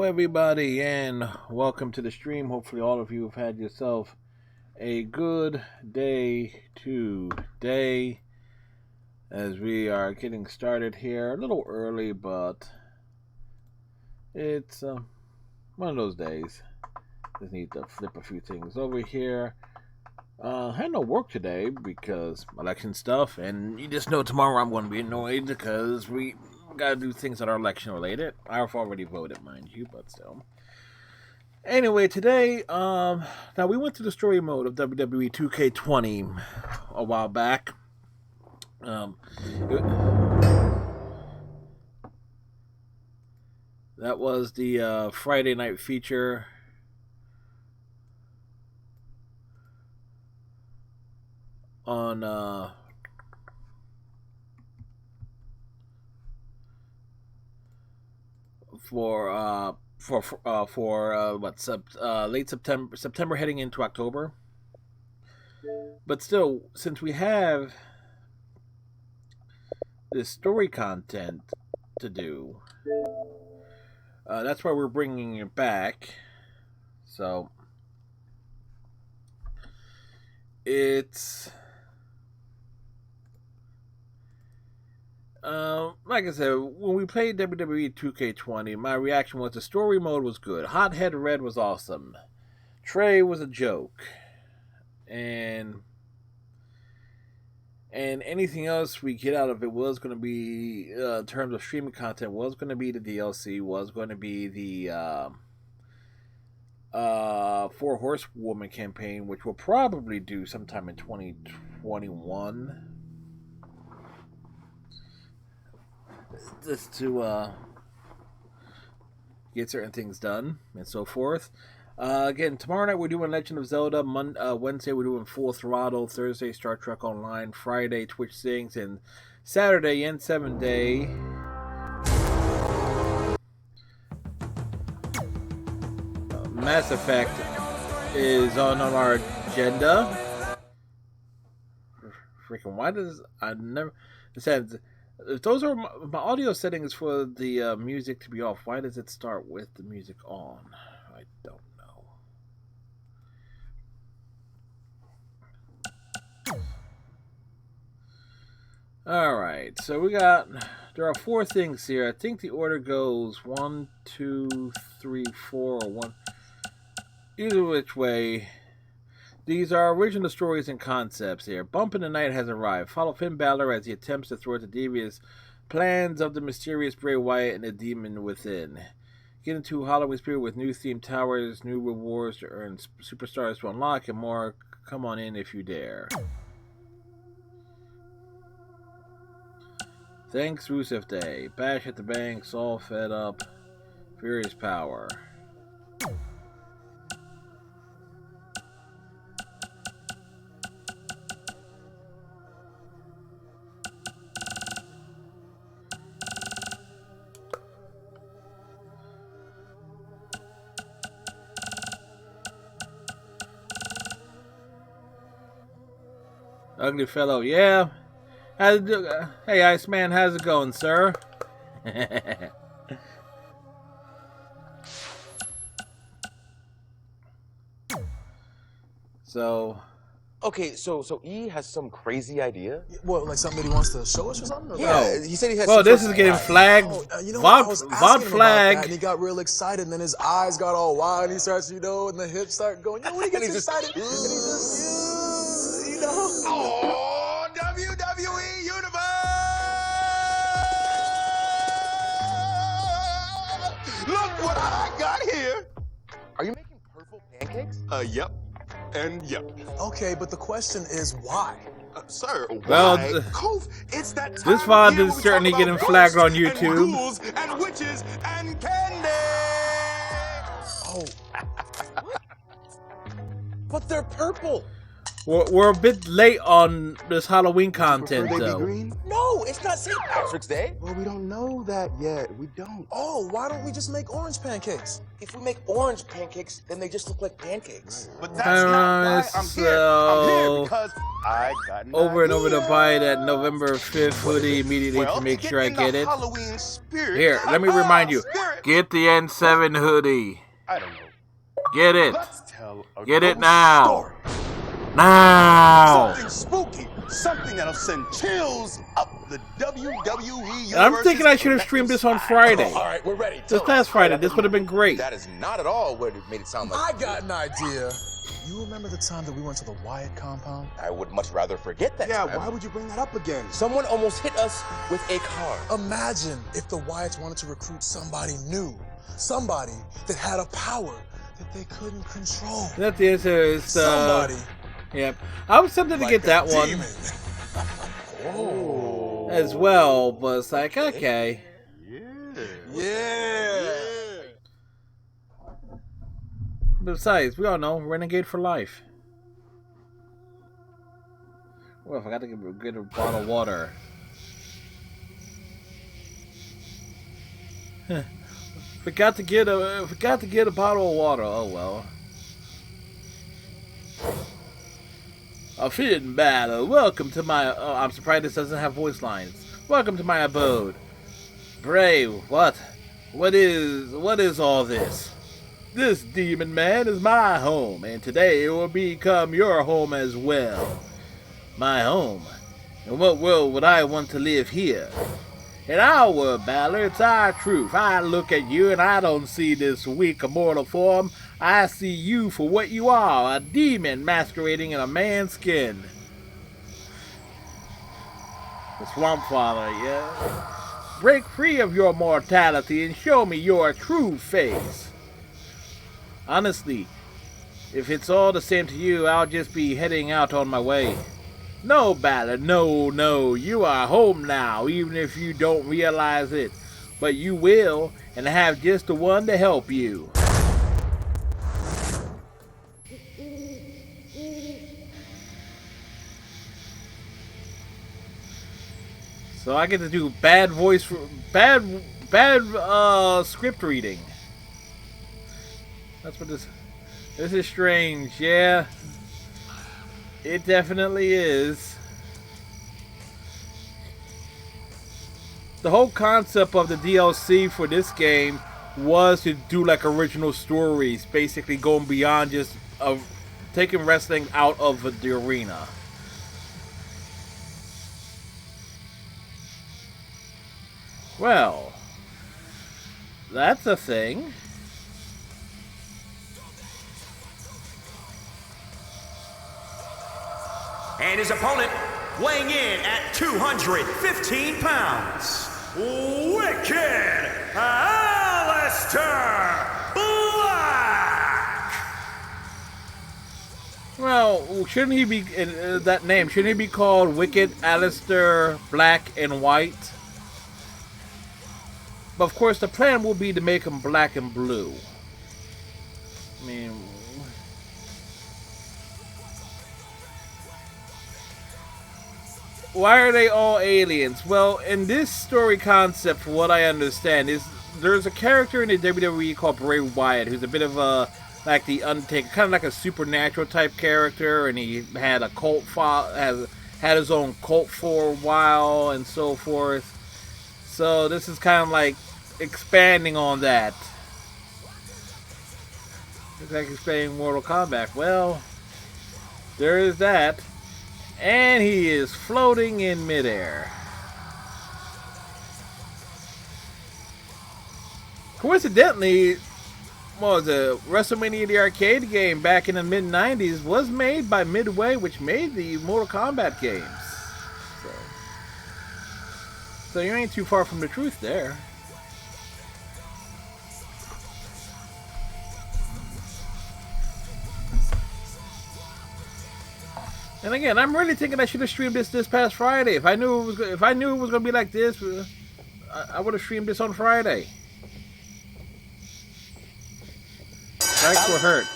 everybody, and welcome to the stream. Hopefully all of you have had yourself a good day today as we are getting started here a little early, but it's one of those days. Just need to flip a few things over here. Had no work today because election stuff, and you just know tomorrow I'm going to be annoyed because we gotta do things that are election related. I've already voted, mind you, but still. Anyway, today, now we went through the story mode of WWE 2K20 a while back. That was the Friday night feature. On late September heading into October. But still, since we have this story content to do, that's why we're bringing it back. So it's like I said, when we played WWE 2K20, my reaction was the story mode was good. Hothead Red was awesome. Trey was a joke. And anything else we get out of it was going to be, in terms of streaming content, was going to be the DLC, was going to be the Four Horsewoman campaign, which we'll probably do sometime in 2021. Just to get certain things done and so forth. Again, tomorrow night we're doing Legend of Zelda. Wednesday we're doing Full Throttle. Thursday Star Trek Online. Friday Twitch Sings, and Saturday N7 Day. Mass Effect is on our agenda. Freaking why does I never said. If those are my audio settings for the music to be off, why does it start with the music on? I don't know. Alright, so there are 4 things here. I think the order goes 1, 2, 3, 4, or 1. Either which way. These are original stories and concepts here. Bump in the Night has arrived. Follow Finn Balor as he attempts to thwart the devious plans of the mysterious Bray Wyatt and the demon within. Get into Halloween Spirit with new themed towers, new rewards to earn superstars to unlock, and more. Come on in if you dare. Thanks, Rusev Day. Bash at the Bank, Saul Fed Up, Furious Power. Ugly fellow, yeah. Hey, Iceman, how's it going, sir? So. Okay, so E has some crazy idea. What, like something that he wants to show us or something? Yeah, he said he has. Well, this is getting flagged. VOD flag. And he got real excited, and then his eyes got all wide. And he starts, and the hips start going. When he gets excited, and he just, Oh, WWE Universe! Look what I got here. Are you making purple pancakes? Yep. And yep. Okay, but the question is why? Sir, well, why? It's that this VOD is certainly getting flagged on YouTube. And ghouls and witches and candy. Oh. But they're purple. We're a bit late on this Halloween content, Prefer they though. be green? No, it's not St. Patrick's Day. Well, we don't know that yet. We don't. Oh, why don't we just make orange pancakes? If we make orange pancakes, then they just look like pancakes. But that's not why I'm here. I'm here because I got an Over and idea. over to buy that November 5th hoodie immediately to make sure I get it. Halloween spirit, Here, let me remind you. Get the N7 hoodie. I don't know. Get it. Let's tell a Get it ghost now. story. Now. Something spooky. Something that'll send chills up the WWE. And I'm thinking I should have streamed this on Friday. All right, we're ready. This past Friday. This would have been great. That is not at all what it made it sound like. I got an idea. You remember the time that we went to the Wyatt compound? I would much rather forget that. Yeah, time. why would you bring that up again? Someone almost hit us with a car. Imagine if the Wyatts wanted to recruit somebody new. Somebody that had a power that they couldn't control. That the answer is Somebody. Yep. I was tempted to like get that a one demon. Oh. as well, but it's like, okay. Yeah. Besides, we all know Renegade for life. Well, if I got to get a bottle of water. Forgot to get a bottle of water. Oh well. A Finn battle. Welcome to my. Oh, I'm surprised this doesn't have voice lines. Welcome to my abode. Brave. What? What is all this? This demon man is my home, and today it will become your home as well. My home. In what world would I want to live here? In our world, Balor, it's our truth. I look at you and I don't see this weak immortal form. I see you for what you are, a demon masquerading in a man's skin. The Swamp Father, yeah? Break free of your mortality and show me your true face. Honestly, if it's all the same to you, I'll just be heading out on my way. No, Balor, no, you are home now, even if you don't realize it. But you will, and have just the one to help you. So I get to do bad script reading. That's what this is strange, yeah. It definitely is. The whole concept of the DLC for this game was to do like original stories, basically going beyond just taking wrestling out of the arena. Well, that's a thing. And his opponent, weighing in at 215 pounds, Wicked Alistair Black! Well, shouldn't he be, that name, shouldn't he be called Wicked Alistair Black and White? But of course, the plan will be to make him black and blue. I mean, why are they all aliens? Well, in this story concept, from what I understand, is there's a character in the WWE called Bray Wyatt, who's a bit of a, like the Undertaker, kind of like a supernatural type character, and he had a cult, had his own cult for a while, and so forth. So this is kind of like expanding on that. It's like expanding Mortal Kombat. Well, there is that. And he is floating in midair. Coincidentally, what was it? WrestleMania the arcade game back in the mid-90s was made by Midway, which made the Mortal Kombat games. So you ain't too far from the truth there. And again, I'm really thinking I should have streamed this past Friday. If I knew it was gonna be like this, I would have streamed this on Friday. Thanks for hurt.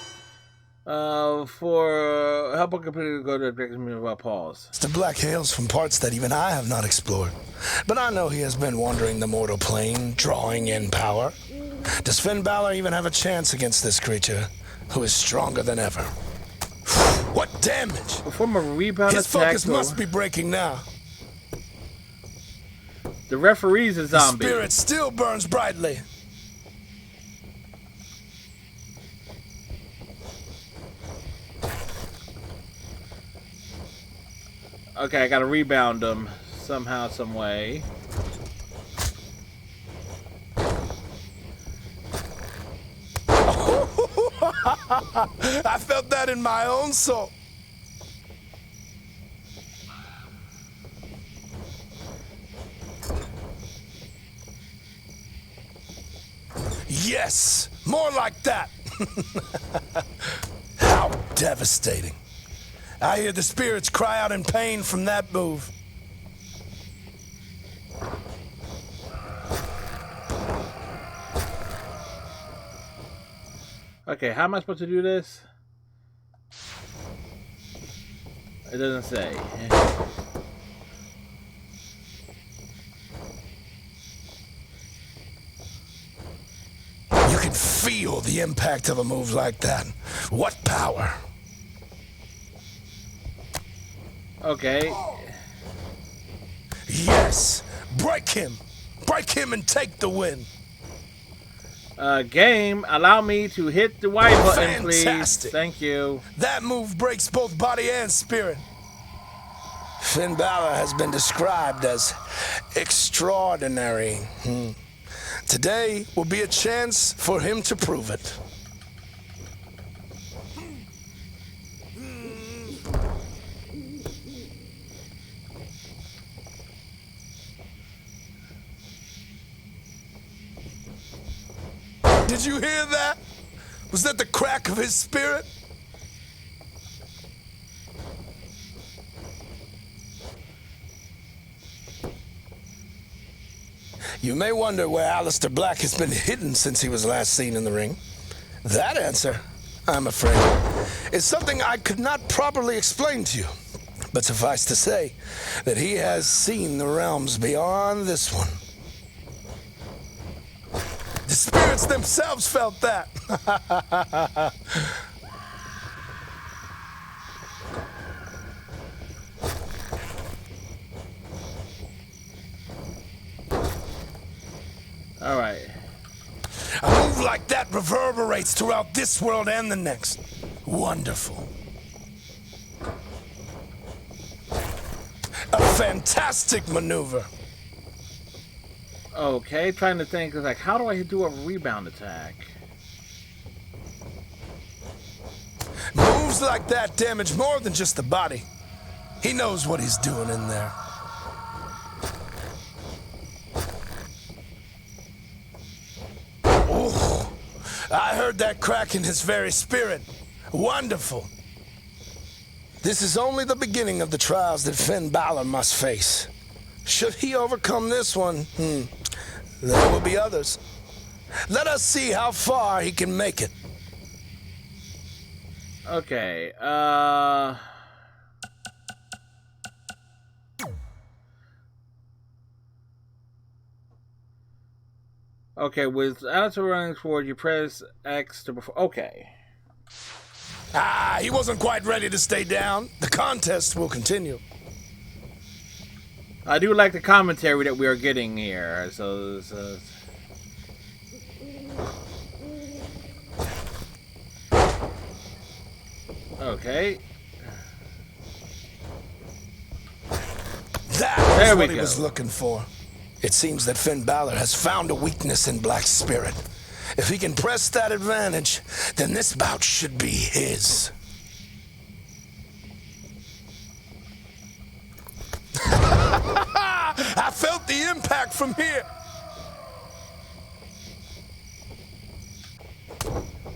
For help a computer to go to the direction about pause. Mr. Black hails from parts that even I have not explored. But I know he has been wandering the mortal plane, drawing in power. Does Finn Balor even have a chance against this creature, who is stronger than ever? What damage! Perform a rebound His attack. focus must be breaking now. The referee's a The zombie. spirit still burns brightly. Okay, I gotta rebound him somehow, some way. I felt that in my own soul. Yes, more like that. How devastating. I hear the spirits cry out in pain from that move. Okay, how am I supposed to do this? It doesn't say. You can feel the impact of a move like that. What power? Okay. Yes, break him. Break him and take the win. Game, allow me to hit the Y button, Fantastic. please. Thank you. That move breaks both body and spirit. Finn Balor has been described as extraordinary. Today will be a chance for him to prove it. Did you hear that? Was that the crack of his spirit? You may wonder where Aleister Black has been hidden since he was last seen in the ring. That answer, I'm afraid, is something I could not properly explain to you. But suffice to say that he has seen the realms beyond this one. The spirits themselves felt that. All right. A move like that reverberates throughout this world and the next. Wonderful. A fantastic maneuver. Okay, trying to think, like, how do I do a rebound attack? Moves like that damage more than just the body. He knows what he's doing in there. Oh, I heard that crack in his very spirit. Wonderful. This is only the beginning of the trials that Finn Balor must face. Should he overcome this one, there will be others. Let us see how far he can make it. Okay, okay, with Aleister running forward, you press X to perform. Okay. He wasn't quite ready to stay down. The contest will continue. I do like the commentary that we are getting here, so okay. That was what he was looking for. It seems that Finn Balor has found a weakness in Black's spirit. If he can press that advantage, then this bout should be his. I felt the impact from here.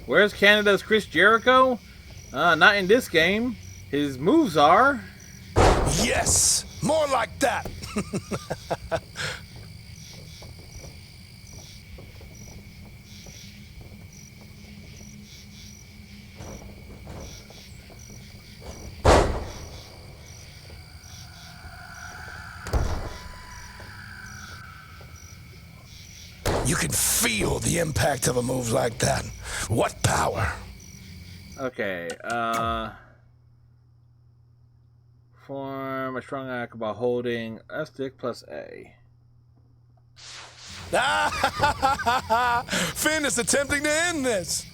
Where's Canada's Chris Jericho? Not in this game. His moves are. Yes, more like that. You can feel the impact of a move like that. What power? Okay, form a strong act by holding a stick plus A. Finn is attempting to end this.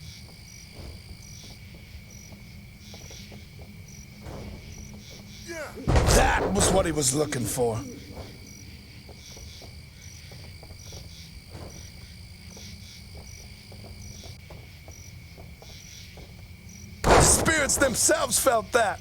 That was what he was looking for. The spirits themselves felt that.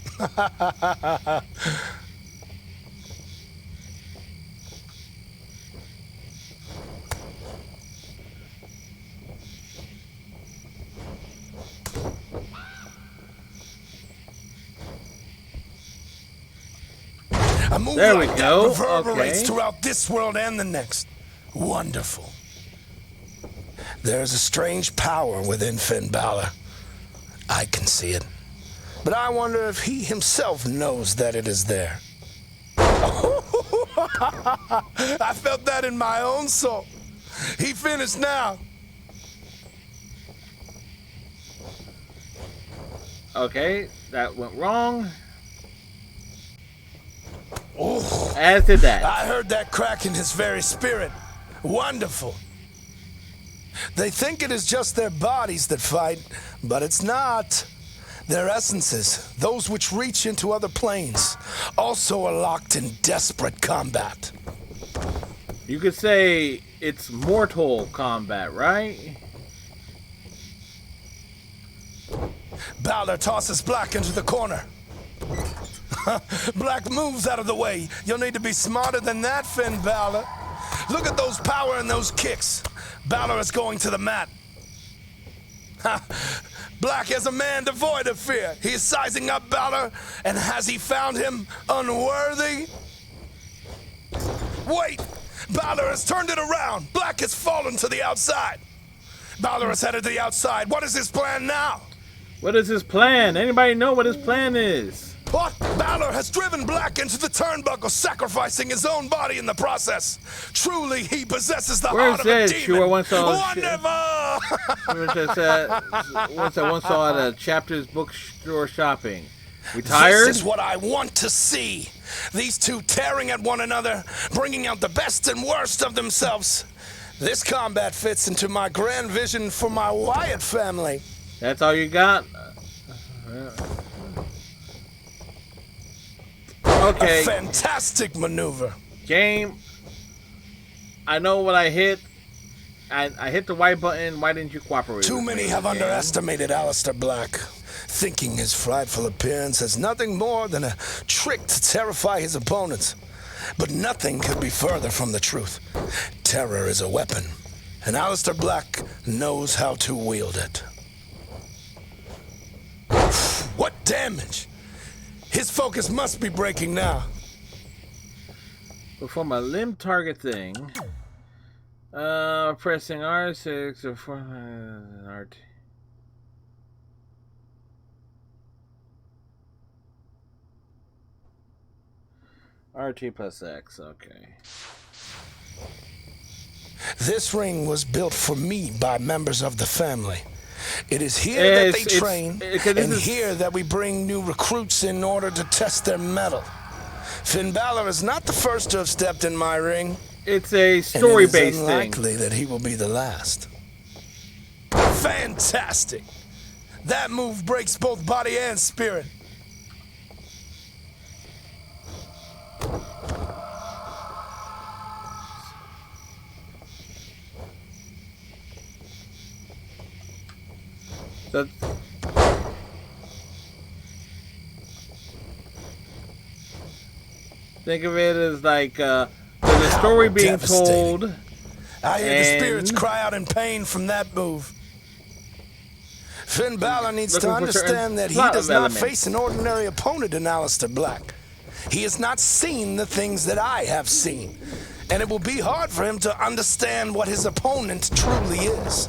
A move There we like go. that reverberates Okay. throughout this world and the next. Wonderful. There's a strange power within Finn Balor. I can see it. But I wonder if he himself knows that it is there. I felt that in my own soul. He finished now. Okay, that went wrong. Oh, As did that. I heard that crack in his very spirit. Wonderful. They think it is just their bodies that fight, but it's not. Their essences, those which reach into other planes, also are locked in desperate combat. You could say it's mortal combat, right? Balor tosses Black into the corner. Black moves out of the way. You'll need to be smarter than that, Finn Balor. Look at those power and those kicks. Balor is going to the mat. Black is a man devoid of fear. He is sizing up Balor, and has he found him unworthy? Wait! Balor has turned it around. Black has fallen to the outside. Balor is headed to the outside. What is his plan now? What is his plan? Anybody know what his plan is? What? Balor has driven Black into the turnbuckle, sacrificing his own body in the process. Truly, he possesses the heart of a demon. Wonderful! Once I saw at a Chapter's bookstore shopping. Retired? This is what I want to see. These two tearing at one another, bringing out the best and worst of themselves. This combat fits into my grand vision for my Wyatt family. That's all you got? Okay. A fantastic maneuver. Game. I know what I hit. I hit the white button. Why didn't you cooperate? Too many have underestimated Aleister Black, thinking his frightful appearance is nothing more than a trick to terrify his opponents. But nothing could be further from the truth. Terror is a weapon, and Aleister Black knows how to wield it. What damage! His focus must be breaking now. Before my limb target thing, pressing R6 or 4 RT. RT plus X, okay. This ring was built for me by members of the family. It is here that they train, and here that we bring new recruits in order to test their mettle. Finn Balor is not the first to have stepped in my ring. It's a story-based thing. It is unlikely that he will be the last. Fantastic! That move breaks both body and spirit. So, think of it as like there's a story being told. I hear the spirits cry out in pain from that move. Finn Balor needs to understand that he does not face an ordinary opponent in Aleister Black. He has not seen the things that I have seen, and it will be hard for him to understand what his opponent truly is.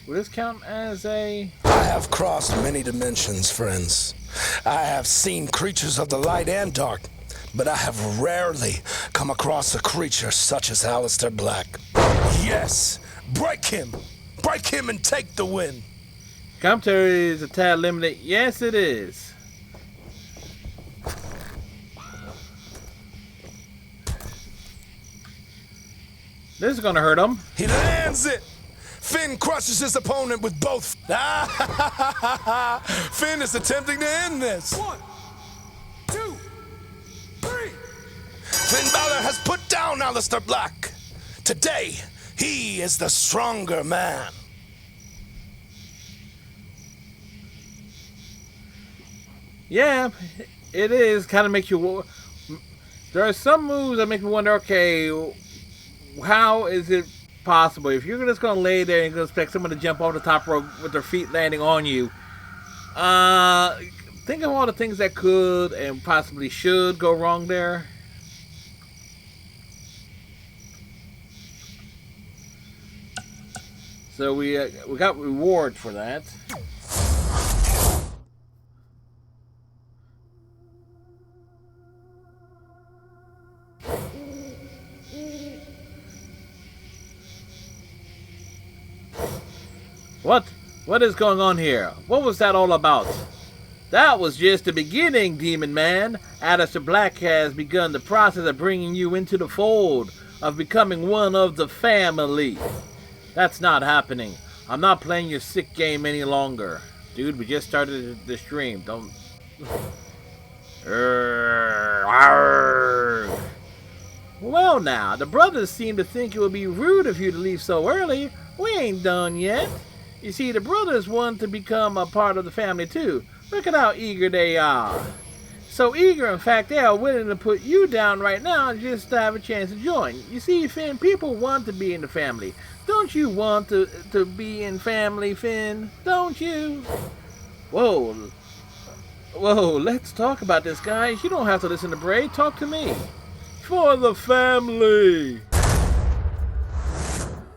Will this count as a... I have crossed many dimensions, friends. I have seen creatures of the light and dark, but I have rarely come across a creature such as Aleister Black. Yes, break him! Break him and take the win! Commentary is a tad limited. Yes, it is. This is gonna hurt him. He lands it. Finn crushes his opponent with both. Finn is attempting to end this. 1, 2, 3. Finn Balor has put down Aleister Black. Today, he is the stronger man. Yeah, it is. Kind of makes you. There are some moves that make me wonder. Okay, how is it possible if you're just gonna lay there and you're gonna expect someone to jump off the top rope with their feet landing on you? Think of all the things that could and possibly should go wrong there. So we got reward for that. What is going on here? What was that all about? That was just the beginning, Demon Man. Aleister Black has begun the process of bringing you into the fold, of becoming one of the family. That's not happening. I'm not playing your sick game any longer. Dude, we just started the stream. Don't... Well now, the brothers seem to think it would be rude of you to leave so early. We ain't done yet. You see, the brothers want to become a part of the family too. Look at how eager they are. So eager, in fact, they are willing to put you down right now just to have a chance to join. You see, Finn, people want to be in the family. Don't you want to be in family, Finn? Don't you? Whoa, let's talk about this, guys. You don't have to listen to Bray. Talk to me. For the family.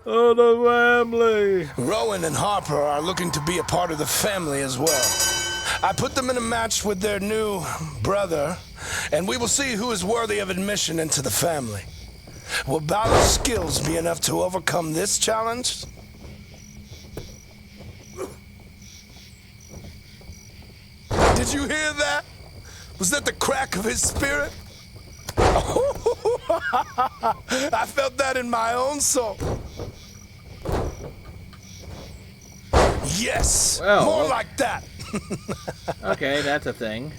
Oh, the family. Rowan and Harper are looking to be a part of the family as well. I put them in a match with their new brother, and we will see who is worthy of admission into the family. Will Balor's skills be enough to overcome this challenge? Did you hear that? Was that the crack of his spirit? I felt that in my own soul. Yes, well, more like that. Okay, that's a thing.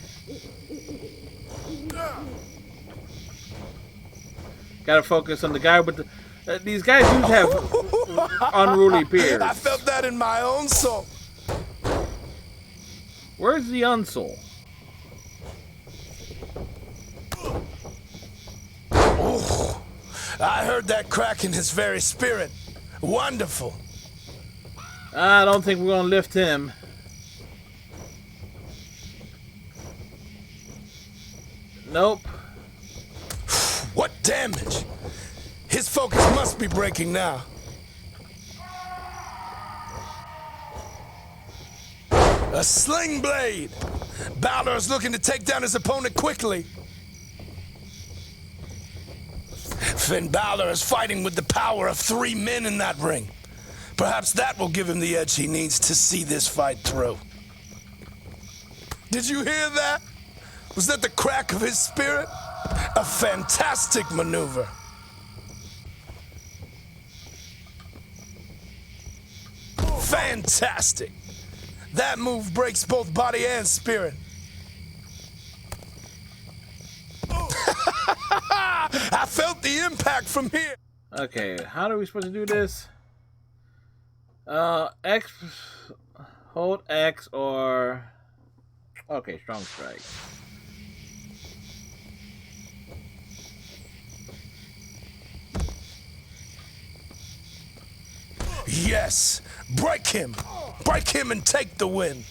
Gotta focus on the guy with the... these guys do have unruly peers. I felt that in my own soul. Where's the unsoul? Oh, I heard that crack in his very spirit. Wonderful. I don't think we're gonna lift him. Nope. What damage! His focus must be breaking now. A sling blade! Balor is looking to take down his opponent quickly. Finn Balor is fighting with the power of 3 men in that ring. Perhaps that will give him the edge he needs to see this fight through. Did you hear that? Was that the crack of his spirit? A fantastic maneuver. Fantastic. That move breaks both body and spirit. I felt the impact from here. Okay, how are we supposed to do this? X, hold X or... Okay, strong strike. Yes, break him and take the win.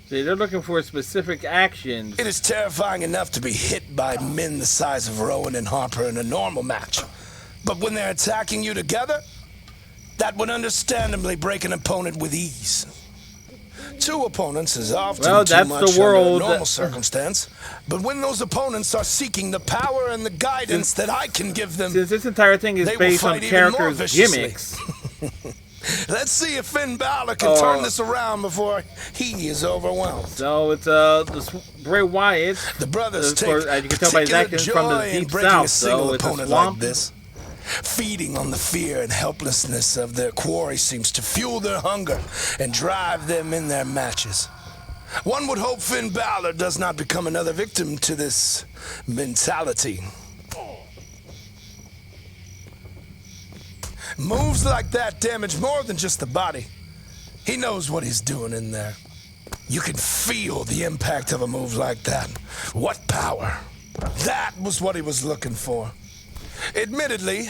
See, they're looking for specific actions. It is terrifying enough to be hit by men the size of Rowan and Harper in a normal match. But when they're attacking you together, that would understandably break an opponent with ease. 2 opponents is often too much under a normal circumstance. But when those opponents are seeking the power and the guidance that I can give them, since this entire thing is based on characters' gimmicks. Let's see if Finn Balor can turn this around before he is overwhelmed. So it's Bray Wyatt. The brothers take as you can tell by his actions, from the deep south. So it's a swamp. like this. Feeding on the fear and helplessness of their quarry seems to fuel their hunger and drive them in their matches. One would hope Finn Balor does not become another victim to this mentality. Moves like that damage more than just the body. He knows what he's doing in there. You can feel the impact of a move like that. What power. That was what he was looking for. Admittedly,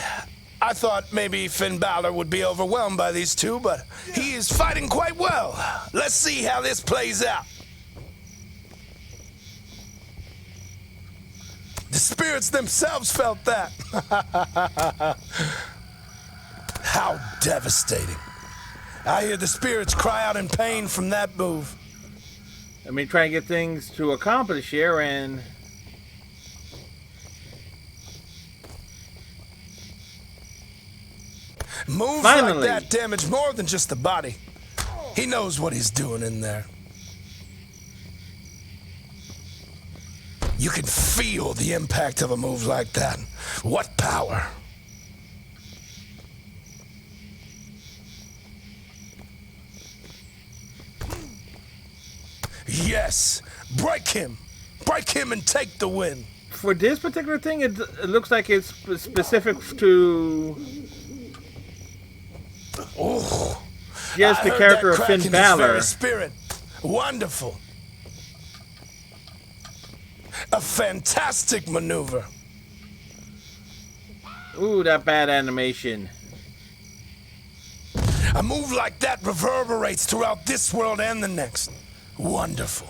I thought maybe Finn Balor would be overwhelmed by these two, but he is fighting quite well. Let's see how this plays out. The spirits themselves felt that. How devastating. I hear the spirits cry out in pain from that move. I mean, trying to get things to accomplish here, and moves finally like that damage more than just the body. He knows what he's doing in there. You can feel the impact of a move like that. What power. Yes, break him and take the win. for this particular thing, it looks like it's specific to just the character of Finn Balor. Spirit. Wonderful. A fantastic maneuver. Ooh, that bad animation. A move like that reverberates throughout this world and the next. Wonderful.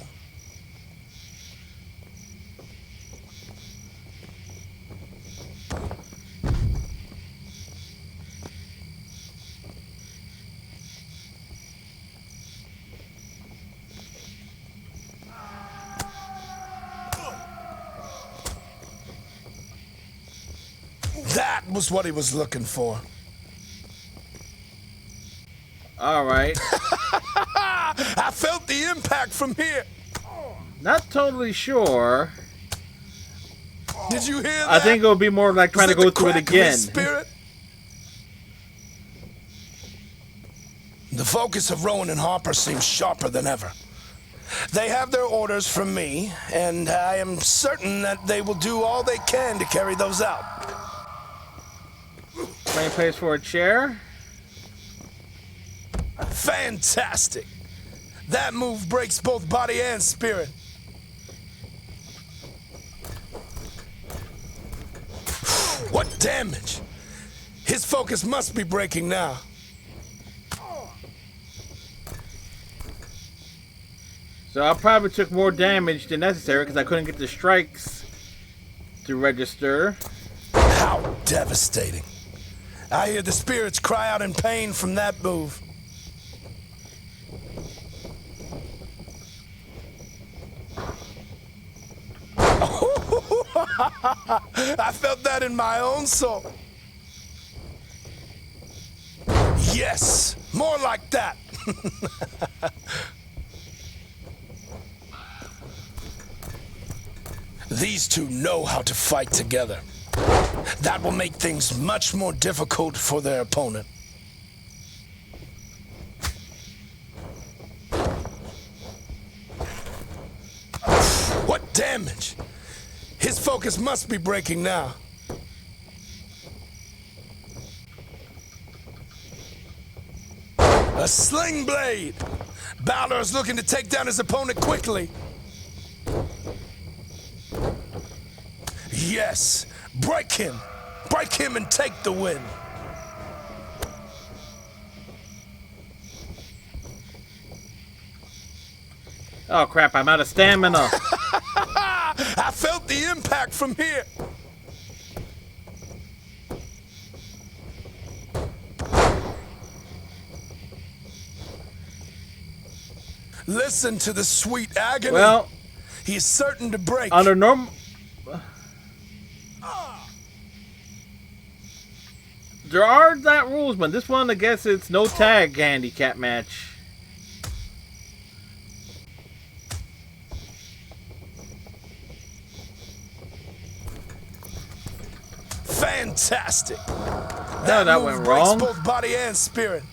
That was what he was looking for. All right. I felt the impact from here. Not totally sure. Did you hear that? I think it would be more like trying to go through it again. Spirit? The focus of Rowan and Harper seems sharper than ever. They have their orders from me, and I am certain that they will do all they can to carry those out. Playing place for a chair. Fantastic. That move breaks both body and spirit. What damage! His focus must be breaking now. So I probably took more damage than necessary because I couldn't get the strikes to register. How devastating. I hear the spirits cry out in pain from that move. I felt that in my own soul. Yes, more like that. These two know how to fight together. That will make things much more difficult for their opponent. What damage! His focus must be breaking now. A sling blade! Balor is looking to take down his opponent quickly. Yes, break him and take the win. Oh crap, I'm out of stamina. I felt the impact from here. Listen to the sweet agony. Well, he's certain to break. under normal... There are that rules, but this one, I guess it's no tag handicap match. Fantastic. That move went breaks wrong. both body and spirit.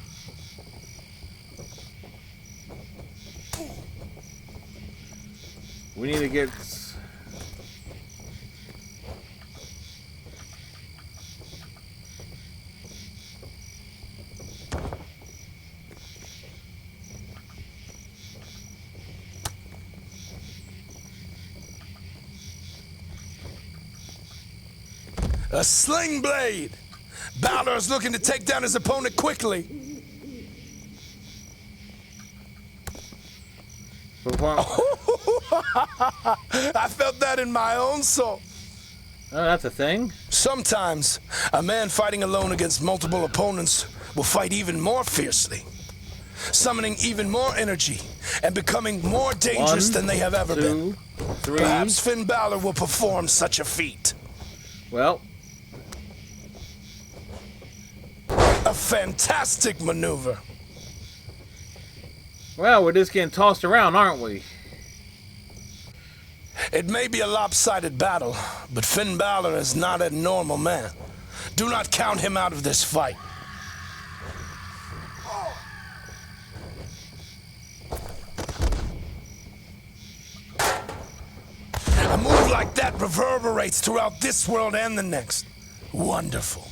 We need to get... A sling blade. Balor is looking to take down his opponent quickly. I felt that in my own soul. Oh, that's a thing? Sometimes, a man fighting alone against multiple opponents will fight even more fiercely, summoning even more energy and becoming more dangerous than they have ever been. 3. Perhaps Finn Balor will perform such a feat. Well, a fantastic maneuver. well, we're just getting tossed around, aren't we? It may be a lopsided battle, but Finn Balor is not a normal man. Do not count him out of this fight. A move like that reverberates throughout this world and the next. Wonderful.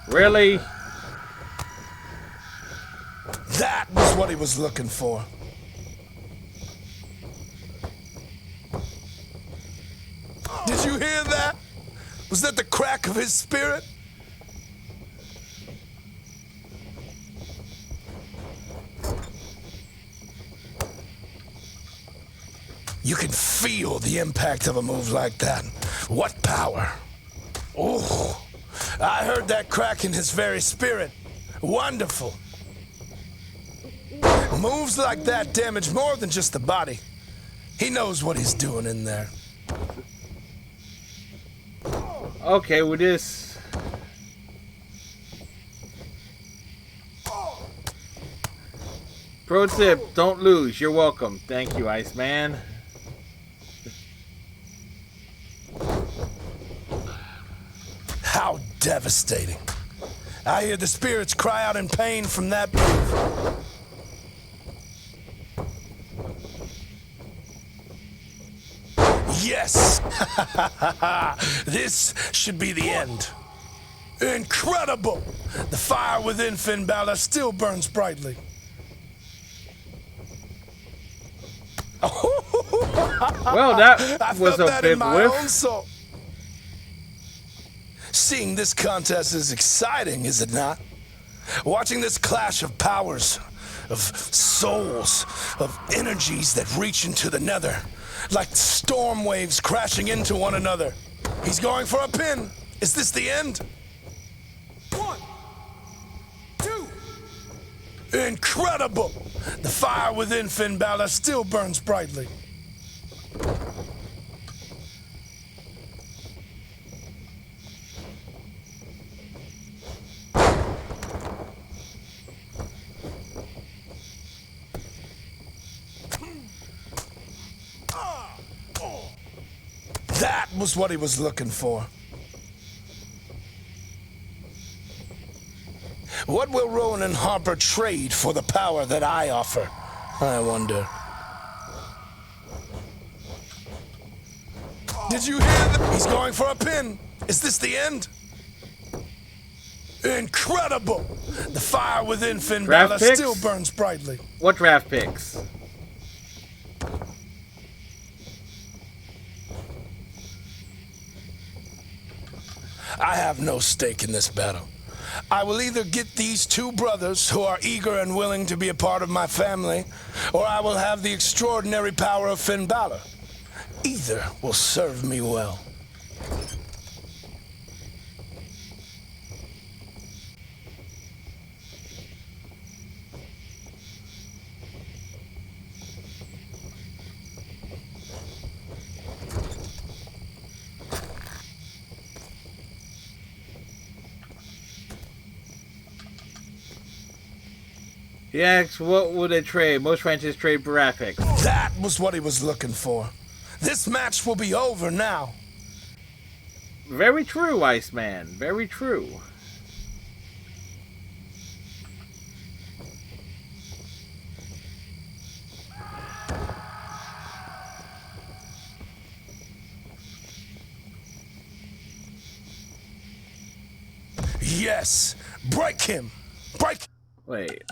Really? That was what he was looking for. Did you hear that? Was that the crack of his spirit? You can feel the impact of a move like that. What power. Oh, I heard that crack in his very spirit. Wonderful. Moves like that damage more than just the body. He knows what he's doing in there. Okay, with this... Pro tip, don't lose. You're welcome. Thank you, Iceman. How devastating. I hear the spirits cry out in pain from that move. Yes! This should be the end. Incredible! The fire within Finn Balor still burns brightly. Well, that was a big whiff. Seeing this contest is exciting, is it not? Watching this clash of powers, of souls, of energies that reach into the nether, like storm waves crashing into one another. He's going for a pin. Is this the end? 1, 2. Incredible! The fire within Finn Balor still burns brightly. That was what he was looking for. What will Rowan and Harper trade for the power that I offer? I wonder. Did you hear that? He's going for a pin. Is this the end? Incredible! The fire within Finn Draft Balor picks? still burns brightly. What draft picks? I have no stake in this battle. I will either get these two brothers who are eager and willing to be a part of my family, or I will have the extraordinary power of Finn Balor. Either will serve me well. He asks, what would they trade? Most franchises trade draft picks. That was what he was looking for. This match will be over now. Very true, Iceman. Very true. Yes! Break him! Break! Wait.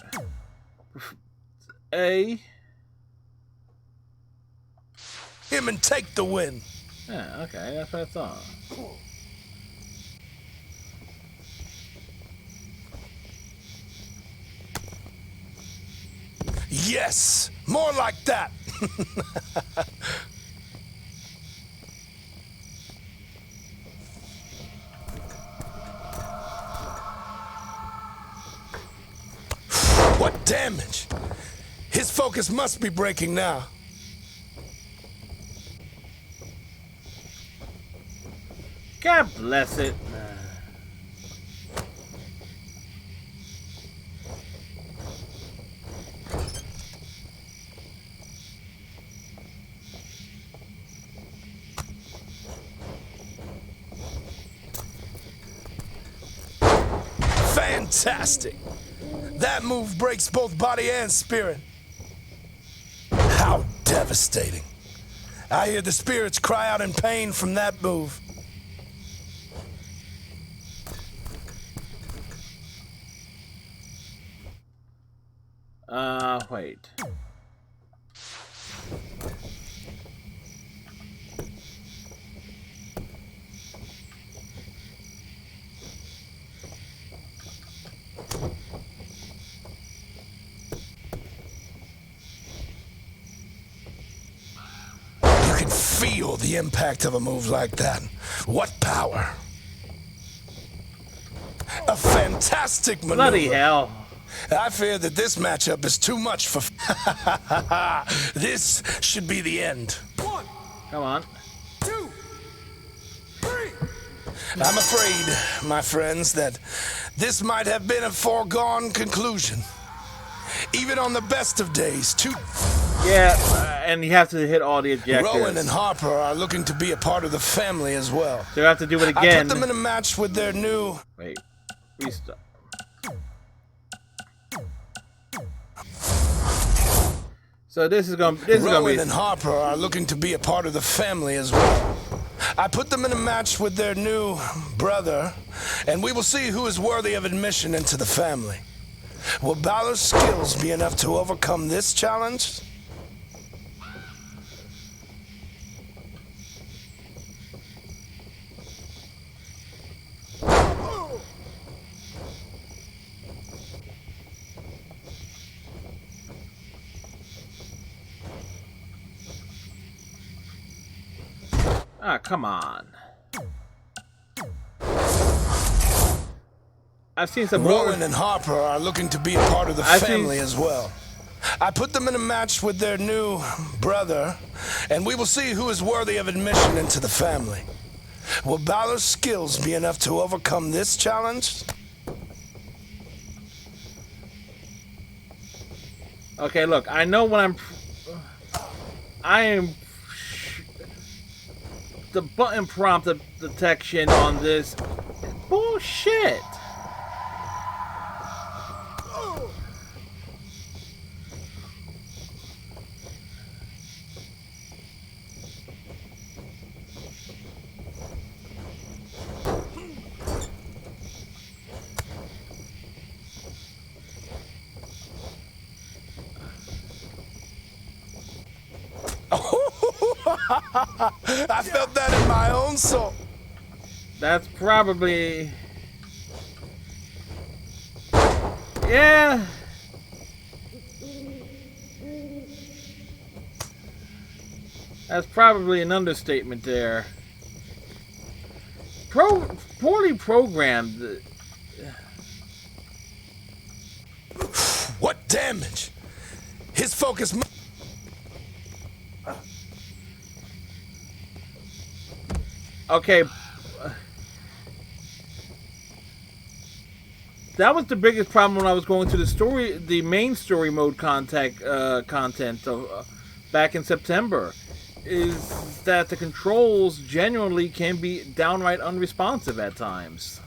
A. Him and take the win! Yeah, okay, that's what I thought. Yes! More like that! What damage! His focus must be breaking now. God bless it. Fantastic! That move breaks both body and spirit. How devastating. I hear the spirits cry out in pain from that move. Wait. You can feel the impact of a move like that. What power. A fantastic maneuver. Bloody hell. I fear that this matchup is too much for... This should be the end. Come on. I'm afraid, my friends, that this might have been a foregone conclusion. Even on the best of days, Yeah, and you have to hit all the objectives. Rowan and Harper are looking to be a part of the family as well. So you have to do it I again. put them in a match with their new... Wait. Restart. So this is gonna be. Rowan and Harper are looking to be a part of the family as well. I put them in a match with their new brother, and we will see who is worthy of admission into the family. Will Balor's skills be enough to overcome this challenge? Ah, come on. I've seen some Rowan and Harper are looking to be a part of the family as well. I put them in a match with their new brother, and we will see who is worthy of admission into the family. Will Balor's skills be enough to overcome this challenge? Okay, look, I know when I am... The button prompt detection on this... Bullshit! I felt that in my own soul. That's probably... Yeah. That's probably an understatement there. Poorly programmed. What damage? His focus... Okay. That was the biggest problem when I was going through the main story mode content back in September. is that the controls genuinely can be downright unresponsive at times.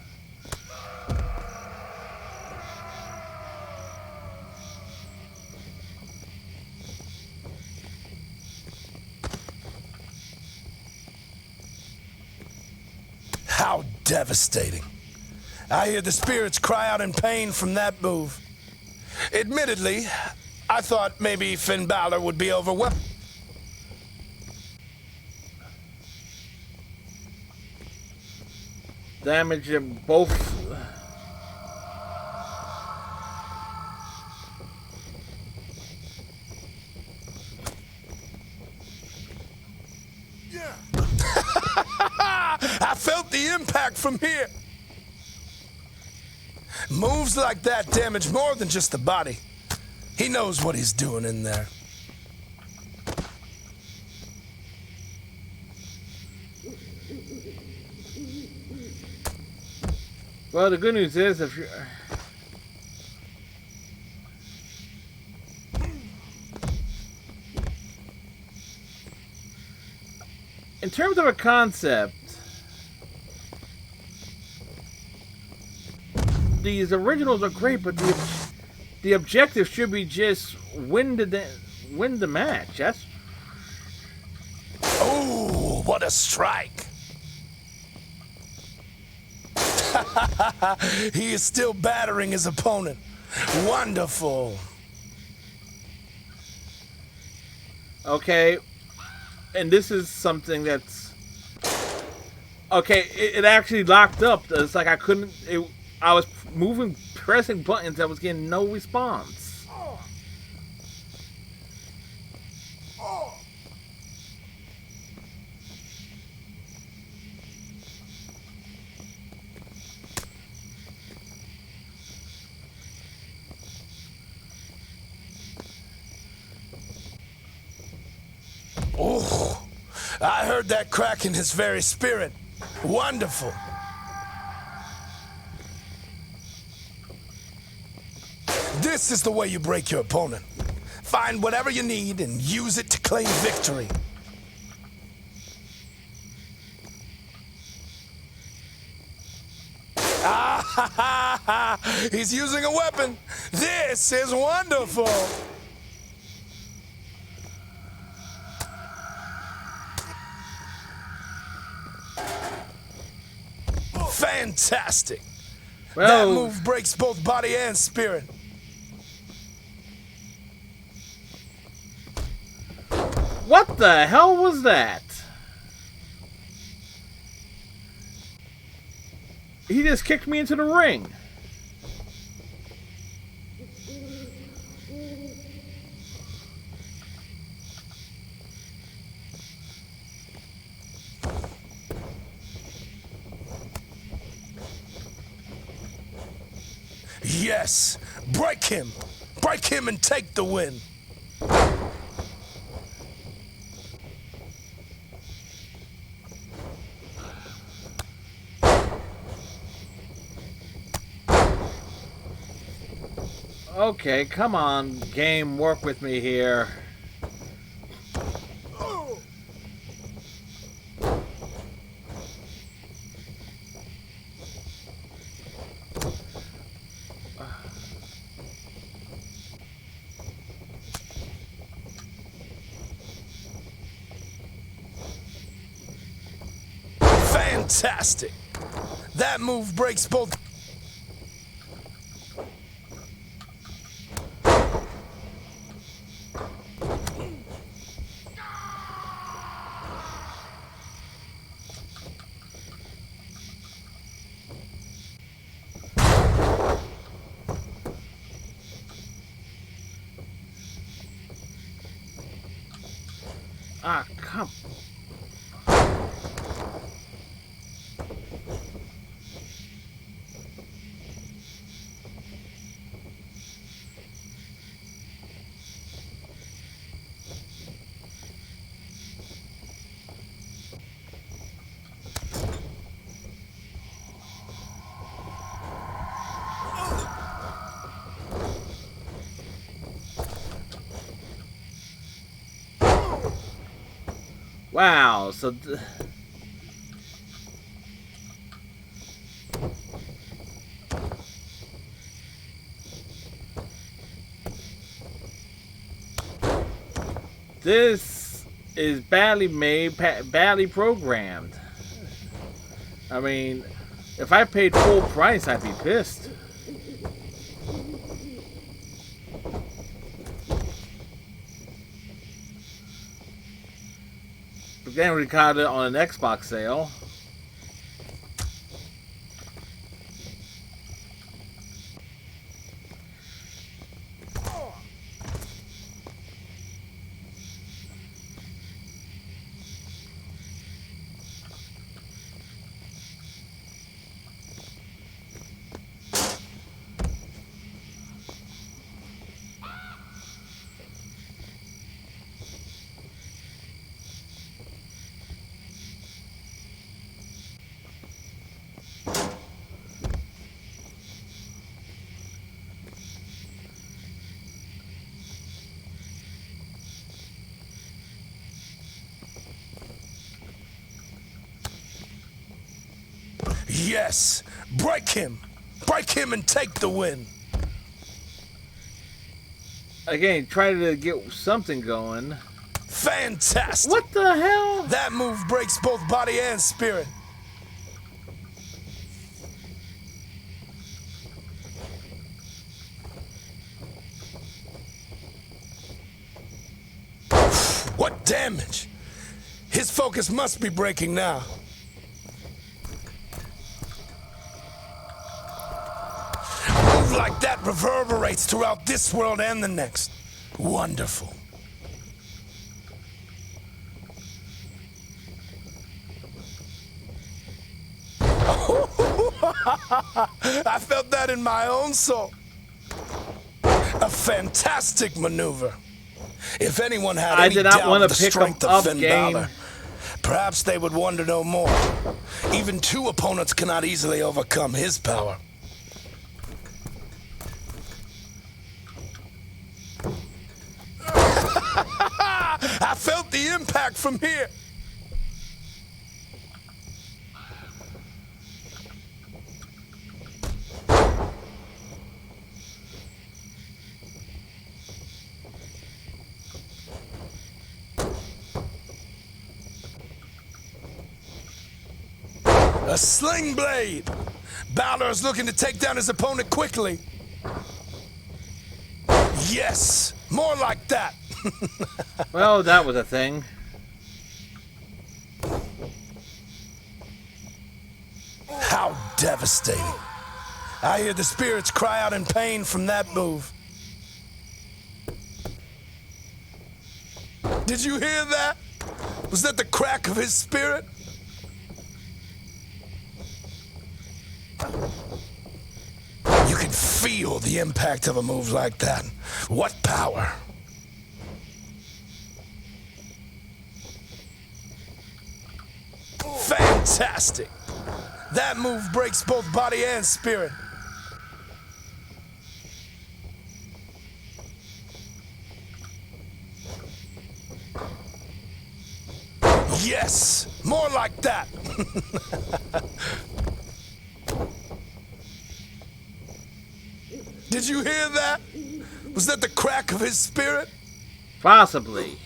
How devastating. I hear the spirits cry out in pain from that move. Admittedly, I thought maybe Finn Balor would be overwhelmed. Damage in both. I felt the impact from here. Moves like that damage more than just the body. He knows what he's doing in there. Well, the good news is if you're... In terms of a concept, these originals are great, but the objective should be just win the match. That's... Oh, what a strike. He is still battering his opponent. Wonderful. Okay, and this is something that's... Okay, it actually locked up. It's like I couldn't... I was pressing buttons, I was getting no response. Oh, I heard that crack in his very spirit. Wonderful. This is the way you break your opponent. Find whatever you need and use it to claim victory. He's using a weapon. This is wonderful. Fantastic. Well, that move breaks both body and spirit. What the hell was that? He just kicked me into the ring. Yes, break him. Break him and take the win. Okay, come on, game, work with me here. Fantastic. That move breaks both. Ah, come. Wow, so... This is badly made, badly programmed. I mean, if I paid full price, I'd be pissed. But then we got it on an Xbox sale. Yes! Break him! Break him and take the win! Again, try to get something going. Fantastic! What the hell? That move breaks both body and spirit. What damage! His focus must be breaking now. A move like that reverberates throughout this world and the next. Wonderful. I felt that in my own soul. A fantastic maneuver. If anyone had any doubt of the strength of Finn Balor, perhaps they would wonder no more. Even two opponents cannot easily overcome his power. I felt the impact from here. A sling blade. Balor is looking to take down his opponent quickly. Yes, more like that. Well, that was a thing. How devastating. I hear the spirits cry out in pain from that move. Did you hear that? Was that the crack of his spirit? You can feel the impact of a move like that. What power! Fantastic! That move breaks both body and spirit. Yes! More like that! Did you hear that? Was that the crack of his spirit? Possibly.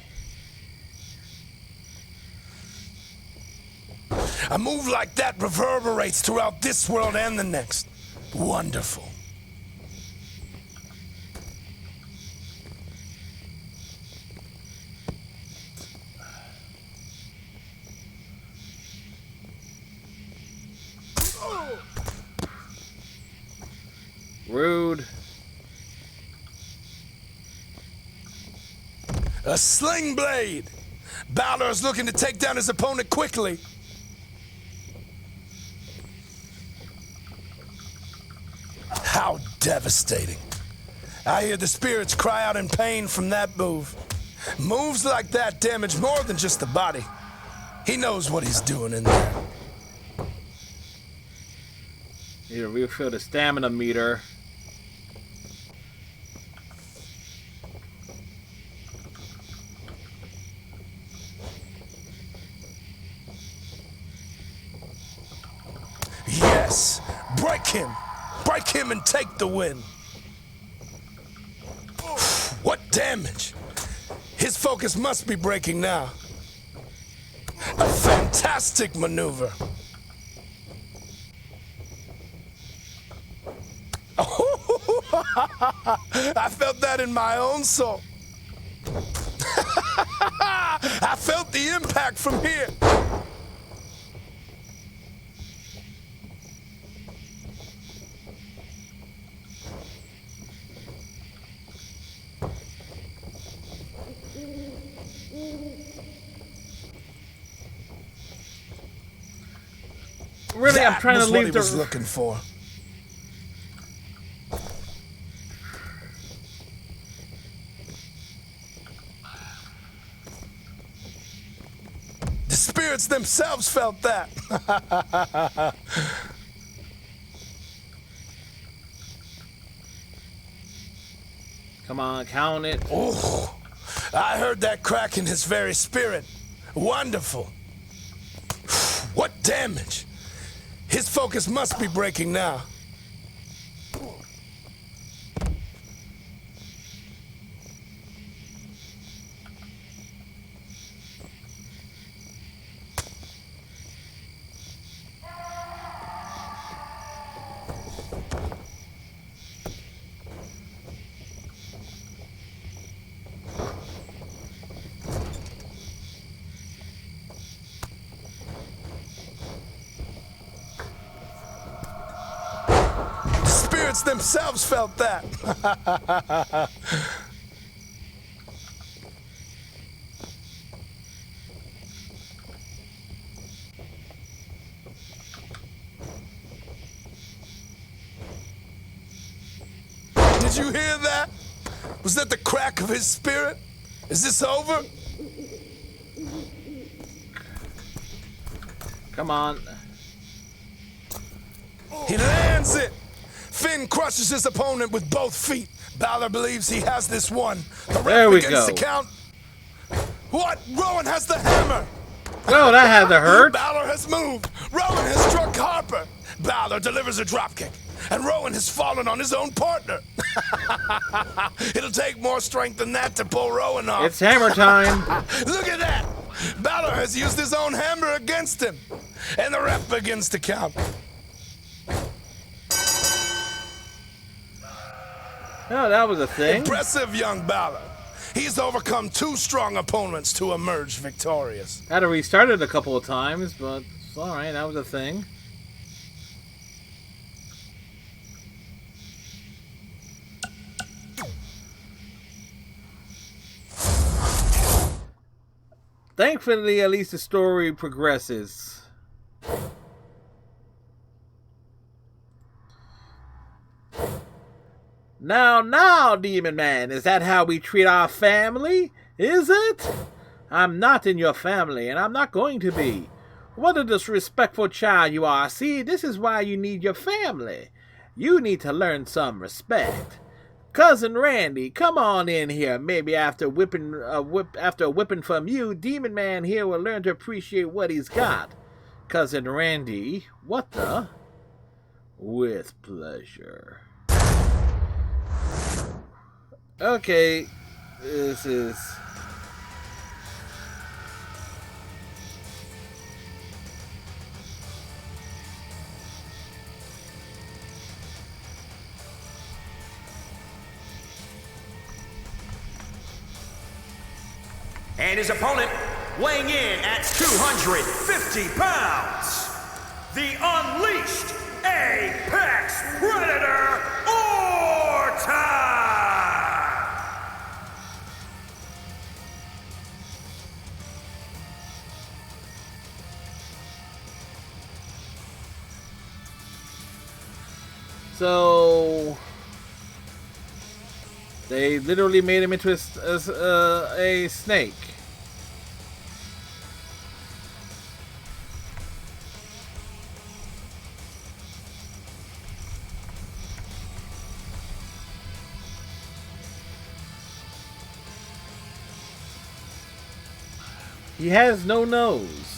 A move like that reverberates throughout this world and the next. Wonderful. Rude. A sling blade. Balor is looking to take down his opponent quickly. How devastating. I hear the spirits cry out in pain from that move. Moves like that damage more than just the body. He knows what he's doing in there. Need to refill the stamina meter. Yes! Break him! Break him and take the win! What damage! His focus must be breaking now. A fantastic maneuver. I felt that in my own soul. I felt the impact from here. Really, I'm trying to leave what he was looking for. The spirits themselves felt that. Come on, count it. Oh, I heard that crack in his very spirit. Wonderful. What damage! His focus must be breaking now. Themselves felt that. Did you hear that? Was that the crack of his spirit? Is this over? Come on. He lands it. Finn crushes his opponent with both feet. Balor believes he has this one. The there we begins go. To count. What? Rowan has the hammer. Oh, that had to hurt. Balor has moved. Rowan has struck Harper. Balor delivers a dropkick. And Rowan has fallen on his own partner. It'll take more strength than that to pull Rowan off. It's hammer time. Look at that. Balor has used his own hammer against him. And the ref begins to count. Oh, that was a thing. Impressive young Balor. He's overcome two strong opponents to emerge victorious. Had to restart it a couple of times, but it's alright, that was a thing. Thankfully, at least the story progresses. Now, Demon Man, is that how we treat our family? Is it? I'm not in your family, and I'm not going to be. What a disrespectful child you are. See, this is why you need your family. You need to learn some respect. Cousin Randy, come on in here. Maybe after a whipping from you, Demon Man here will learn to appreciate what he's got. Cousin Randy, what the? With pleasure. Okay, this is... And his opponent, weighing in at 250 pounds, the Unleashed Apex Predator, Orton! So they literally made him into a snake. He has no nose.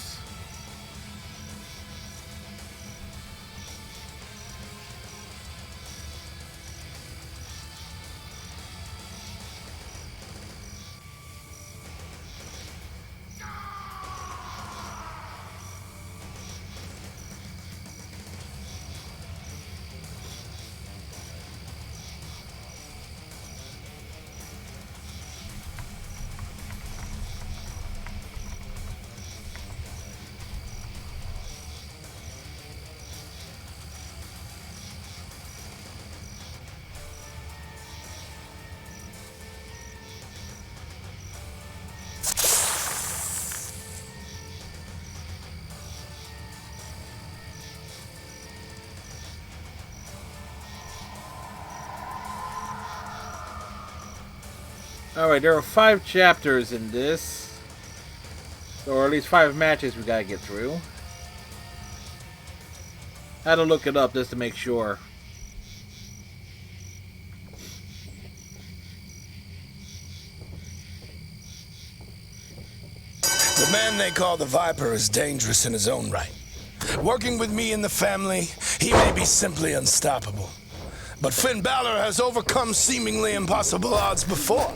Alright, there are 5 chapters in this. Or at least 5 matches we gotta get through. I had to look it up just to make sure. The man they call the Viper is dangerous in his own right. Working with me in the family, he may be simply unstoppable. But Finn Balor has overcome seemingly impossible odds before.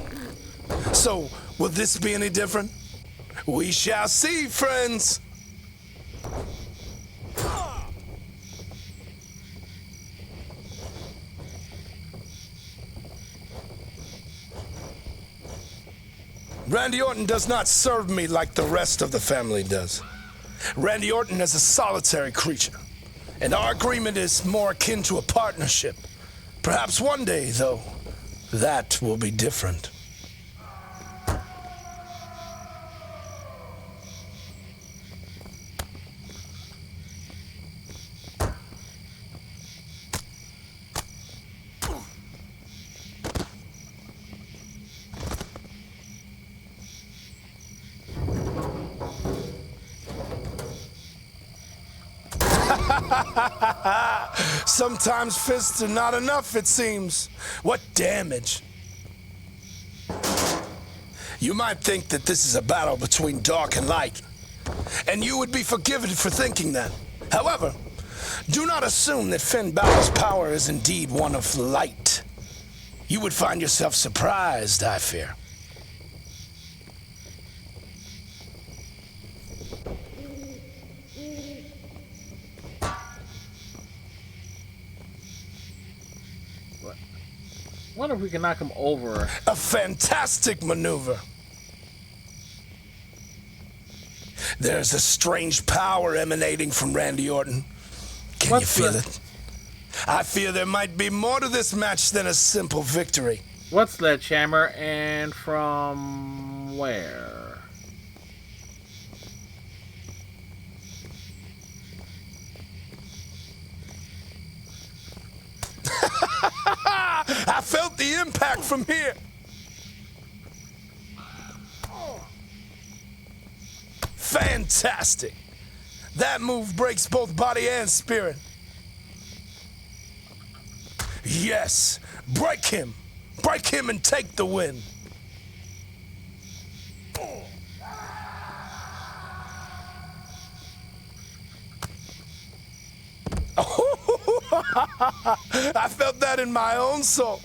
So, will this be any different? We shall see, friends. Randy Orton does not serve me like the rest of the family does. Randy Orton is a solitary creature, and our agreement is more akin to a partnership. Perhaps one day, though, that will be different. Sometimes fists are not enough, it seems. What damage. You might think that this is a battle between dark and light, and you would be forgiven for thinking that. However, do not assume that Finn Balor's power is indeed one of light. You would find yourself surprised, I fear. I wonder if we can knock him over. A fantastic maneuver. There's a strange power emanating from Randy Orton. Can you feel it? I fear there might be more to this match than a simple victory. What's Sledgehammer and from where? I felt the impact from here. Fantastic. That move breaks both body and spirit. Yes, break him. Break him and take the win. I felt that in my own soul.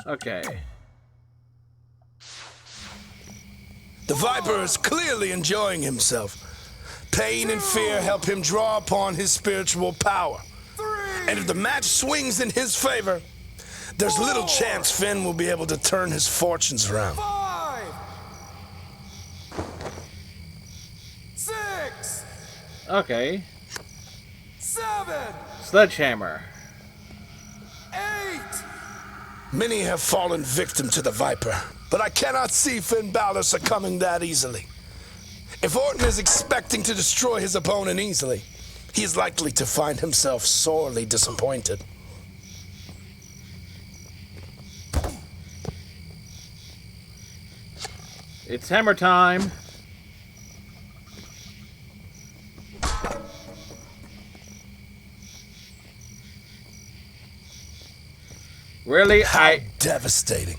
Okay. The Viper is clearly enjoying himself. Pain and fear help him draw upon his spiritual power. And if the match swings in his favor, there's little chance Finn will be able to turn his fortunes around. 5, 6, Okay. 7, Sledgehammer. 8. Many have fallen victim to the Viper, but I cannot see Finn Balor succumbing that easily. If Orton is expecting to destroy his opponent easily, he is likely to find himself sorely disappointed. It's hammer time. Really? How devastating.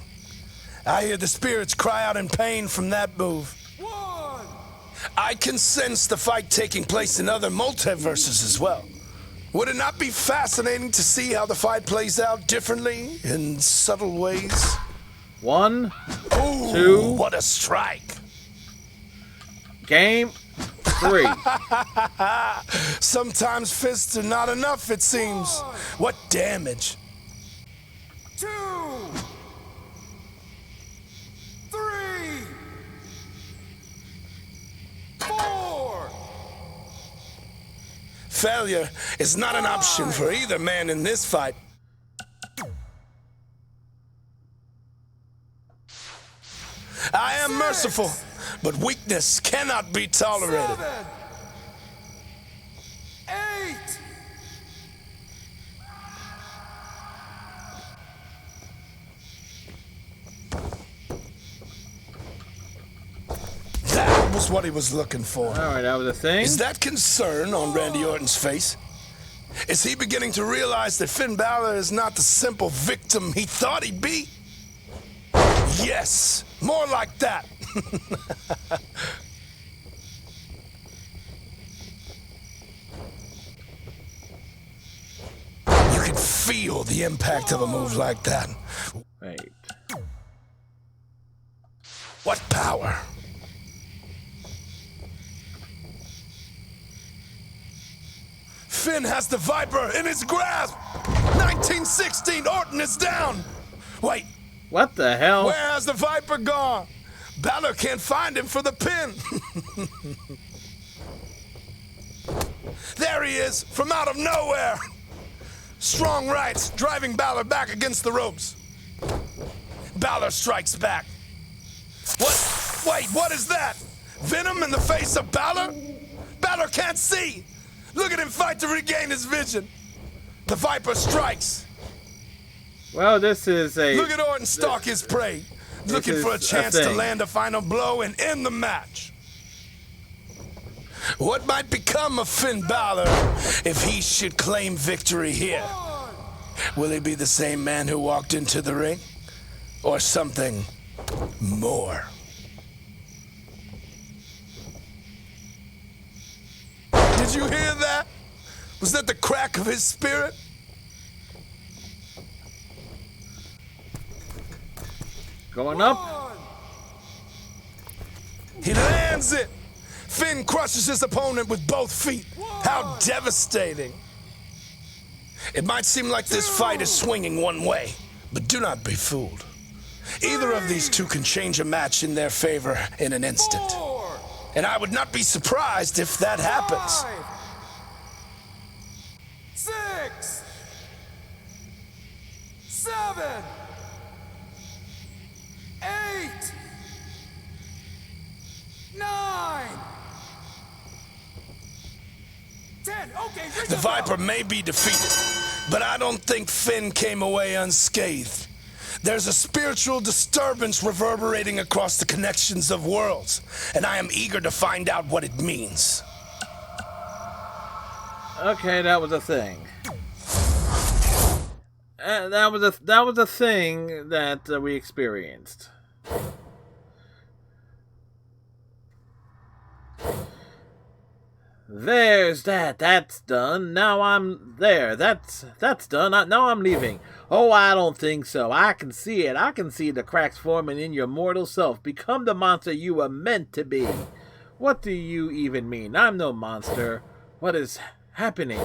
I hear the spirits cry out in pain from that move. 1. I can sense the fight taking place in other multiverses as well. Would it not be fascinating to see how the fight plays out differently in subtle ways? 1, Ooh, 2. What a strike. Game 3. Sometimes fists are not enough, it seems. What damage. 2, 3, 4. Failure is not an option for either man in this fight. I am merciful, but weakness cannot be tolerated. 7, 8. was what he was looking for. Alright, that was a thing. Is that concern on Randy Orton's face? Is he beginning to realize that Finn Balor is not the simple victim he thought he'd be? Yes, more like that. You can feel the impact of a move like that. Wait. What power? Finn has the Viper in his grasp. 1916, Orton is down. Wait, What the hell? where has the Viper gone? Balor can't find him for the pin. There he is, from out of nowhere. Strong rights, driving Balor back against the ropes. Balor strikes back. What? Wait, what is that? Venom in the face of Balor? Balor can't see. Look at him fight to regain his vision. The Viper strikes. Well, this is a... Look at Orton stalk his prey, looking for a chance to land a final blow and end the match. What might become of Finn Balor if he should claim victory here? Will he be the same man who walked into the ring? Or something more? Did you hear that? Was that the crack of his spirit? Going up. He lands it. Finn crushes his opponent with both feet. How devastating. It might seem like this fight is swinging one way, but do not be fooled. Either of these two can change a match in their favor in an instant. And I would not be surprised if that happens. 6, 7, 8, 9, 10. Okay, The Viper may be defeated, but I don't think Finn came away unscathed. There's a spiritual disturbance reverberating across the connections of worlds, and I am eager to find out what it means. Okay, that was a thing. That was a thing that we experienced. There's that. That's done. Now I'm there. That's done. Now I'm leaving. Oh, I don't think so. I can see it. I can see the cracks forming in your mortal self. Become the monster you were meant to be. What do you even mean? I'm no monster. What is happening?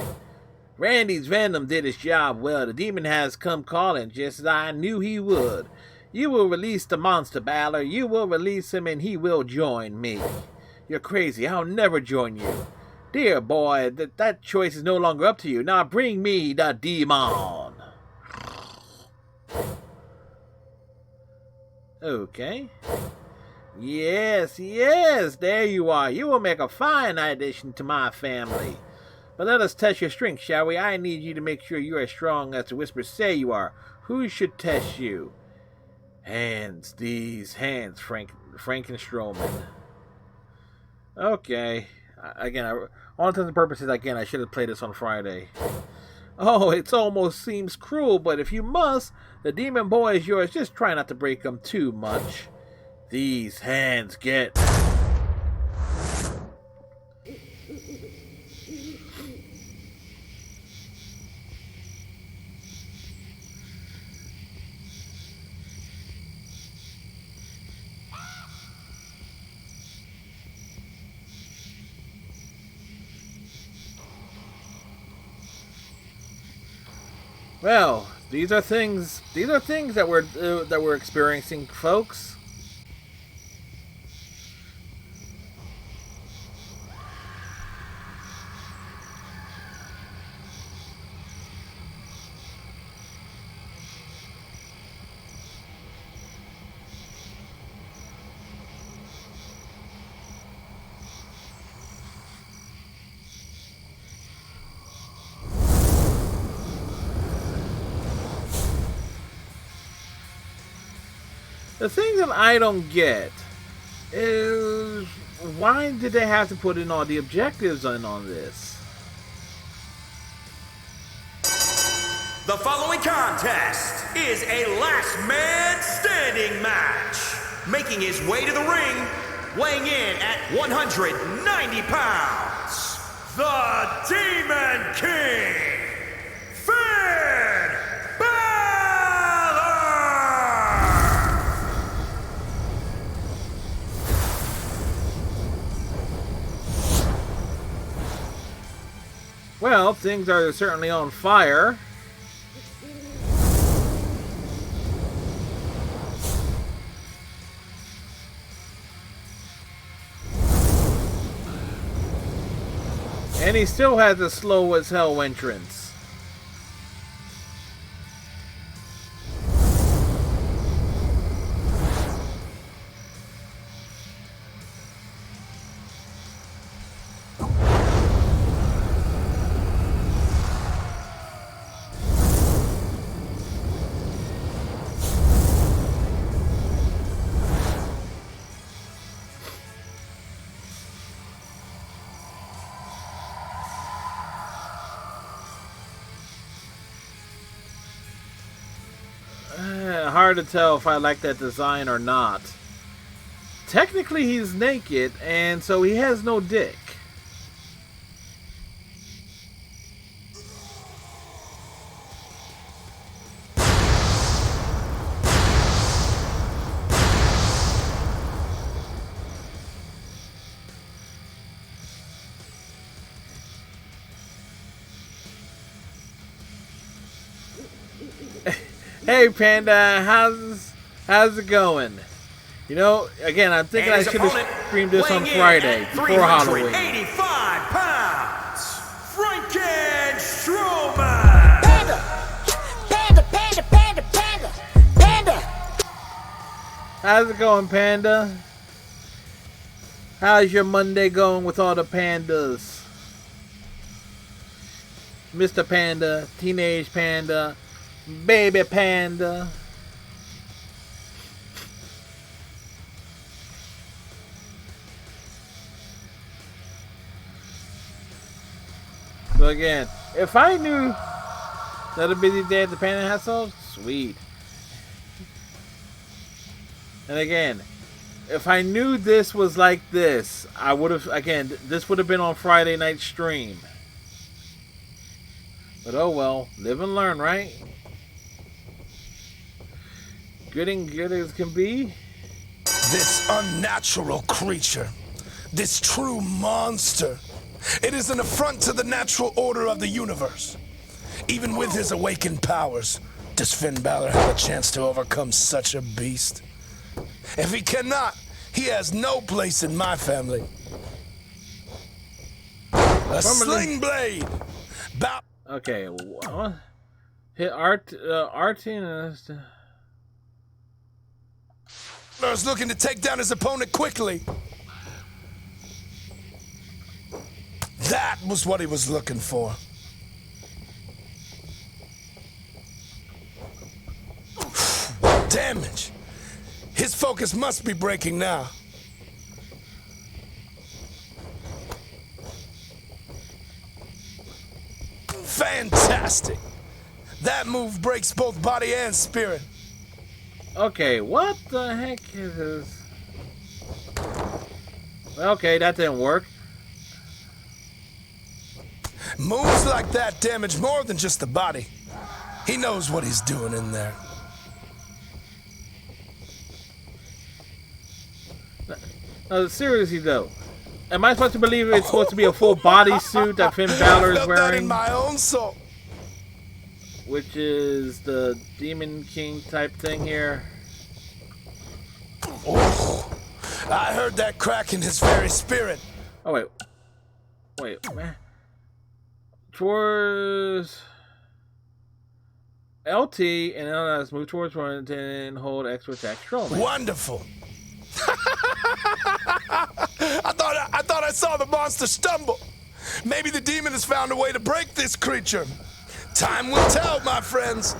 Randy's venom did his job well. The demon has come calling, just as I knew he would. You will release the monster, Balor. You will release him and he will join me. You're crazy. I'll never join you. Dear boy, that choice is no longer up to you. Now bring me the demon. Okay. Yes, there you are. You will make a fine addition to my family. But let us test your strength, shall we? I need you to make sure you are as strong as the whispers say you are. Who should test you? Hands. These hands, Frankenstrowman. Okay. Again, all intents and purposes, again, I should have played this on Friday. Oh, it almost seems cruel, but if you must, the demon boy is yours. Just try not to break them too much. These hands get... Well, these are things that we're experiencing, folks. The thing that I don't get is why did they have to put in all the objectives on this? The following contest is a last man standing match. Making his way to the ring, weighing in at 190 pounds, the Demon King, Finn Balor! Well, things are certainly on fire. And he still has a slow as hell entrance. Hard to tell if I like that design or not. Technically, he's naked, and so he has no dick. Hey Panda, how's it going? You know, again, I'm thinking I should have streamed this on Friday before Halloween. 85 pounds, Franken Strowman. Panda! How's it going, Panda? How's your Monday going with all the pandas? Mr. Panda, Teenage Panda, Baby Panda. So again, if I knew that a busy day at the Panda Household, sweet. And again, if I knew this was like this, I would have, again, this would have been on Friday night stream. But oh well, live and learn, right? Good and good as can be. This unnatural creature, this true monster, it is an affront to the natural order of the universe. Even with his awakened powers, does Finn Balor have a chance to overcome such a beast? If he cannot, he has no place in my family. A sling blade! Okay, what? Hit Artin. Balor's looking to take down his opponent quickly. That was what he was looking for. Damage. His focus must be breaking now. Fantastic. That move breaks both body and spirit. Okay, what the heck is this? Okay, that didn't work. Moves like that damage more than just the body. He knows what he's doing in there. Seriously though, am I supposed to believe it's supposed to be a full bodysuit that Finn Balor is That in wearing? my own soul. Which is the Demon King type thing here. Oh, I heard that crack in his very spirit. Oh wait, man. Towards LT and then let's move towards one and hold X to attack Strowman. Wonderful. I thought I saw the monster stumble. Maybe the demon has found a way to break this creature. Time will tell, my friends.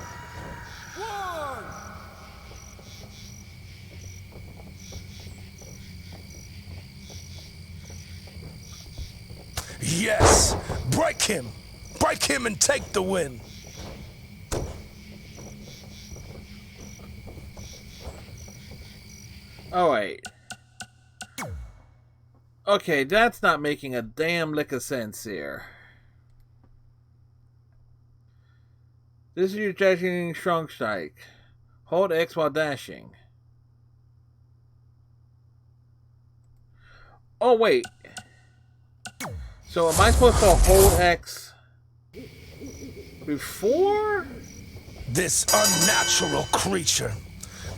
Yes, break him. Break him and take the win. Alright. Okay, that's not making a damn lick of sense here. This is your dashing strong strike. Hold X while dashing. Oh, wait. So am I supposed to hold X before? This unnatural creature,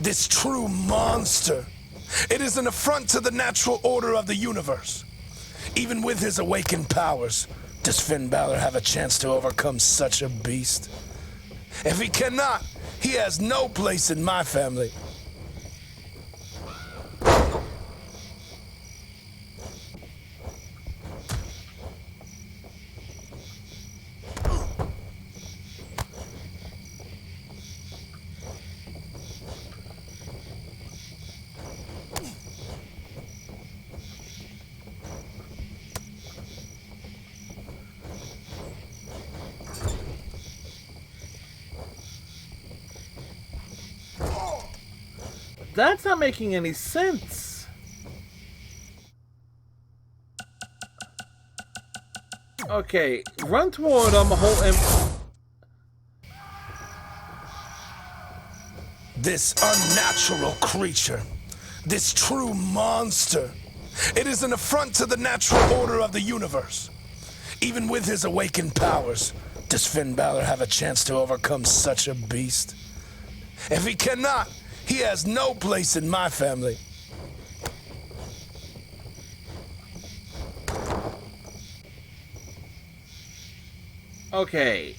this true monster, it is an affront to the natural order of the universe. Even with his awakened powers, does Finn Balor have a chance to overcome such a beast? If he cannot, he has no place in my family. That's not making any sense. Okay, run toward him, hold him. This unnatural creature, this true monster, it is an affront to the natural order of the universe. Even with his awakened powers, does Finn Balor have a chance to overcome such a beast? If he cannot, he has no place in my family. Okay.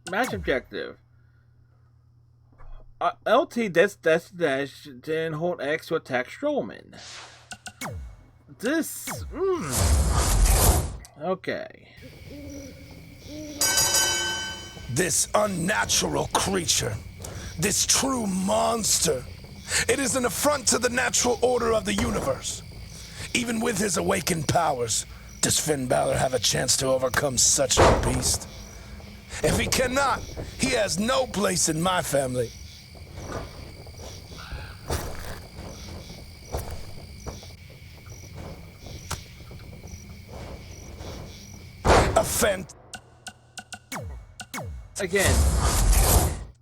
Match objective. LT dash then hold X to attack Strowman. This. Okay. This unnatural creature, this true monster, it is an affront to the natural order of the universe. Even with his awakened powers, does Finn Balor have a chance to overcome such a beast? If he cannot, he has no place in my family. Again,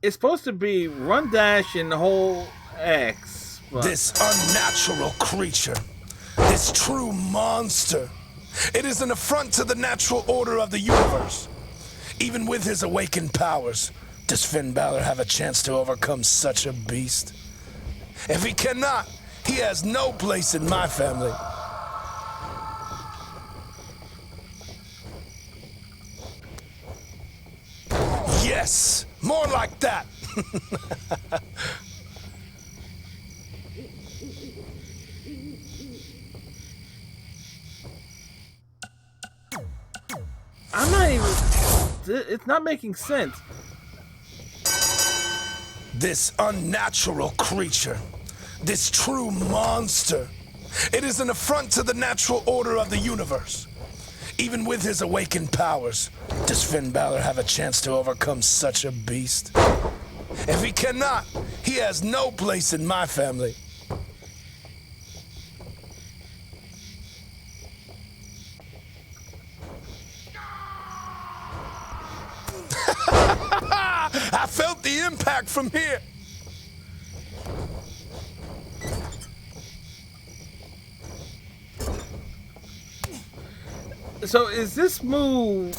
it's supposed to be run dash and hold X. But... This unnatural creature, this true monster, it is an affront to the natural order of the universe. Even with his awakened powers, does Finn Balor have a chance to overcome such a beast? If he cannot, he has no place in my family. Yes, more like that. I'm not even... It's not making sense. This unnatural creature, this true monster, it is an affront to the natural order of the universe. Even with his awakened powers, does Finn Balor have a chance to overcome such a beast? If he cannot, he has no place in my family. I felt the impact from here. So is this move...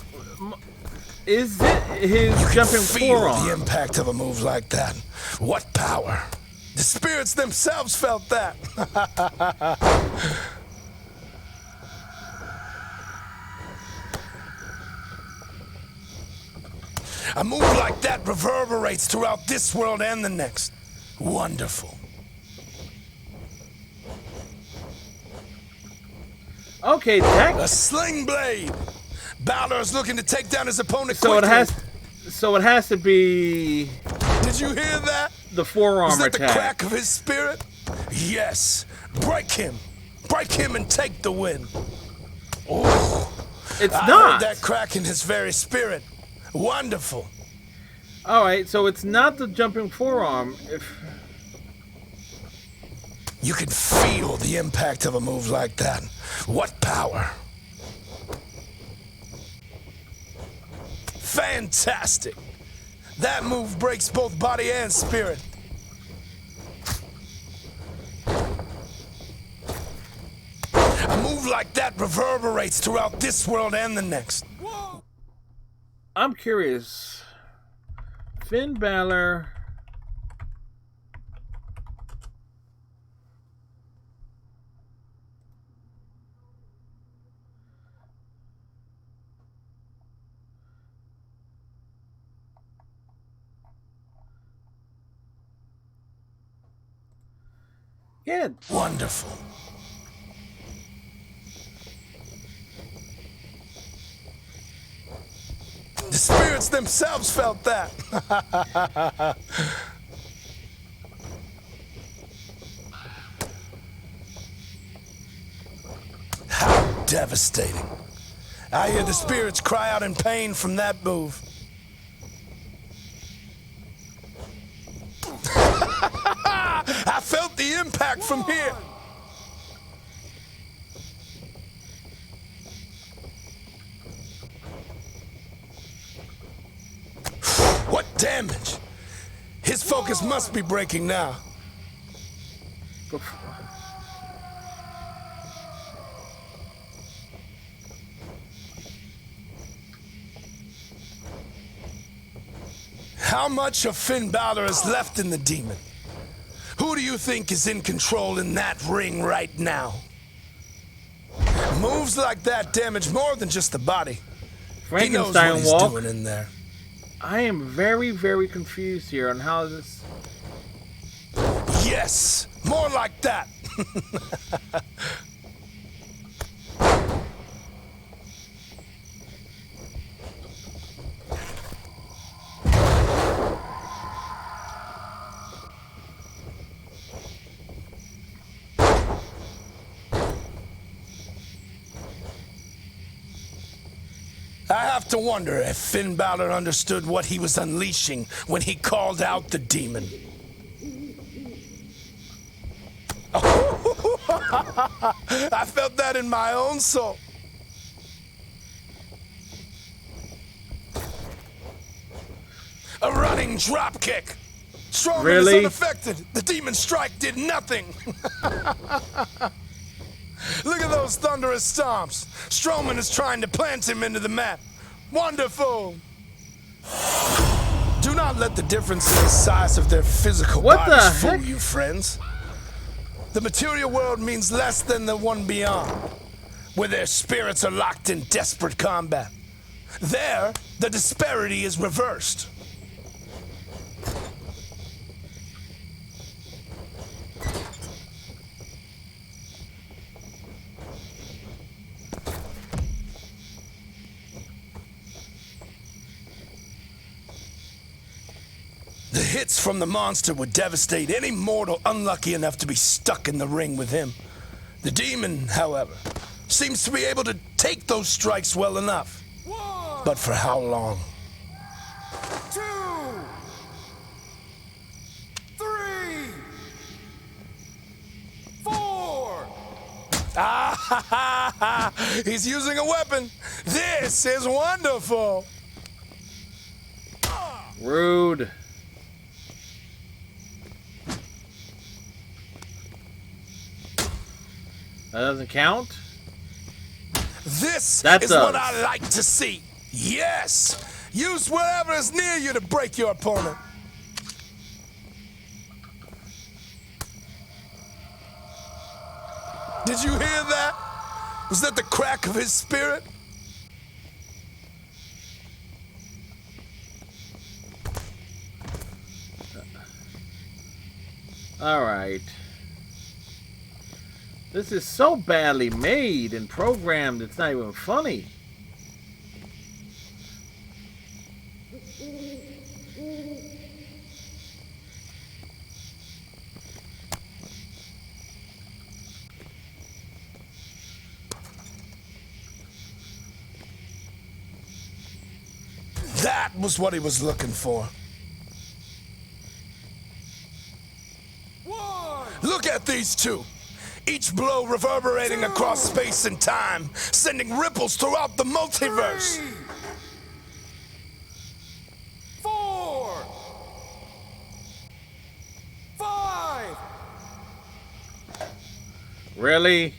Is it his jumping forearm? The impact of a move like that. What power. The spirits themselves felt that. A move like that reverberates throughout this world and the next. Wonderful. Okay, A that. sling blade. Balor is looking to take down his opponent So quickly. it has to be Did you hear that? the forearm Is that the attack. crack of his spirit? Yes. Break him. Break him and take the win. Oh, It's I not. heard that crack in his very spirit. Wonderful. All right, so it's not the jumping forearm. If You can feel the impact of a move like that. What power. Fantastic. That move breaks both body and spirit. A move like that reverberates throughout this world and the next. I'm curious, Finn Balor. Yeah, Wonderful. The spirits themselves felt that. How devastating. I hear the spirits cry out in pain from that move. I felt the impact from here. What damage? His focus must be breaking now. How much of Finn Balor is left in the demon? Who do you think is in control in that ring right now? Moves like that damage more than just the body. He knows what Frankenstein he's walk. doing in there. I am very, very confused here on how this. Yes, more like that. I have to wonder if Finn Balor understood what he was unleashing when he called out the demon. I felt that in my own soul. A running drop kick. Strowman Really? is unaffected. The demon strike did nothing. Look at those thunderous stomps. Strowman is trying to plant him into the mat. Wonderful. Do not let the difference in the size of their physical What the bodies fool heck? you, friends. The material world means less than the one beyond, where their spirits are locked in desperate combat. There, the disparity is reversed. The hits from the monster would devastate any mortal unlucky enough to be stuck in the ring with him. The demon, however, seems to be able to take those strikes well enough. But for how long? 2, 3, 4. Ah, ha, ha, ha. He's using a weapon. This is wonderful. Rude. That doesn't count? This That is does. what I like to see. Yes. Use whatever is near you to break your opponent. Did you hear that? Was that the crack of his spirit? All right. This is so badly made and programmed, it's not even funny. That was what he was looking for. Look at these two. Each blow reverberating across space and time, sending ripples throughout the multiverse. 3, 4, 5. Really?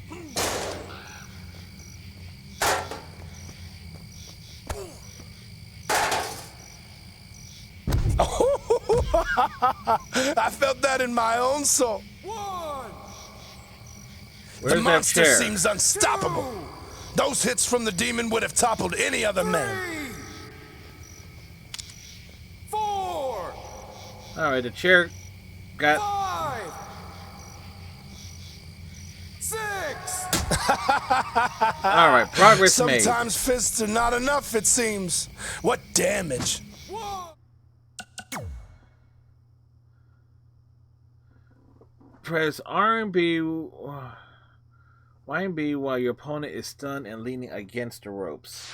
I felt that in my own soul. 1, Where's The that monster chair? seems unstoppable. Those hits from the demon would have toppled any other man. 3, 4, Alright, the chair got... 5, 6. Alright, progress made. Sometimes fists are not enough, it seems. What damage. 1. Press R and B, Y and B while your opponent is stunned and leaning against the ropes.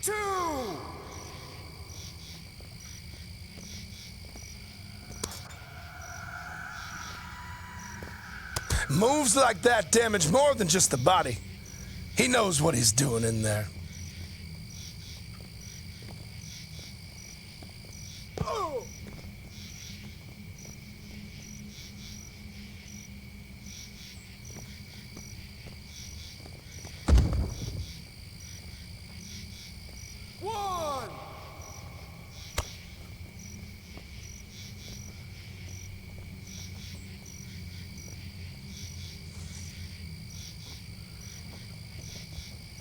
2. Moves like that damage more than just the body. He knows what he's doing in there.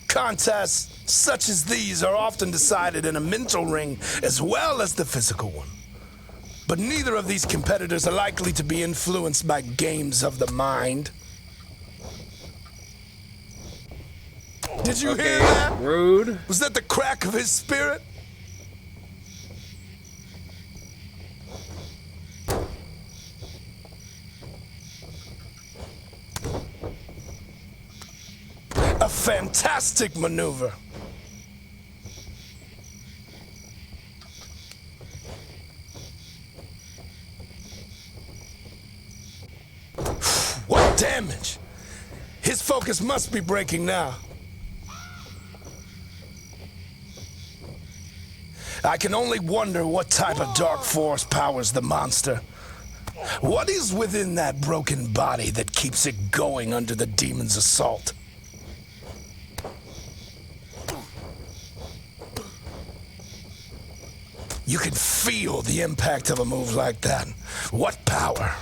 Contests such as these are often decided in a mental ring as well as the physical one. But neither of these competitors are likely to be influenced by games of the mind. Did you hear that? Rude. Was that the crack of his spirit? A fantastic maneuver. What damage! His focus must be breaking now. I can only wonder what type of dark force powers the monster. What is within that broken body that keeps it going under the demon's assault? You can feel the impact of a move like that. What power?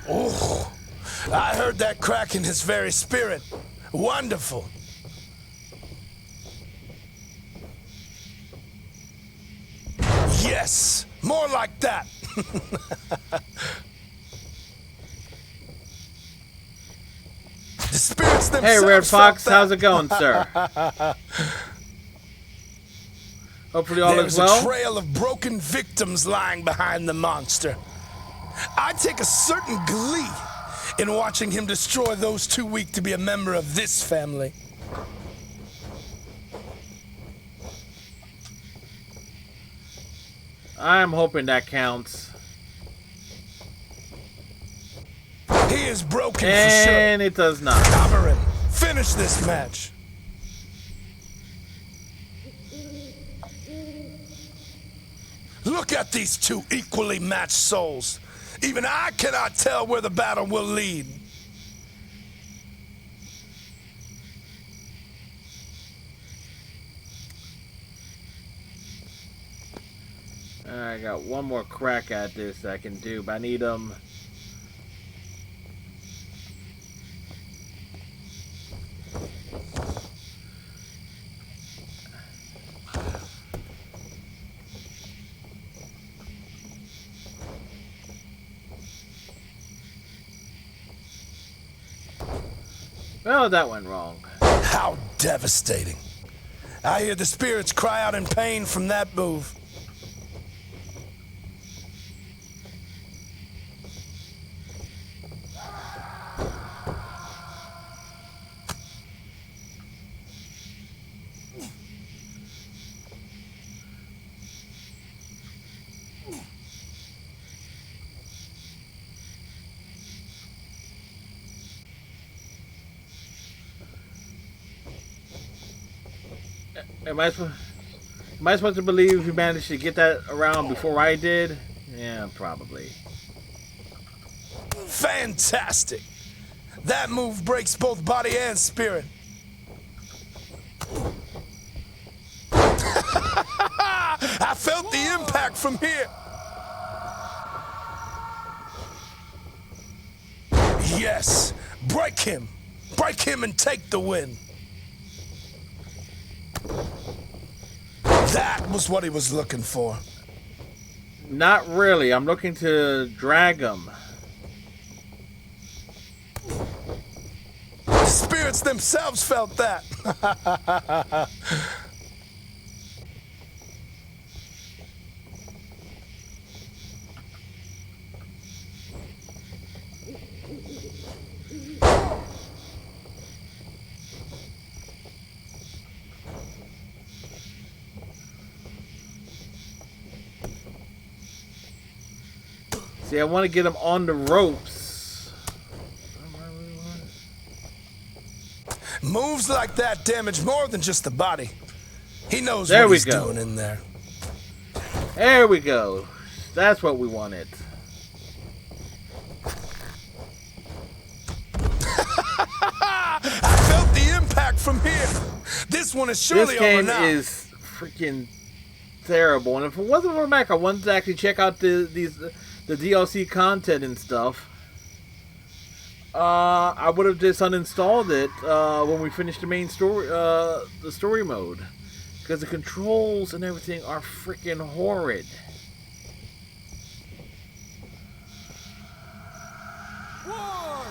Oh, I heard that crack in his very spirit. Wonderful. Yes, more like that. The spirits themselves. Hey, Red Fox, felt that. how's it going, sir? Hopefully all is There's well. a trail of broken victims lying behind the monster. I take a certain glee in watching him destroy those too weak to be a member of this family. I'm hoping that counts. He is broken for sure. And it does not. Cover him. Finish this match. Look at these two equally matched souls. Even I cannot tell where the battle will lead. I got one more crack at this I can do, but I need Well, that went wrong. How devastating. I hear the spirits cry out in pain from that move. Am I supposed to believe you managed to get that around before I did? Yeah, probably. Fantastic! That move breaks both body and spirit. I felt the impact from here. Yes, break him. Break him and take the win. That was what he was looking for. Not really. I'm looking to drag him. The spirits themselves felt that. See, I want to get him on the ropes. Moves like that damage more than just the body. He knows There what we he's go. doing in there. There we go. That's what we wanted. I felt the impact from here. This one is surely This game over now. is freaking terrible. And if it wasn't for Mac, I wanted to actually check out the DLC content and stuff. I would have just uninstalled it when we finished the main story, the story mode, because the controls and everything are freaking horrid. One.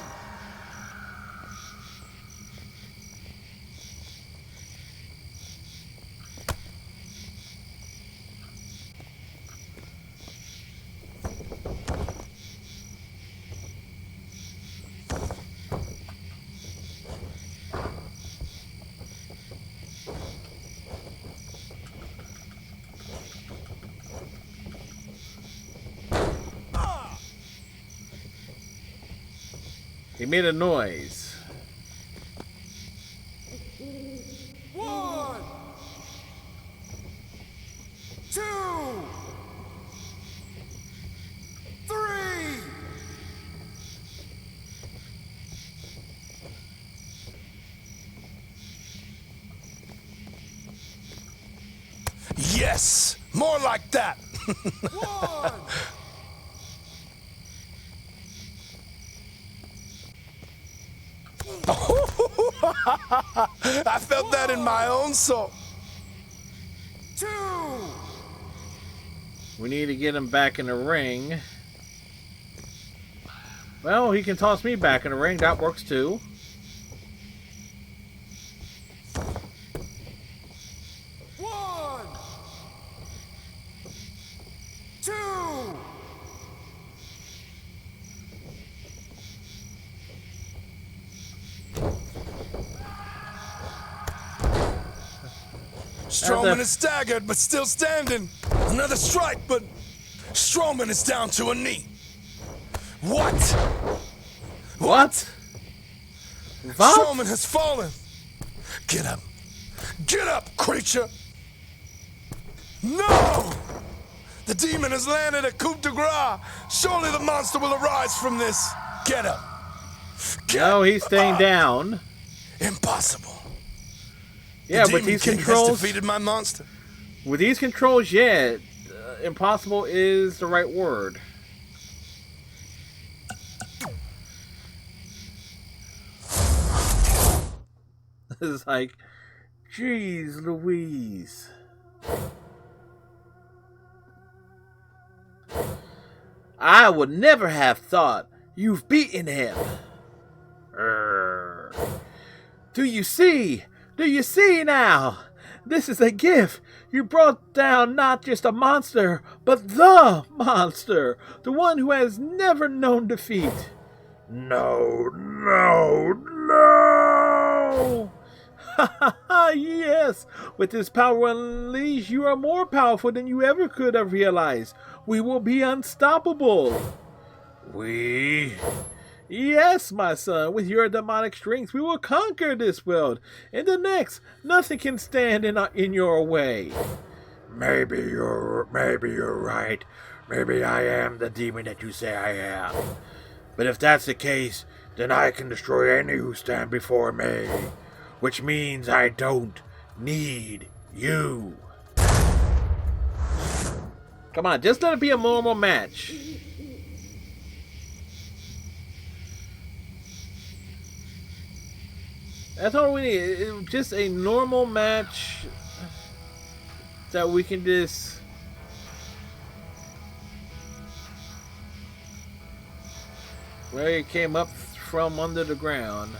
He made a noise. One. Two. Three. Yes, more like that. One. I felt that in my own soul. Two. We need to get him back in the ring. Well, he can toss me back in the ring. That works too. One. Two. Strowman is staggered, but still standing. Another strike, but Strowman is down to a knee. What? What? Strowman has fallen. Get up. Get up, creature. No! The demon has landed a coup de grace. Surely the monster will arise from this. Get up. No, he's staying down. Impossible. Yeah, The with Demon these King has controls, defeated my monster. with these controls, yeah, impossible is the right word. It's like, geez, Louise. I would never have thought you've beaten him. Urgh. Do you see? Do you see now? This is a gift. You brought down not just a monster, but the monster. The one who has never known defeat. No, no, no! Ha ha ha, yes! With this power unleashed, you are more powerful than you ever could have realized. We will be unstoppable. We? Yes, my son, with your demonic strength, we will conquer this world. In the next, nothing can stand in your way. Maybe you're right. Maybe I am the demon that you say I am. But if that's the case, then I can destroy any who stand before me. Which means I don't need you. Come on, just let it be a normal match. That's all we need. Just a normal match that we can just... where he came up from under the ground.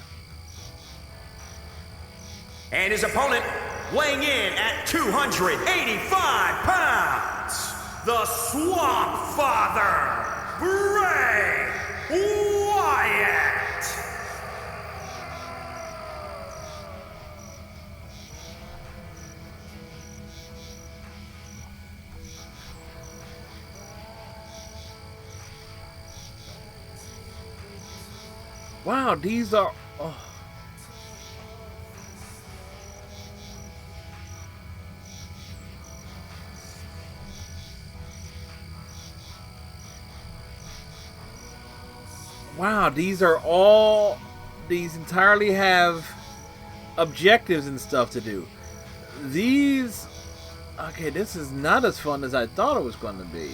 And his opponent, weighing in at 285 pounds, the Swamp Father, Bray Wyatt. Wow, these are... oh. Wow, these are all... these entirely have objectives and stuff to do. These... okay, this is not as fun as I thought it was going to be.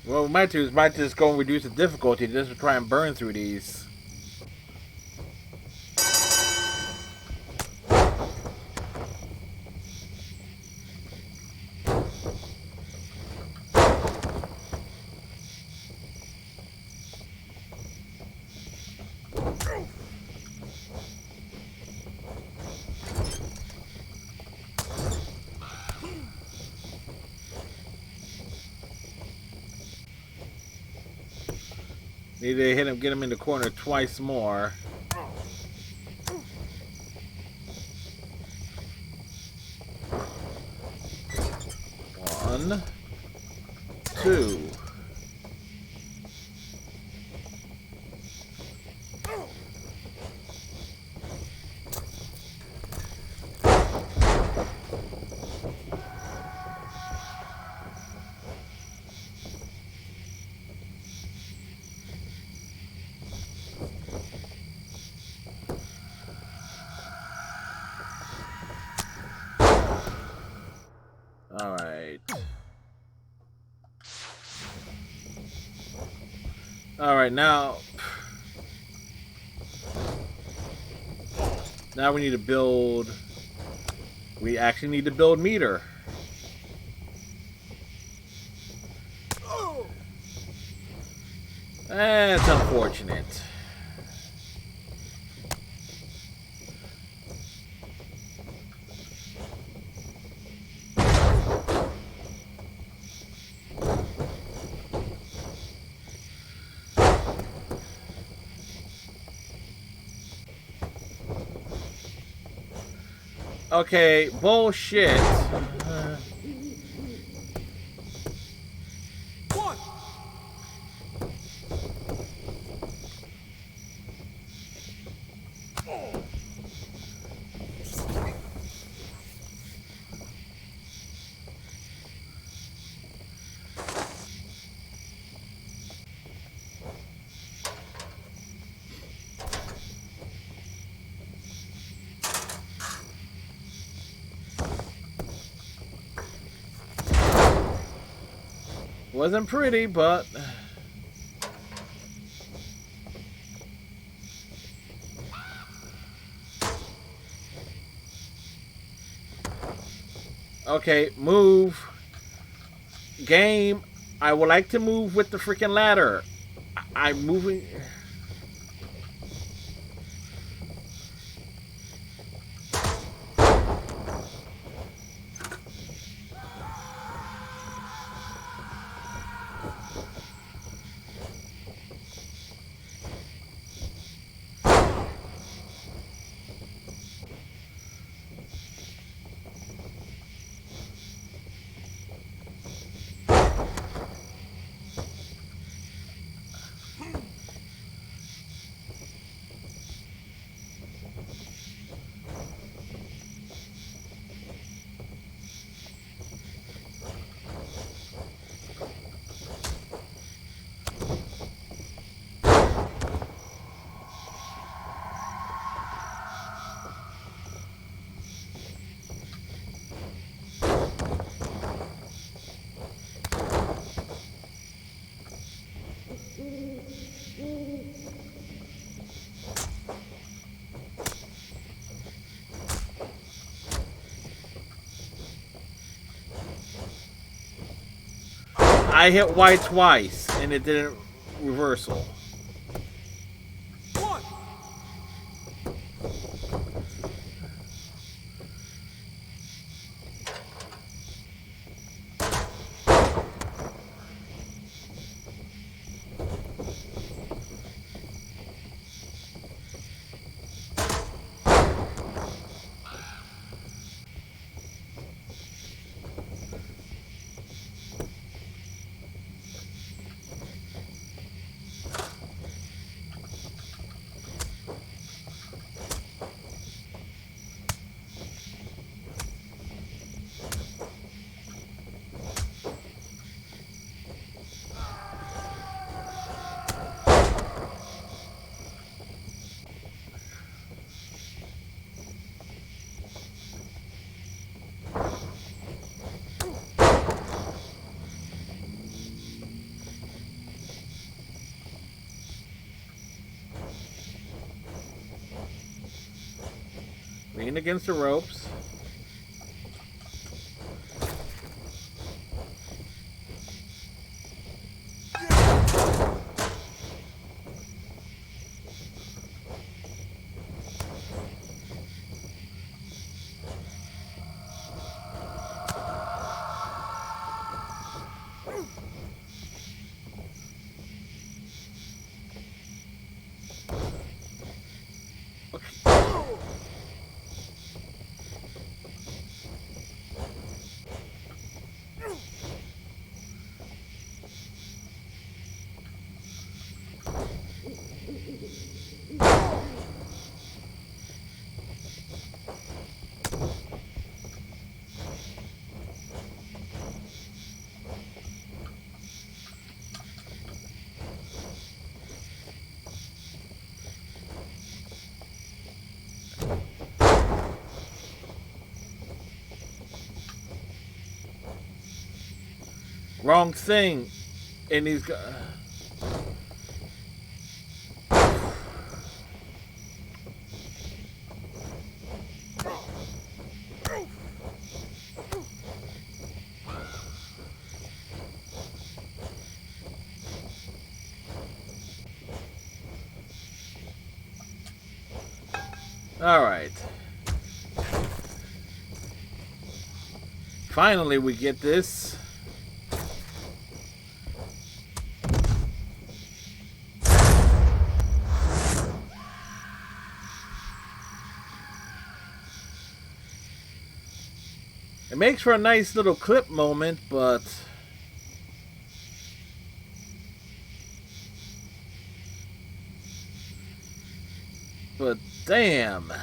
What we might do is might just go and reduce the difficulty just to try and burn through these. Need to hit him, get him in the corner twice more. One, two. Alright, now we need to build... we actually need to build meter. That's unfortunate. Okay, bullshit. Wasn't pretty, but... Okay, move. Game. I would like to move with the freaking ladder. I'm moving... I hit Y twice, and it didn't reversal. One. Lean against the ropes. Wrong thing. And he's got... Alright. Finally we get this. It makes for a nice little clip moment, but... damn.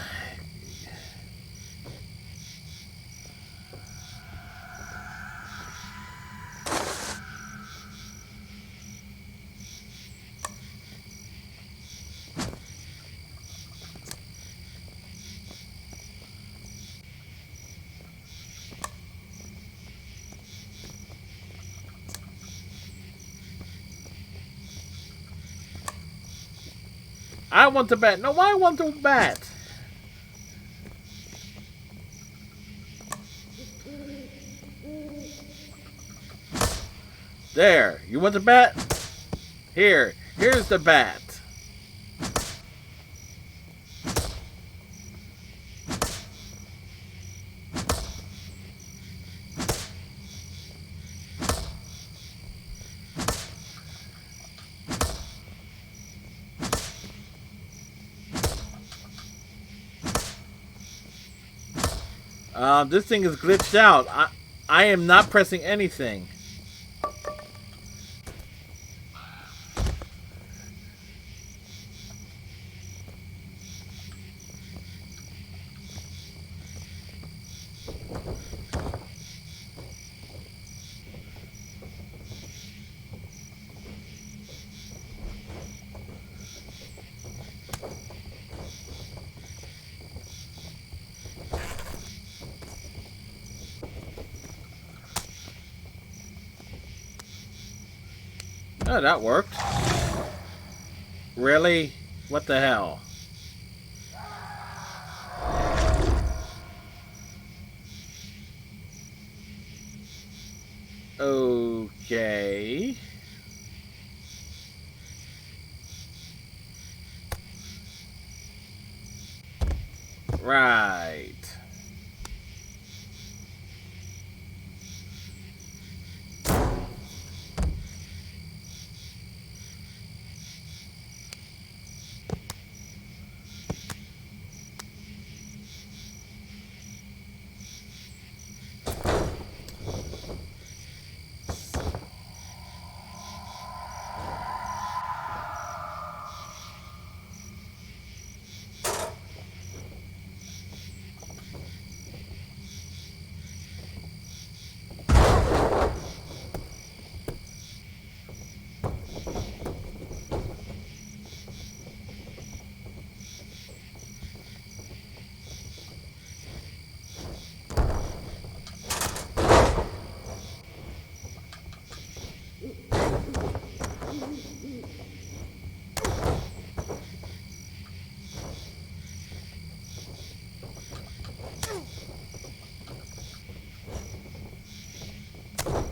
I want the bat. No, I want the bat. There. You want the bat? Here. Here's the bat. This thing is glitched out. I am not pressing anything. Oh, that worked. Really? What the hell? Okay. Right.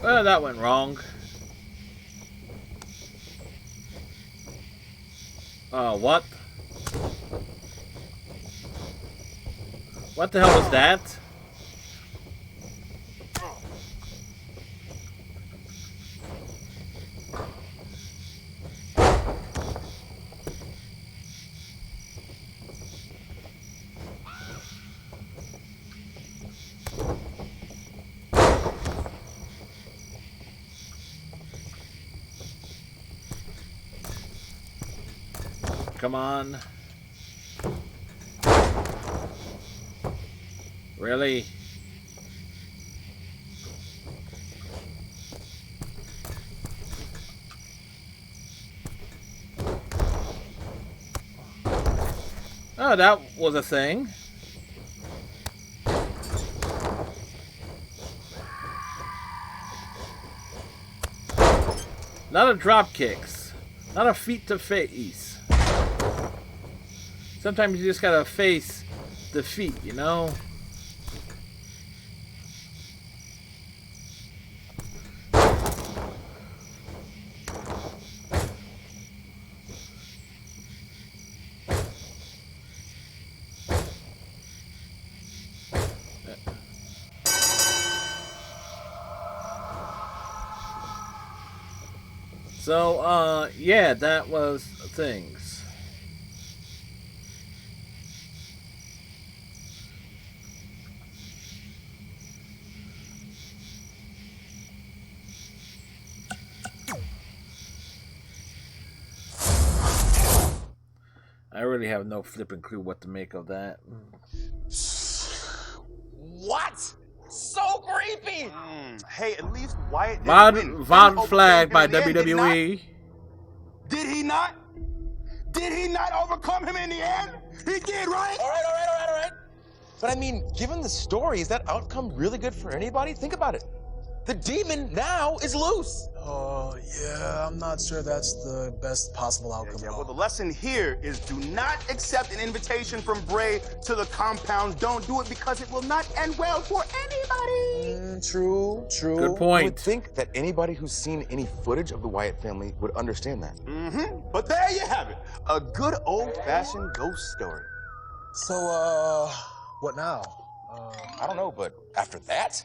Well, that went wrong. Oh, what? What the hell was that? Come on. Really? Oh, that was a thing. Not a drop kicks. Not a feet to face. Sometimes you just gotta face defeat, you know? So, yeah, that was things. I really have no flipping clue what to make of that. What? So creepy! Hey, at least Wyatt VOD flagged by WWE. Did he not? Did he not overcome him in the end? He did, right? All right. But I mean, given the story, is that outcome really good for anybody? Think about it. The demon now is loose. Oh, yeah, I'm not sure that's the best possible outcome Yeah, at well, all. the lesson here is do not accept an invitation from Bray to the compound. Don't do it because it will not end well for anybody. True. Good You would point. think that anybody who's seen any footage of the Wyatt family would understand that. But there you have it. A good old-fashioned ghost story. So, what now? I don't know, but after that,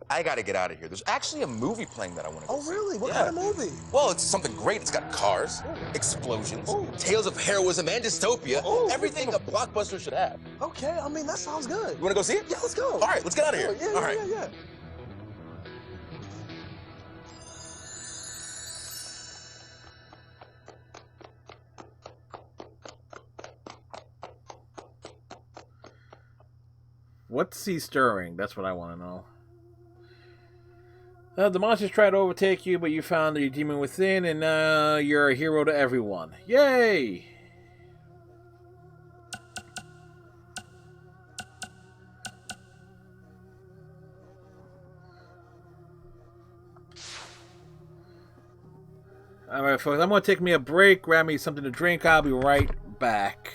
I gotta get out of here. There's actually a movie playing that I want to go Oh, see. really? What Yeah. kind of movie? Well, it's something great. It's got cars, explosions, tales of heroism and dystopia. Everything a blockbuster should have. Okay, I mean, that sounds good. You wanna go see it? Yeah, let's go. All right, let's get out of here. Yeah, All right. yeah. What's he stirring? That's what I want to know. The monsters try to overtake you, but you found the demon within, and now you're a hero to everyone. Yay! Alright, folks, I'm going to take me a break, grab me something to drink. I'll be right back.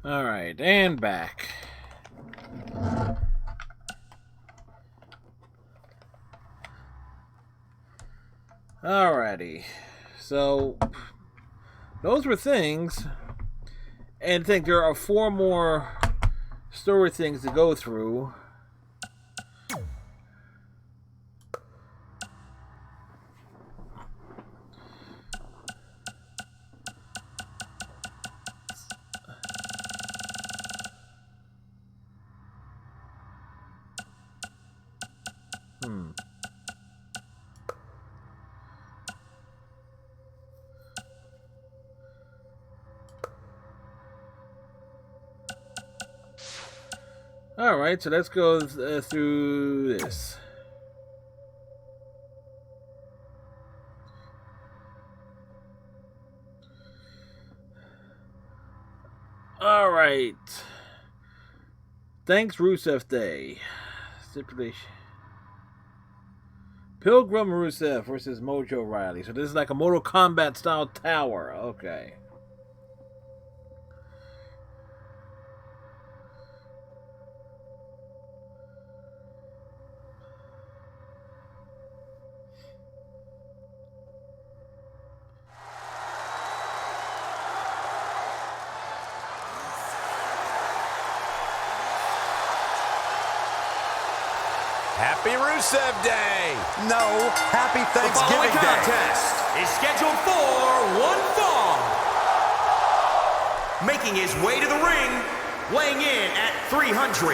Alright, and back. Alrighty. So, those were things. And I think there are 4 more story things to go through. Alright, so let's go through this. All right. Thanks, Rusev Day. Stipulation. Pilgrim Rusev versus Mojo Rawley. So this is like a Mortal Kombat style tower. Okay. Happy Rusev Day! No, happy The following Thanksgiving Day. contest is scheduled for one fall. Making his way to the ring, weighing in at 304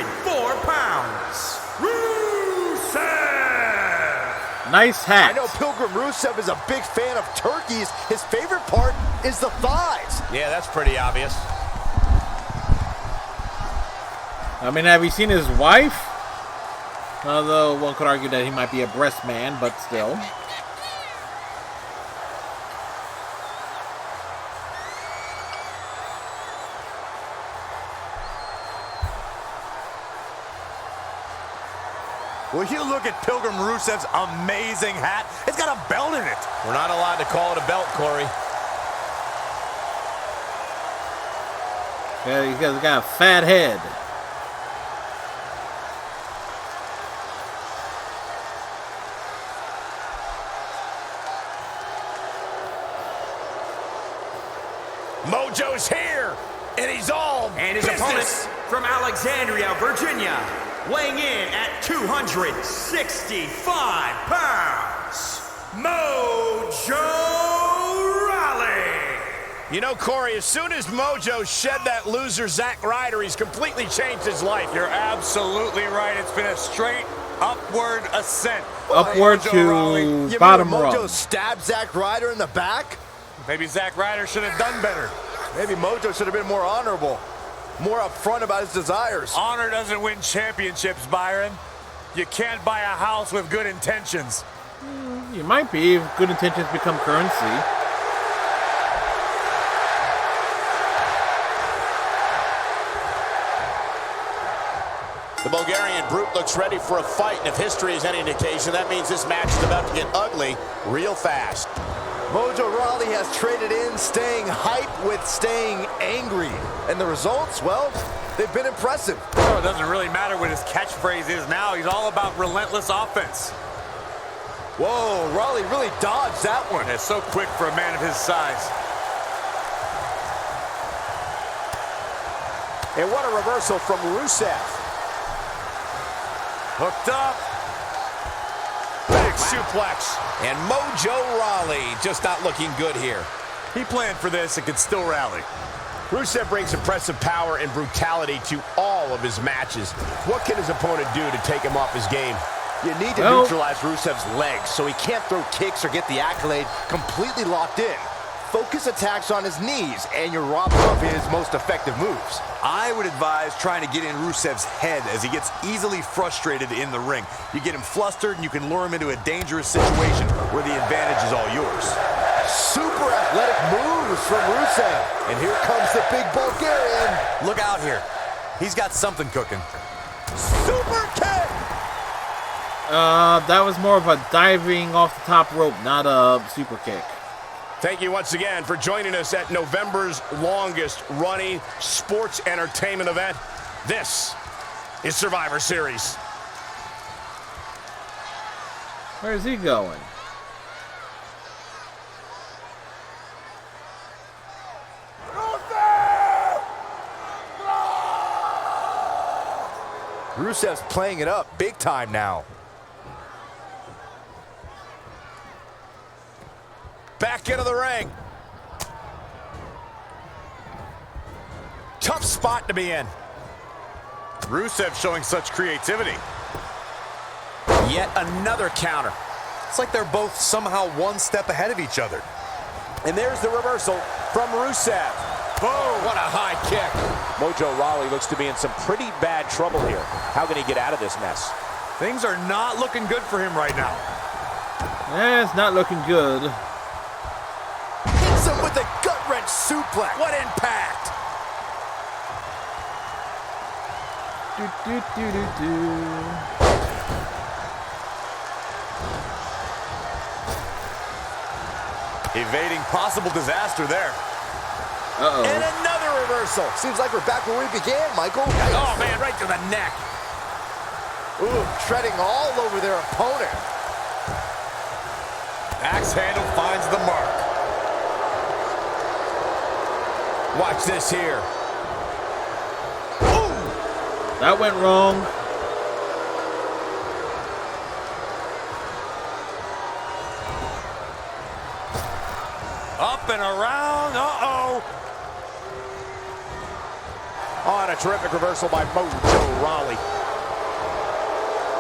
pounds, Rusev! Nice hat. I know Pilgrim Rusev is a big fan of turkeys. His favorite part is the thighs. Yeah, that's pretty obvious. I mean, have you seen his wife? Although one could argue that he might be a breast man, but still. Will you look at Pilgrim Rusev's amazing hat? It's got a belt in it. We're not allowed to call it a belt, Corey. Yeah, he's got a fat head. Mojo's here, and he's all And his business. opponent from Alexandria, Virginia, weighing in at 265 pounds, Mojo Rawley. You know, Corey, as soon as Mojo shed that loser Zack Ryder, he's completely changed his life. You're absolutely right. It's been a straight upward ascent. Upward Mojo to Rawley, you bottom mean Mojo rung. stabbed Zack Ryder in the back? Maybe Zack Ryder should have done better. Maybe Mojo should have been more honorable, more upfront about his desires. Honor doesn't win championships, Byron. You can't buy a house with good intentions. You might be if good intentions become currency. The Bulgarian Brute looks ready for a fight, and if history is any indication, that means this match is about to get ugly real fast. Mojo Rawley has traded in staying hype with staying angry. And the results, well, they've been impressive. Oh, it doesn't really matter what his catchphrase is now. He's all about relentless offense. Whoa, Rawley really dodged that one. It's so quick for a man of his size. And what a reversal from Rusev. Hooked up. Big suplex. And Mojo Rawley just not looking good here. He planned for this and could still rally. Rusev brings impressive power and brutality to all of his matches. What can his opponent do to take him off his game? You need to neutralize Rusev's legs so he can't throw kicks or get the accolade completely locked in. Focus attacks on his knees and you're robbed of his most effective moves. I would advise trying to get in Rusev's head as he gets easily frustrated in the ring. You get him flustered and you can lure him into a dangerous situation where the advantage is all yours. Super athletic moves from Rusev. And here comes the big Bulgarian. Look out here. He's got something cooking. Super kick! That was more of a diving off the top rope, not a super kick. Thank you once again for joining us at November's longest running sports entertainment event. This is Survivor Series. Where is he going? Rusev's playing it up big time now. Back into the ring. Tough spot to be in. Rusev showing such creativity. Yet another counter. It's like they're both somehow one step ahead of each other. And there's the reversal from Rusev. Boom! What a high kick. Mojo Rawley looks to be in some pretty bad trouble here. How can he get out of this mess? Things are not looking good for him right now. It's not looking good. Hits him with a gut-wrench suplex. What impact! Evading possible disaster there. Uh-oh. And another reversal. Seems like we're back where we began, Michael. Oh, man, right to the neck. Ooh, treading all over their opponent. Axe handle finds the mark. Watch this here. Ooh. That went wrong. Up and around. Uh-oh. On a terrific reversal by Mojo Rawley.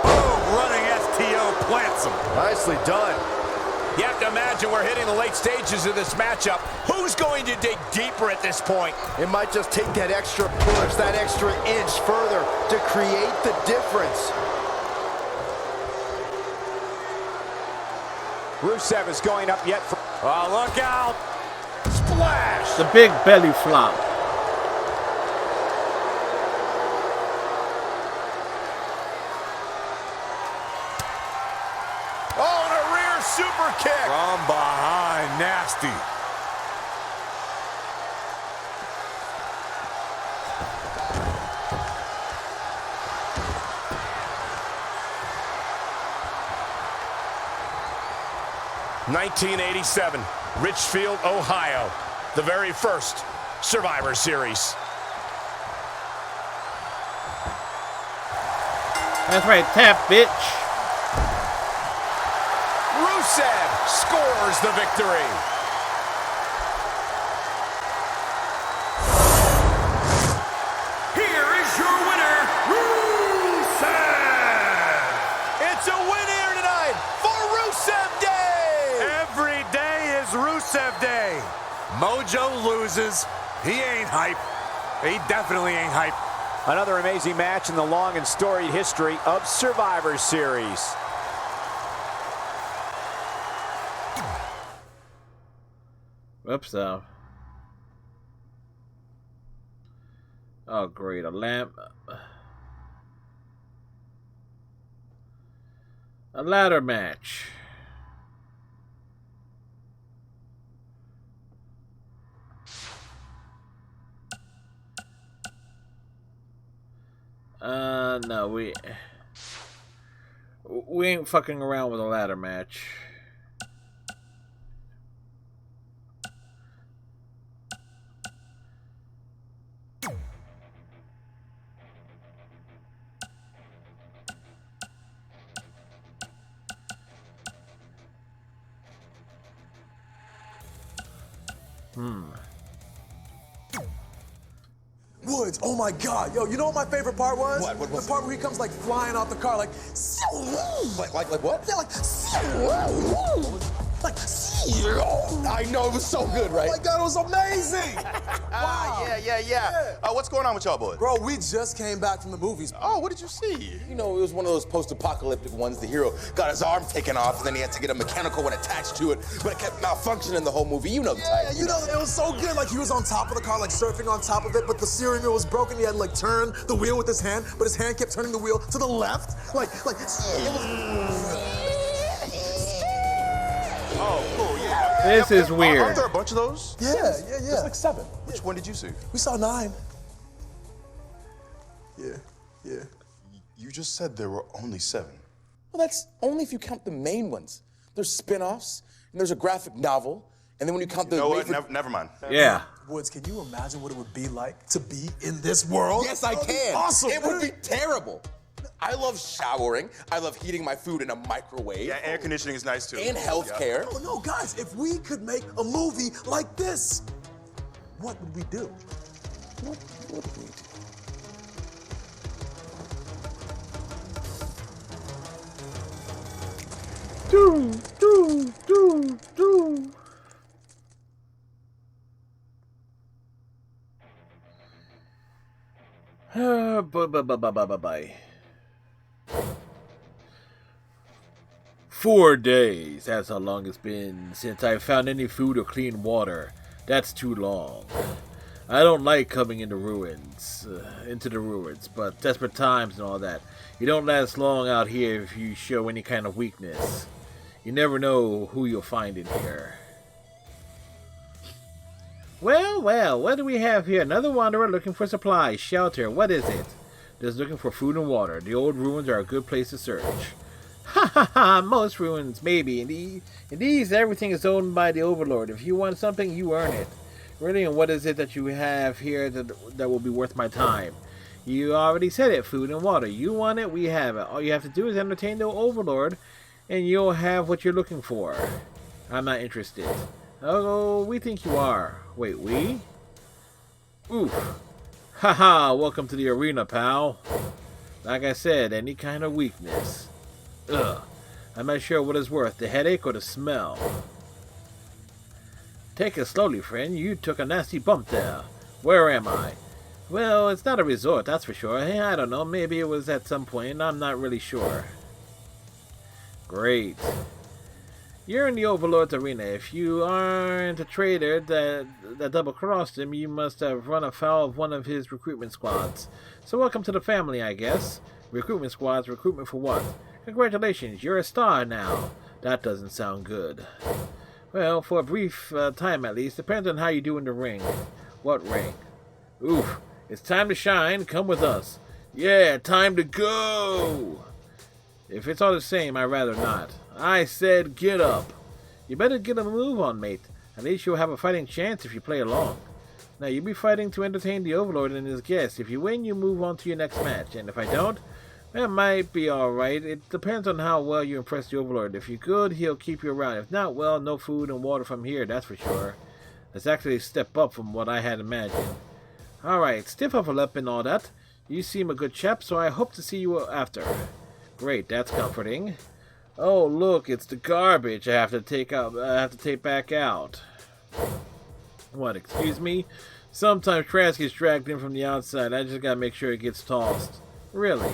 Boom, running STO plants him. Nicely done. You have to imagine we're hitting the late stages of this matchup. Who's going to dig deeper at this point? It might just take that extra push, that extra inch further to create the difference. Rusev is going up yet. Oh, look out. Splash. The big belly flop. Oh, and a rear super kick. From behind, nasty. '87, Richfield, Ohio, the very first Survivor Series. That's right, tap, bitch. Rusev scores the victory. Here is your winner, Rusev. It's a win here tonight for Rusev Day. Every day is Rusev Day. Mojo loses. He ain't hype. He definitely ain't hype. Another amazing match in the long and storied history of Survivor Series. Whoops, though. Oh, great. A lamp. A ladder match. No, we ain't fucking around with a ladder match. Woods, oh my God, yo, you know what my favorite part was? What was the part where he comes like flying off the car, like what? Yeah, like I know, it was so good, right? Oh my God, it was amazing! Wow. Yeah. What's going on with y'all boys? Bro, we just came back from the movies. Oh, what did you see? You know, it was one of those post-apocalyptic ones. The hero got his arm taken off, and then he had to get a mechanical one attached to it, but it kept malfunctioning the whole movie. You know the type. Yeah, you know, it was so good. Like, he was on top of the car, like, surfing on top of it, but the steering wheel was broken. He had to, like, turn the wheel with his hand, but his hand kept turning the wheel to the left. Like, it was... Oh, cool, yeah. This is weird. Aren't there a bunch of those? Yeah. There's like 7. Which one did you see? We saw 9. Yeah. You just said there were only 7. Well, that's only if you count the main ones. There's spin-offs, and there's a graphic novel, and then when you count the... You know what? Never mind. Yeah. Woods, can you imagine what it would be like to be in this world? Yes, I That would be can. Awesome. It would be terrible. I love showering. I love heating my food in a microwave. Yeah, air conditioning is nice too. And healthcare. No, guys, if we could make a movie like this, what would we do? What would we do? Do. Bye. 4 days. That's how long it's been since I found any food or clean water. That's too long. I don't like coming into the ruins, but desperate times and all that. You don't last long out here if you show any kind of weakness. You never know who you'll find in here. Well, well, what do we have here? Another wanderer looking for supplies, shelter. What is it? Just looking for food and water. The old ruins are a good place to search. Ha ha ha! Most ruins, maybe. In these, everything is owned by the Overlord. If you want something, you earn it. Really, and what is it that you have here that will be worth my time? You already said it, food and water. You want it, we have it. All you have to do is entertain the Overlord, and you'll have what you're looking for. I'm not interested. Oh, we think you are. Wait, we? Oof. Haha, welcome to the arena, pal. Like I said, any kind of weakness. Ugh. I'm not sure what it's worth, the headache or the smell. Take it slowly, friend. You took a nasty bump there. Where am I? Well, it's not a resort, that's for sure. Hey, I don't know. Maybe it was at some point. I'm not really sure. Great. You're in the Overlord's arena. If you aren't a traitor that double-crossed him, you must have run afoul of one of his recruitment squads. So welcome to the family, I guess. Recruitment squads, recruitment for what? Congratulations, you're a star now. That doesn't sound good. Well, for a brief time at least. Depends on how you do in the ring. What ring? Oof. It's time to shine. Come with us. Yeah, time to go! If it's all the same, I'd rather not. I said get up. You better get a move on, mate. At least you'll have a fighting chance if you play along. Now, you'll be fighting to entertain the Overlord and his guests. If you win, you move on to your next match. And if I don't, that might be alright. It depends on how well you impress the Overlord. If you're good, he'll keep you around. If not, well, no food and water from here, that's for sure. That's actually a step up from what I had imagined. Alright, stiff upper lip and all that. You seem a good chap, so I hope to see you after. Great, that's comforting. Oh, look, it's the garbage I have to take back out. What, excuse me? Sometimes trash gets dragged in from the outside. I just gotta make sure it gets tossed. Really?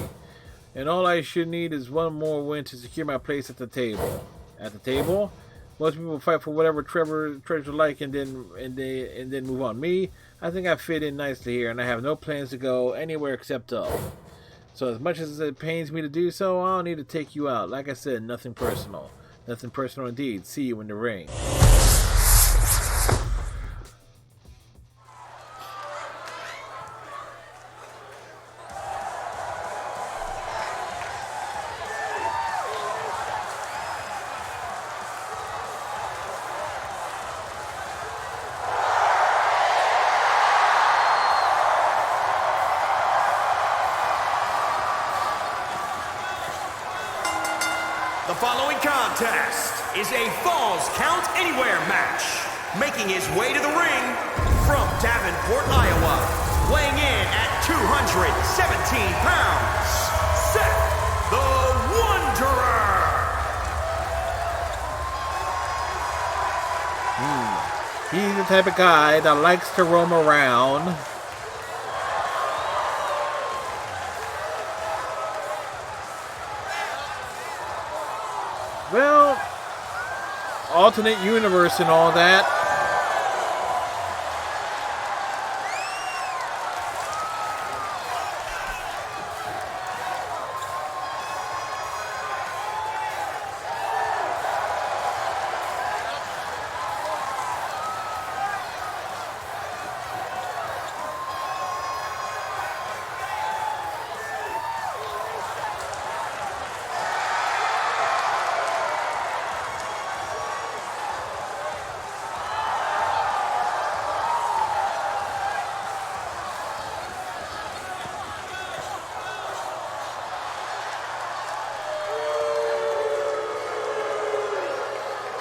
And all I should need is one more win to secure my place at the table. At the table? Most people fight for whatever treasure like and then move on. Me, I think I fit in nicely here, and I have no plans to go anywhere except up. So as much as it pains me to do so, I don't need to take you out. Like I said, nothing personal. Nothing personal indeed. See you in the ring. The following contest is a Falls Count Anywhere match. Making his way to the ring from Davenport, Iowa, weighing in at 217 pounds, Seth the Wanderer. He's the type of guy that likes to roam around. Well, alternate universe and all that.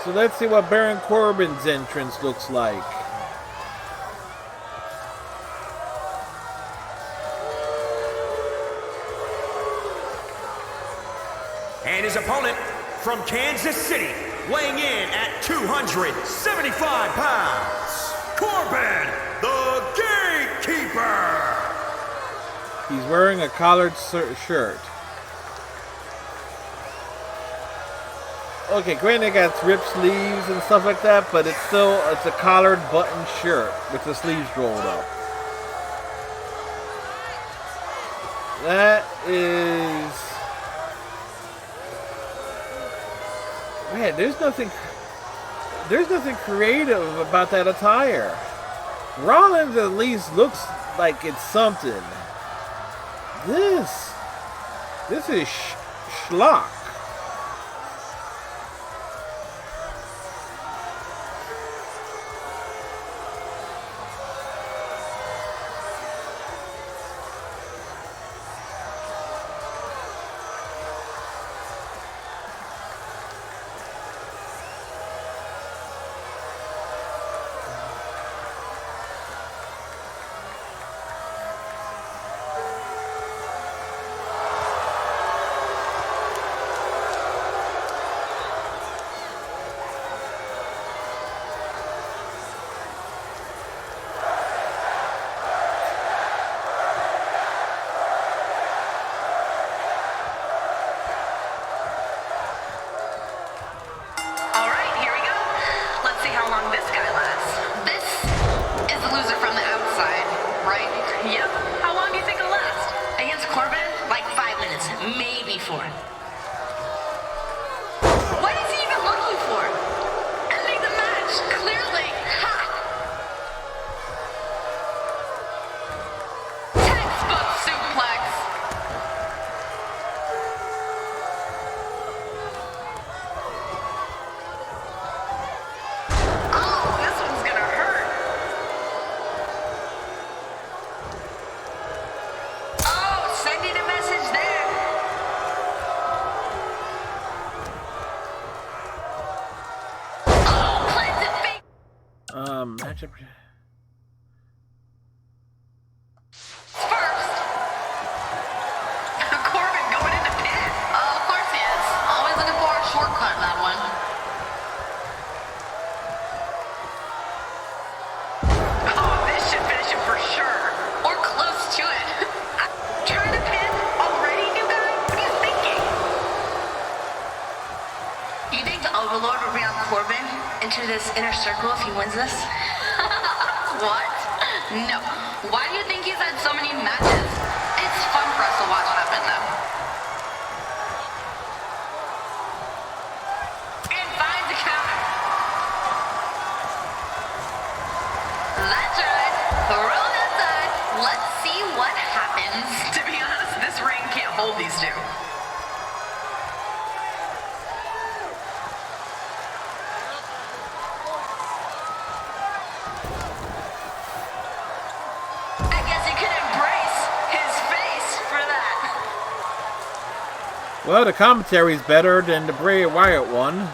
So let's see what Baron Corbin's entrance looks like. And his opponent from Kansas City, weighing in at 275 pounds, Corbin, the Gatekeeper. He's wearing a collared shirt. Okay, granted, it got ripped sleeves and stuff like that, but it's a collared button shirt with the sleeves rolled up. That is... Man, there's nothing creative about that attire. Rollins at least looks like it's something. This is schlock. Matchup. First, Corbin going into pin. Oh, of course he is. Always looking for a shortcut in that one. Oh, this should finish him for sure. Or close to it. Trying to pin already, new guy? What are you thinking? You think the Overlord will bring out Corbin into this inner circle if he wins this? What? No. Why do you think he's had so many matches? It's fun for us to watch happen, though. And finds a counter. That's right. Rolling outside. Let's see what happens. To be honest, this ring can't hold these two. Well, the commentary's better than the Bray Wyatt one. Ooh,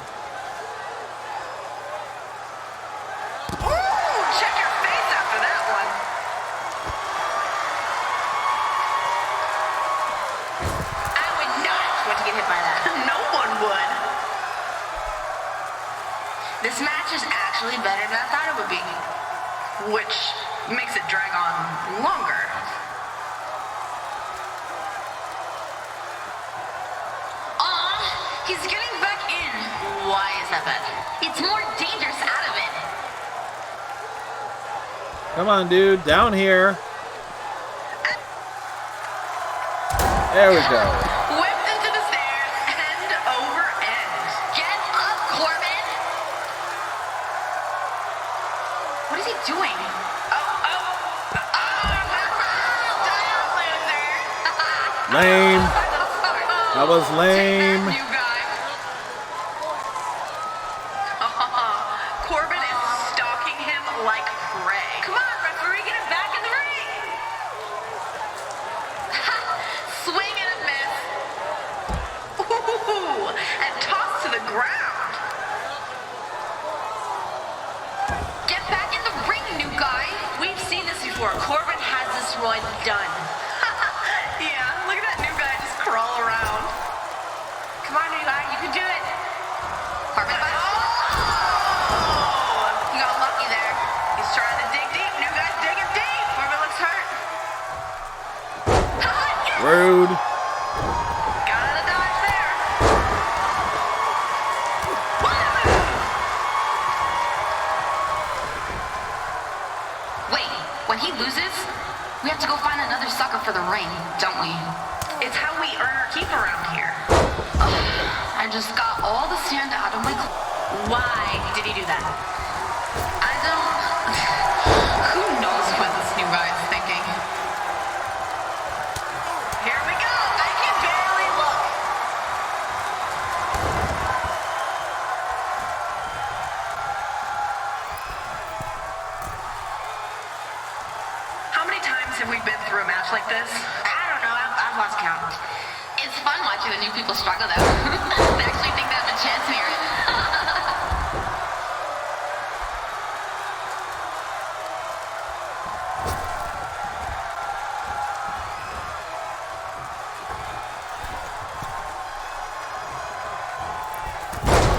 check your face after that one. I would not want to get hit by that. No one would. This match is actually better than I thought it would be, which makes it drag on longer. He's getting back in. Why is that bad? It's more dangerous out of it. Come on, dude. Down here. There we go. Whipped into the stairs. End over end. Get up, Corbin. What is he doing? Lame. That was lame. Corbin is stalking him like prey. Come on, referee, get him back in the ring. Swing and a miss. Ooh, and toss to the ground. Get back in the ring, new guy. We've seen this before. Corbin has this one done. Yeah, look at that new guy just crawl around. Come on, new guy, you can do it. Corbin, he got lucky there. He's trying to dig deep. New guy's digging deep. Corbin looks hurt. Rude. Got a dive there. Wait, when he loses, We have to go find another sucker for the ring, don't we? It's how we earn our keep around here. Ugh, I just got all the sand out of my clothes. Why did he do that? I don't... Who knows what this new guy is thinking? Here we go! I can barely look. How many times have we been through a match like this? I don't know. I've lost count. It's fun watching the new people struggle, though. They actually think they have a chance here.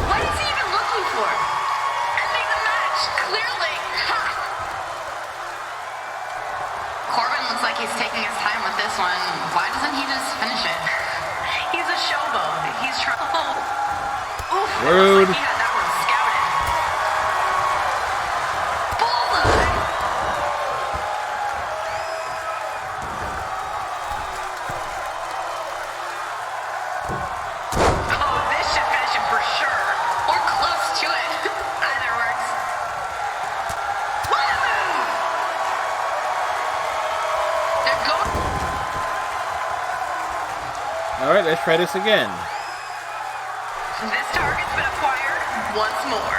What is he even looking for? Ending the match, clearly. Ha! Corbin looks like he's taking his time with this one. Why doesn't he just finish it? He's a showboat. He's trying. Oof, Rude. It looks like he had that one scouted. Bullseye. Oh, this should finish him for sure. Or close to it. Either works. What a move! They're going. All right, let's try this again. This target's been acquired once more.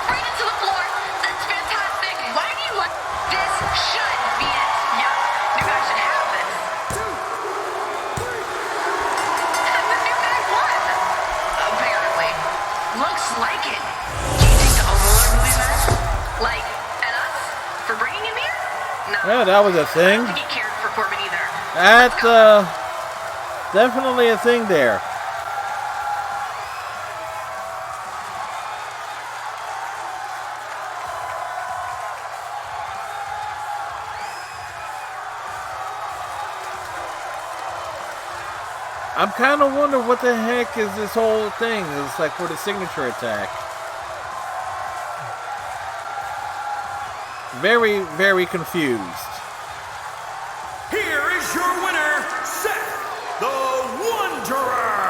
Right into the floor. That's fantastic. Why do you want this? Should be it. Yep. New guy should have this. And the new guy won. Apparently. Looks like it. Do you think the Overlord will be mad? Like, at us? For bringing him here? No. Yeah, that was a I thing. don't think he cared for Corbin either. That's definitely a thing there. I'm kind of wondering what the heck is this whole thing. It's like for the signature attack. Very, very confused. Here is your winner, Seth the Wanderer.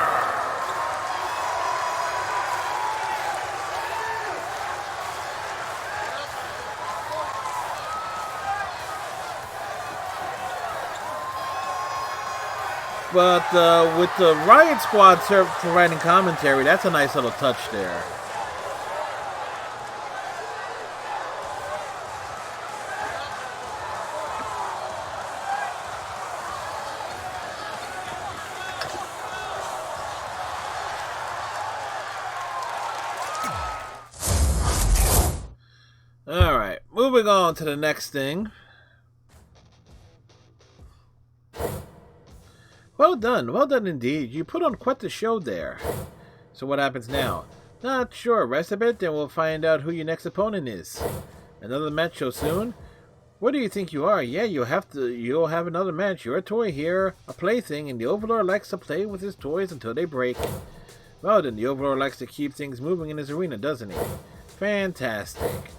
But with the Riot Squad providing commentary, that's a nice little touch there. Alright, moving on to the next thing. Well done indeed. You put on quite the show there. So what happens now? Not sure. Rest a bit, then we'll find out who your next opponent is. Another match so soon? What do you think you are? Yeah, you'll have another match. You're a toy here, a plaything, and the Overlord likes to play with his toys until they break. Well then, the Overlord likes to keep things moving in his arena, doesn't he? Fantastic.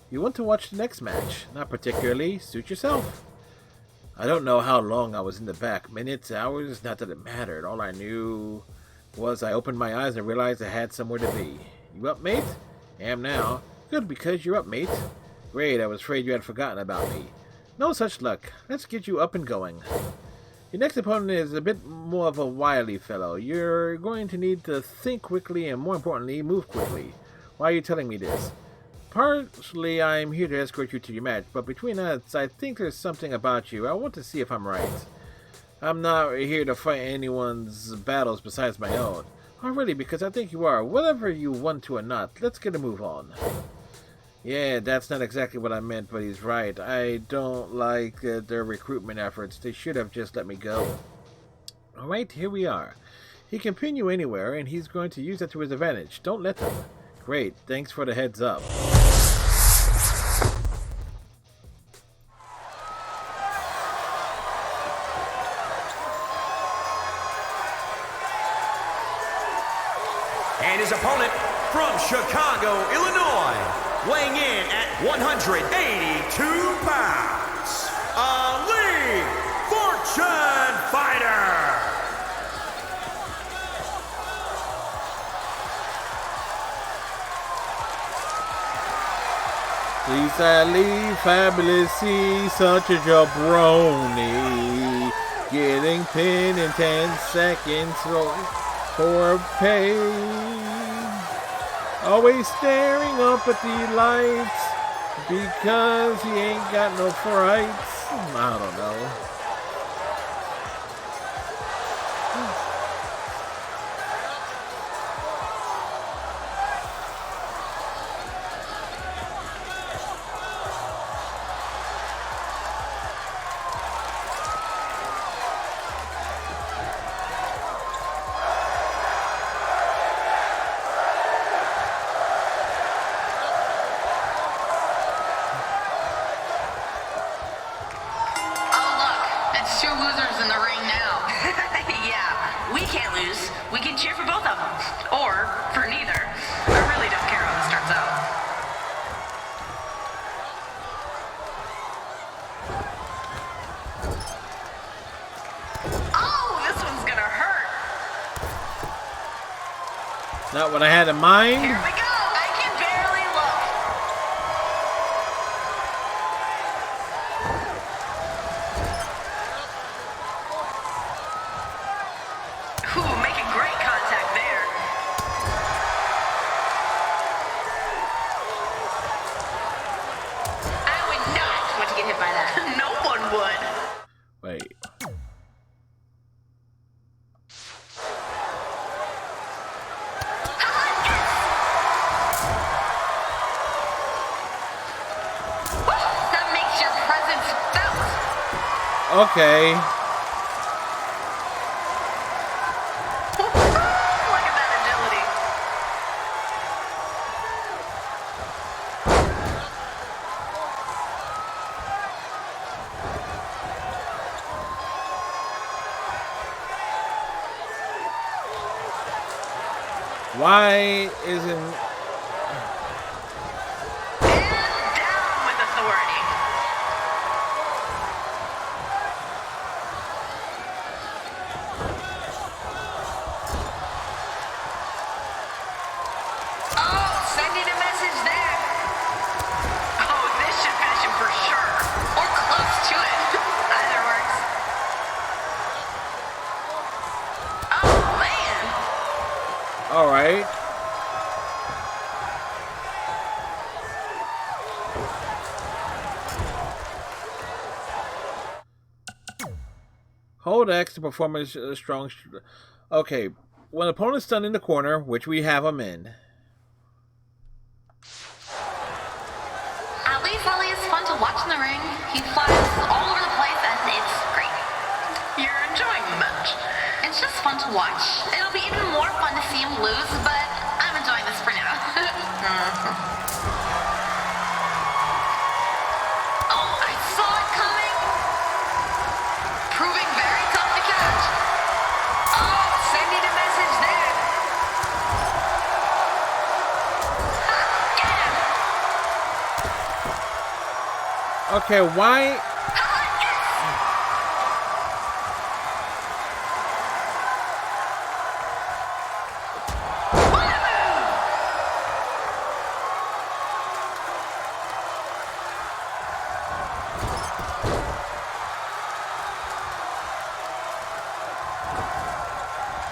You want to watch the next match? Not particularly. Suit yourself. I don't know how long I was in the back. Minutes, hours, not that it mattered. All I knew was I opened my eyes and realized I had somewhere to be. You up, mate? Am now. Good, because you're up, mate. Great, I was afraid you had forgotten about me. No such luck. Let's get you up and going. Your next opponent is a bit more of a wily fellow. You're going to need to think quickly and, more importantly, move quickly. Why are you telling me this? Partially, I'm here to escort you to your match, but between us, I think there's something about you. I want to see if I'm right. I'm not here to fight anyone's battles besides my own. Oh, really, because I think you are. Whatever you want to or not, let's get a move on. Yeah, that's not exactly what I meant, but he's right. I don't like their recruitment efforts. They should have just let me go. Alright, here we are. He can pin you anywhere, and he's going to use that to his advantage. Don't let him. Great, thanks for the heads up. And his opponent from Chicago, Illinois, weighing in at 182 pounds, Ali Fortune Fighter. He's Ali Fabulous, he's such a jabroni. Getting pinned in 10 seconds for pay. Always staring up at the lights because he ain't got no frights. I don't know. Two losers in the ring now. Yeah, we can't lose. We can cheer for both of them. Or for neither. I really don't care how this turns out. Oh, this one's gonna hurt. Not what I had in mind. Here we go. I can barely look. Ooh, making great contact there. I would not want to get hit by that. No one would. Wait. That makes your presence felt. Okay. Look at that agility. Why isn't... And down with authority. Oh, sending a message there. Oh, this should finish him for sure. Or close to it. Either works. Oh, man. All right. Hold X to perform a strong... Okay. When the opponent's stunned in the corner, which we have him in. At least Ali is fun to watch in the ring. He flies all over the place and it's great. You're enjoying the match. It's just fun to watch. It'll be even more fun to see him lose, but I'm enjoying this for now. Oh, I saw it coming. Proving very tough to catch. Oh, sending a message there. Ha, get him. Okay, why...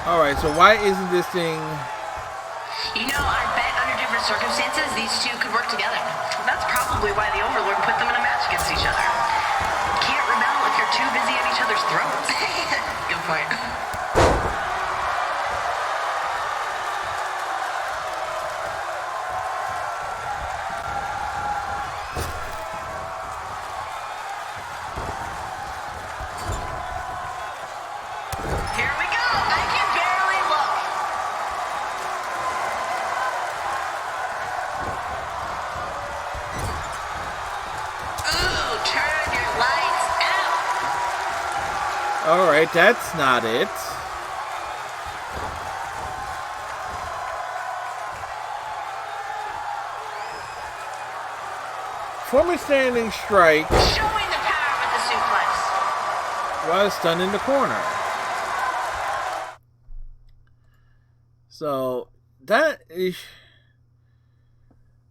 Alright, so why isn't this thing... You know, I bet under different circumstances, these two could work together. That's probably why the Overlord put them in a match against each other. Can't rebel if you're too busy at each other's throats. Good point. Here we go. I can barely look. Ooh, turn your lights out. Alright, that's not it. Former standing strike. Showing the power with the suplex. Was stunned in the corner. So that is.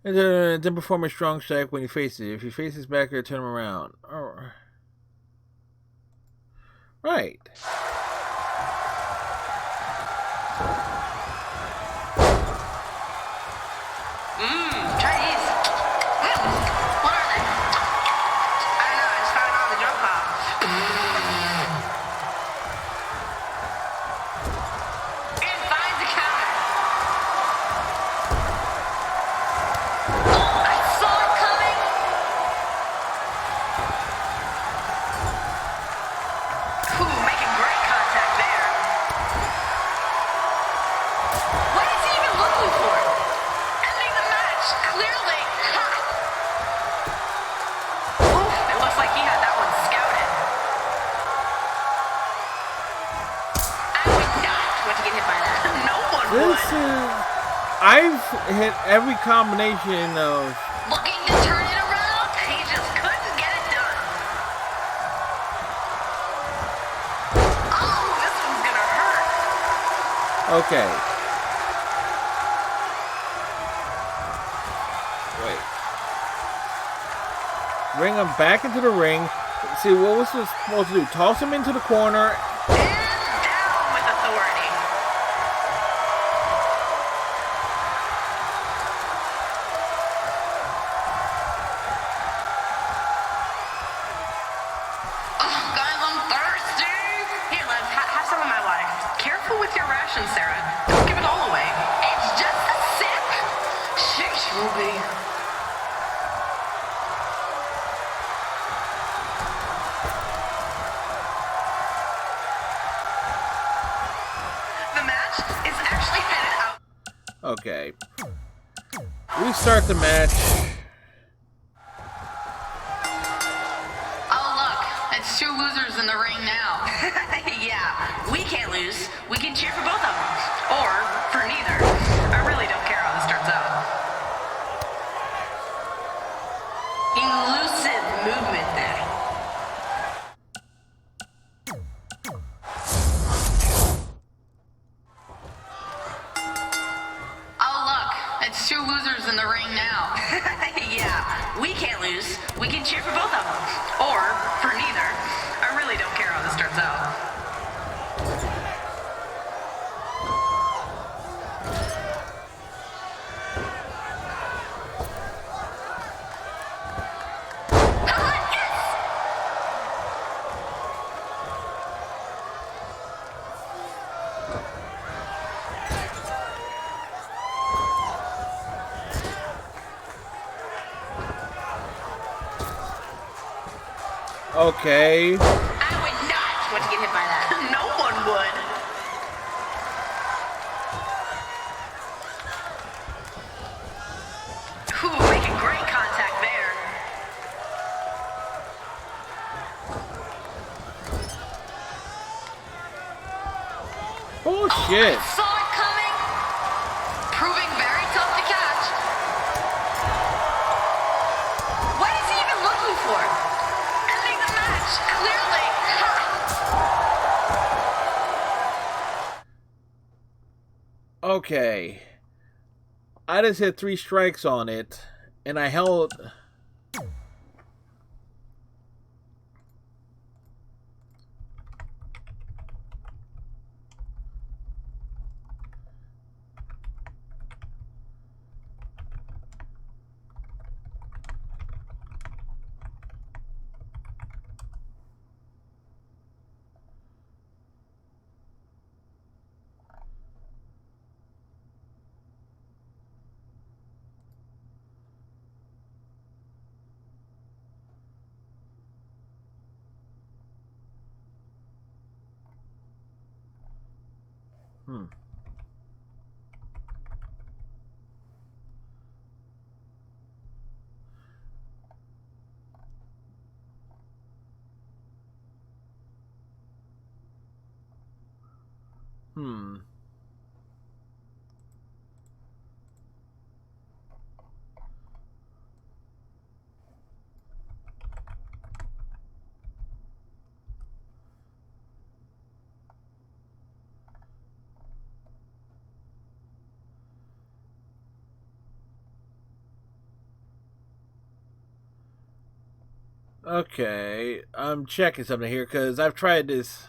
And then perform a strong strike when he faces it. If he faces back, or turn him around. Oh. Right. Chinese. What are they? I don't know. I just found it on the junk pile. And finds the counter. Oh, I saw it coming. Ooh, making great contact there. What is he even looking for? Ending the match, clearly. Ha! Oof, it looks like he had that one scouted. I would not want to get hit by that. No one This would. is. I've hit every combination of. Looking to turn it around, he just couldn't get it done. Oh, this one's gonna hurt. Okay. Wait. Bring him back into the ring. See, what was this supposed to do? Toss him into the corner. And down with authority. Oh, guys, I'm thirsty. Here, Liv, have some of my water. Careful with your rations, Sarah. Don't give it all away. It's just a sip. Sheesh, Ruby. The match is actually headed out. Okay. We start the match. Oh, look, it's two losers in the ring now. Yeah, we can't lose. We can cheer for both of them. Or for neither. I really don't care how this turns out. Elusive movement there. Oh, look, it's two losers in the ring now. Yeah, we can't lose. We can cheer for both of them. Or for neither. I really don't care how this turns out. Okay. I would not want to get hit by that. No one would. Ooh, making great contact there. Oh shit. I saw it coming. Proving very tough to catch. What is he even looking for? Ending the match, clearly. Ha! Okay. I just hit 3 strikes on it, and I held. Okay, I'm checking something here because I've tried this.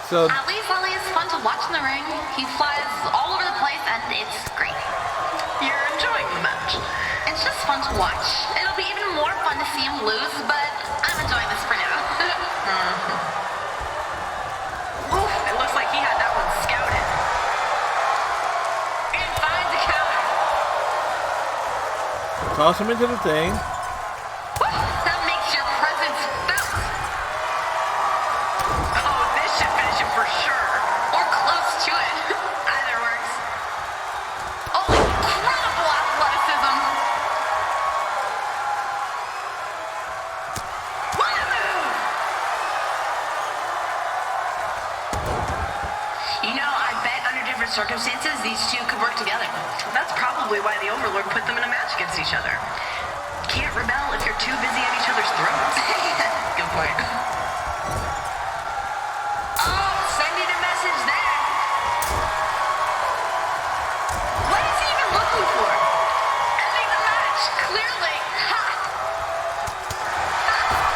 So at least Ollie is fun to watch in the ring. He flies all over the place and it's great. You're enjoying the match. It's just fun to watch. It'll be even more fun to see him lose, but I'm enjoying this for now. Oof, it looks like he had that one scouted. And finds a counter. toss him into the thing. That makes your presence felt. Oh, this should finish him for sure. Or close to it. Either works. Oh, incredible athleticism. What a move! You know, I bet under different circumstances, these two could work together. That's probably why the Overlord put them in a match against each other. Can't rebel if you're too busy at each other's throats. Good point. Oh, sending a message there. What is he even looking for? Ending the match, clearly. Ha!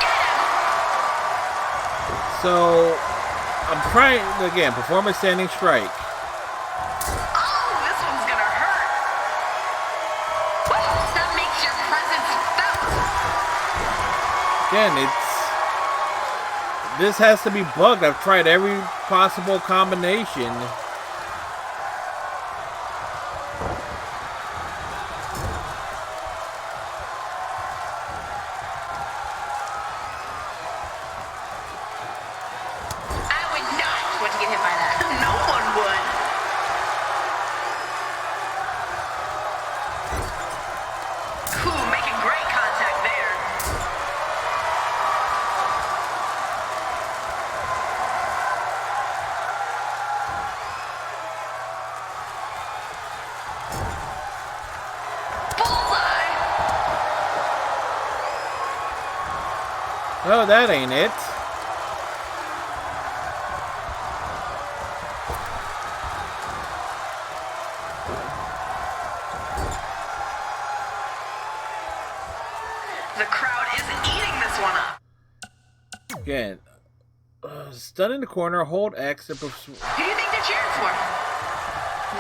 Get him! So I'm trying again. Perform a standing strike. Again, this has to be bugged. I've tried every possible combination. I would not want to get hit by that. No one would. Ooh, making great contact there. Oh, that ain't it. The crowd is eating this one up. Again, stun in the corner, hold X. Who do you think they're cheering for?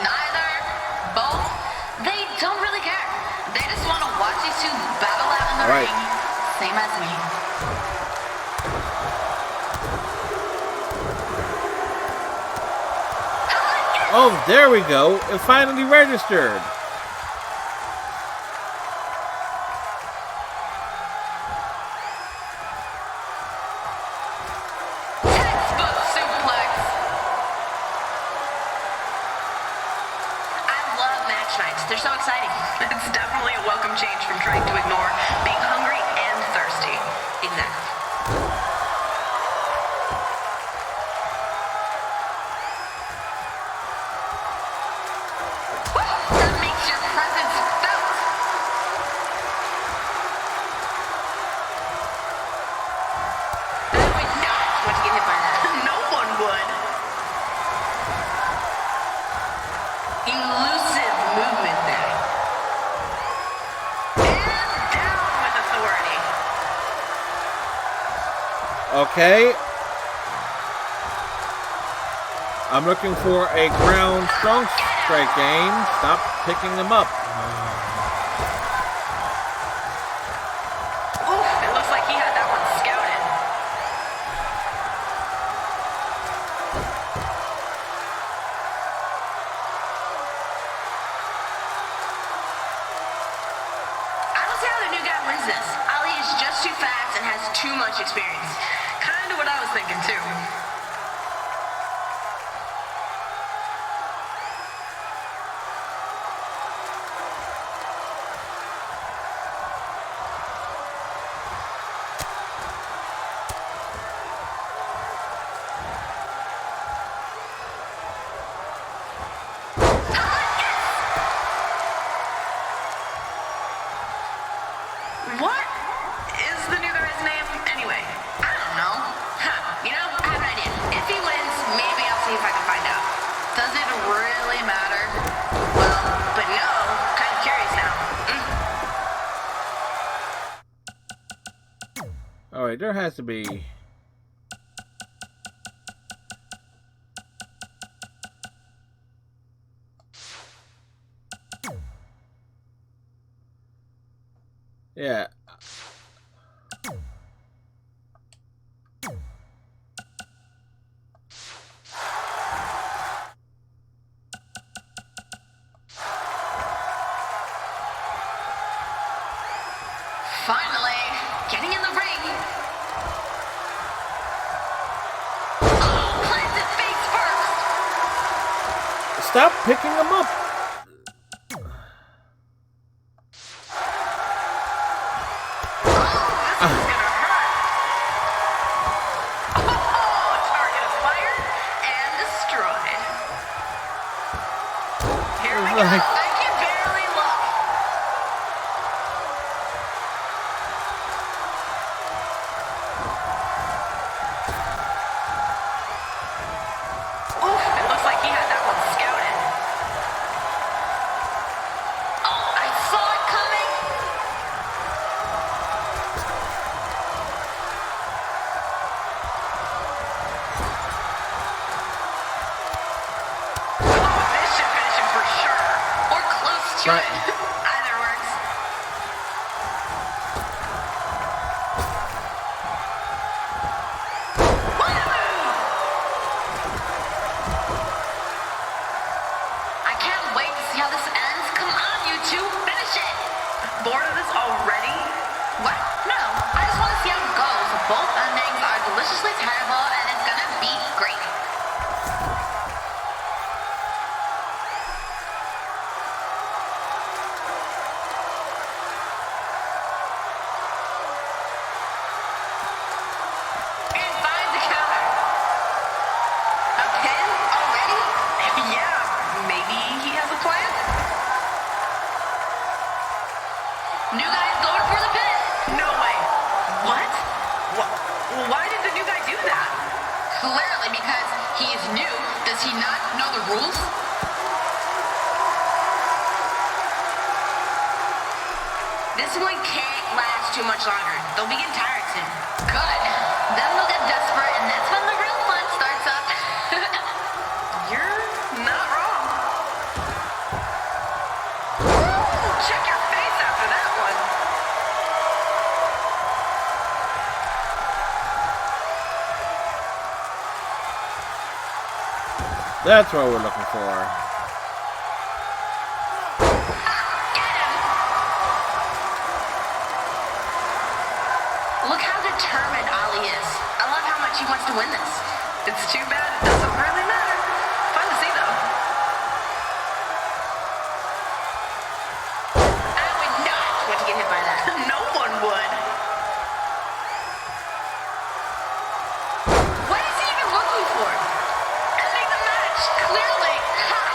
Neither. Both. They don't really care. They just want to watch these two battle out in the ring. Same as me. Oh, there we go. It finally registered. Textbook suplex. I love match nights. They're so exciting. It's definitely a welcome change from trying to ignore being hungry and thirsty. Exactly. That makes your presence felt. I would not want to get hit by that. No one would. Elusive movement there. And down with authority. Okay. I'm looking for a ground strong strike game. Stop picking them up. Oof, it looks like he had that one scouted. Alright, there has to be... Yeah. Finally, getting in the ring. Oh, plants it face first. Stop picking them up. I can barely look. Oof, it looks like he had that one scouted. Oh, I saw it coming. Oh, this should finish him for sure. Or close to it. Either works. I can't wait to see how this ends. Come on, you two, finish it. Bored of this already? What? No, I just want to see how it goes. Both endings are deliciously terrible, and it's gonna be great. And finds the counter. A pin already? Yeah, maybe he has a plan. New guy's going for the pin. No way. What? Why did the new guy do that? Clearly because he is new. Does he not know the rules? This one can't last too much longer. They'll begin tired soon. Good. Then they'll get desperate, and that's when the real fun starts up. You're not wrong. Check your face after that one. That's what we're looking for. Look how determined Ali is. I love how much he wants to win this. It's too bad it doesn't really matter. Fun to see, though. I would not want to get hit by that. No one would. What is he even looking for? Ending the match, clearly. Ha!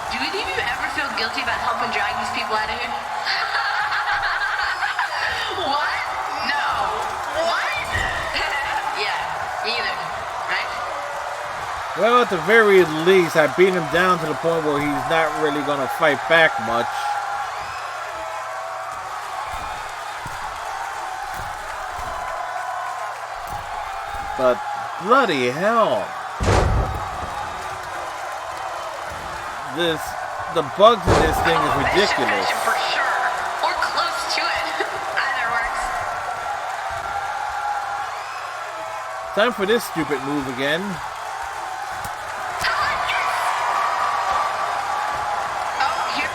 Do any of you ever feel guilty about helping drag these people out of here? What? No. What? Yeah, either. Right? Well, at the very least, I beat him down to the point where he's not really going to fight back much. But bloody hell. The bugs in this thing is ridiculous. For sure. Or close to it. Either works. Time for this stupid move again. Oh, here.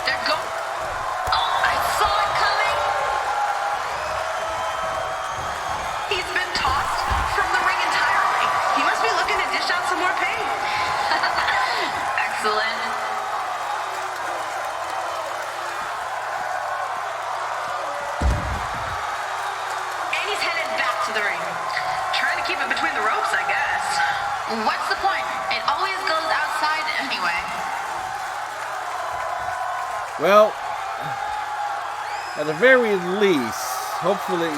They're go. Oh, I saw it coming. He's been tossed from the ring entirely. He must be looking to dish out some more pain. Excellent. And he's headed back to the ring. Trying to keep it between the ropes, I guess. What's the point? It always goes outside anyway. Well, at the very least, hopefully.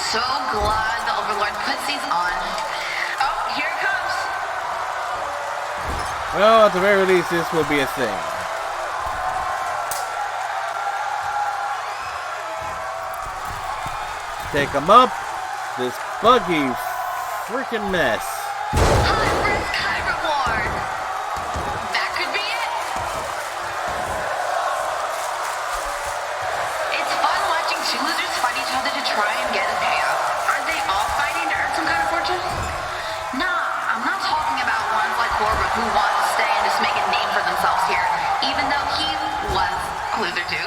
So glad the Overlord puts these on. Oh, here it comes. Well, at the very least, this will be a thing. Take them up. This buggy freaking mess. High risk, high reward. That could be it. It's fun watching two losers fight each other to try and get a payout. Aren't they all fighting to earn some kind of fortune? Nah, I'm not talking about ones like Corbin who want to stay and just make a name for themselves here, even though he was a loser too.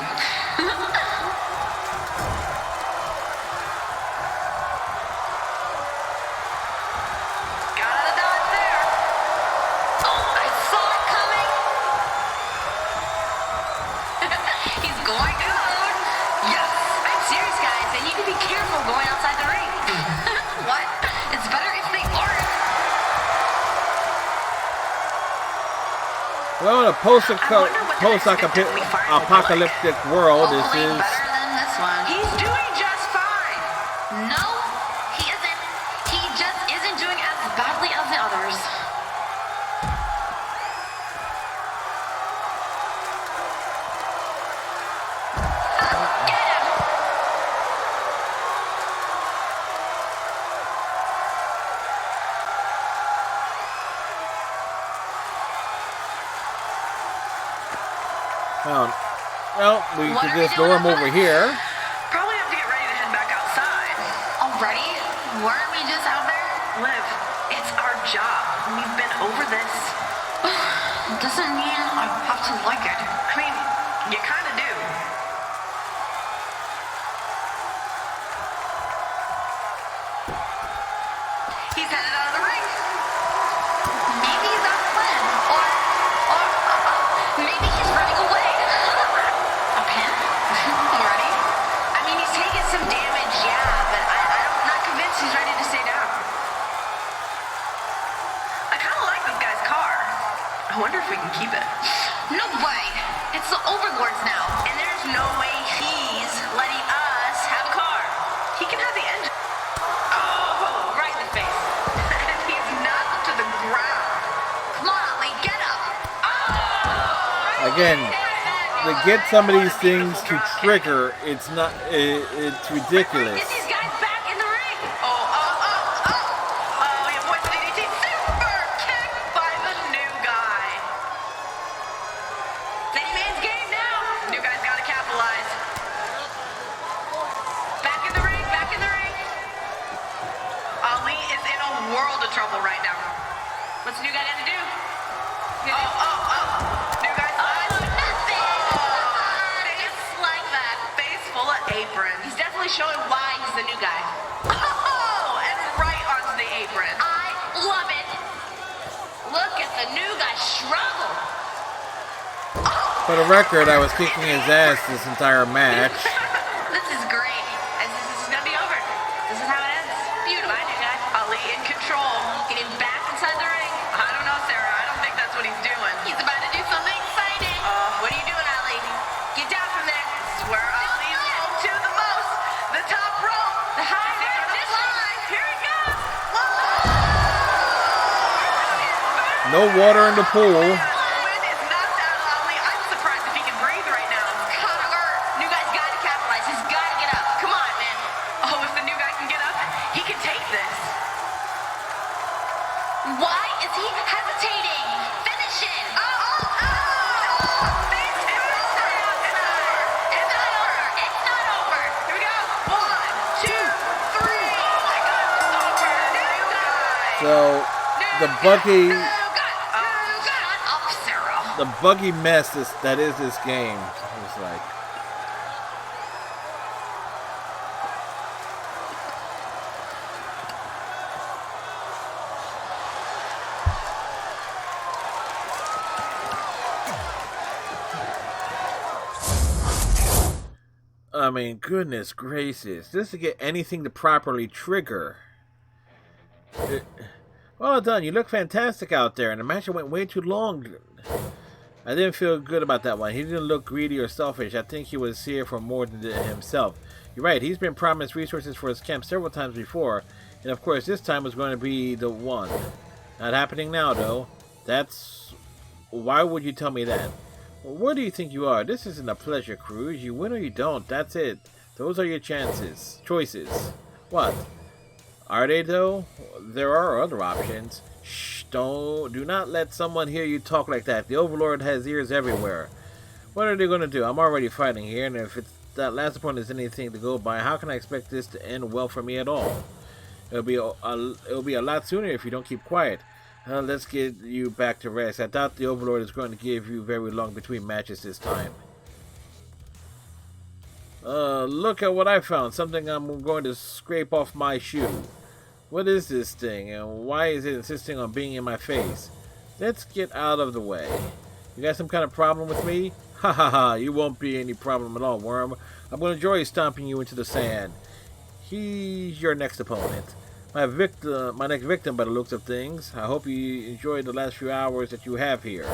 Well, in a post-apocalyptic world, this is... better than this one. He's doing just fine. No, he isn't. He just isn't doing as badly as the others. Get him! Well, we could just lure him over here. Probably have to get ready to head back outside. Already? Weren't we just out there? Liv, it's our job. We've been over this. Doesn't mean I have to like it. I mean, you kind of do. He's headed out of the ring. Maybe he's out of plan. Or maybe he's running away. A pin? Already? I mean, he's taking some damage, yeah, but I'm not convinced he's ready to stay down. I kind of like this guy's car. I wonder if we can keep it. No way. It's the Overlords now, and there's no way he's letting us have a car. He can have the engine. Oh, right in the face. And he's knocked to the ground. Come on, Lee, get up. Oh! Again, to get some of these things to trigger, it's not, it's ridiculous. Get these guys back in the ring. Oh, your boy DDT super kick by the new guy. Steady man's game now. New guy's got to capitalize. Back in the ring, back in the ring. Ali is in a world of trouble right now. What's the new guy got to do? New guy's apron. He's definitely showing why he's the new guy. Oh, and right onto the apron. I love it. Look at the new guy struggle. Oh. For the record, I was kicking his ass this entire match. This is great. This is gonna be over. This is how it ends. Beautiful. Bye, new guy. Ali in control. Getting back inside the ring. I don't know, Sarah. I don't think that's what he's doing. He's about to do something exciting. What are you doing, Ali? Get down from there. This is where Ali's home to the most. The top rope. The high line. Here it goes. No water in the pool. So the buggy mess that is this game. It's like I mean, goodness gracious. Just to get anything to properly trigger. Well done. You look fantastic out there, and the match went way too long. I didn't feel good about that one. He didn't look greedy or selfish. I think he was here for more than himself. You're right. He's been promised resources for his camp several times before, and of course this time was going to be the one. Not happening now, though. That's... Why would you tell me that? Well, where do you think you are? This isn't a pleasure cruise. You win or you don't. That's it. Those are your choices. What? Are they, though? There are other options. Shh, do not let someone hear you talk like that. The Overlord has ears everywhere. What are they going to do? I'm already fighting here, and if that last opponent is anything to go by, how can I expect this to end well for me at all? It'll be a lot sooner if you don't keep quiet. Let's get you back to rest. I doubt the Overlord is going to give you very long between matches this time. Look at what I found. Something I'm going to scrape off my shoe. What is this thing, and why is it insisting on being in my face? Let's get out of the way. You got some kind of problem with me? Ha ha ha, you won't be any problem at all, Worm. I'm going to enjoy stomping you into the sand. He's your next opponent. My next victim by the looks of things. I hope you enjoyed the last few hours that you have here.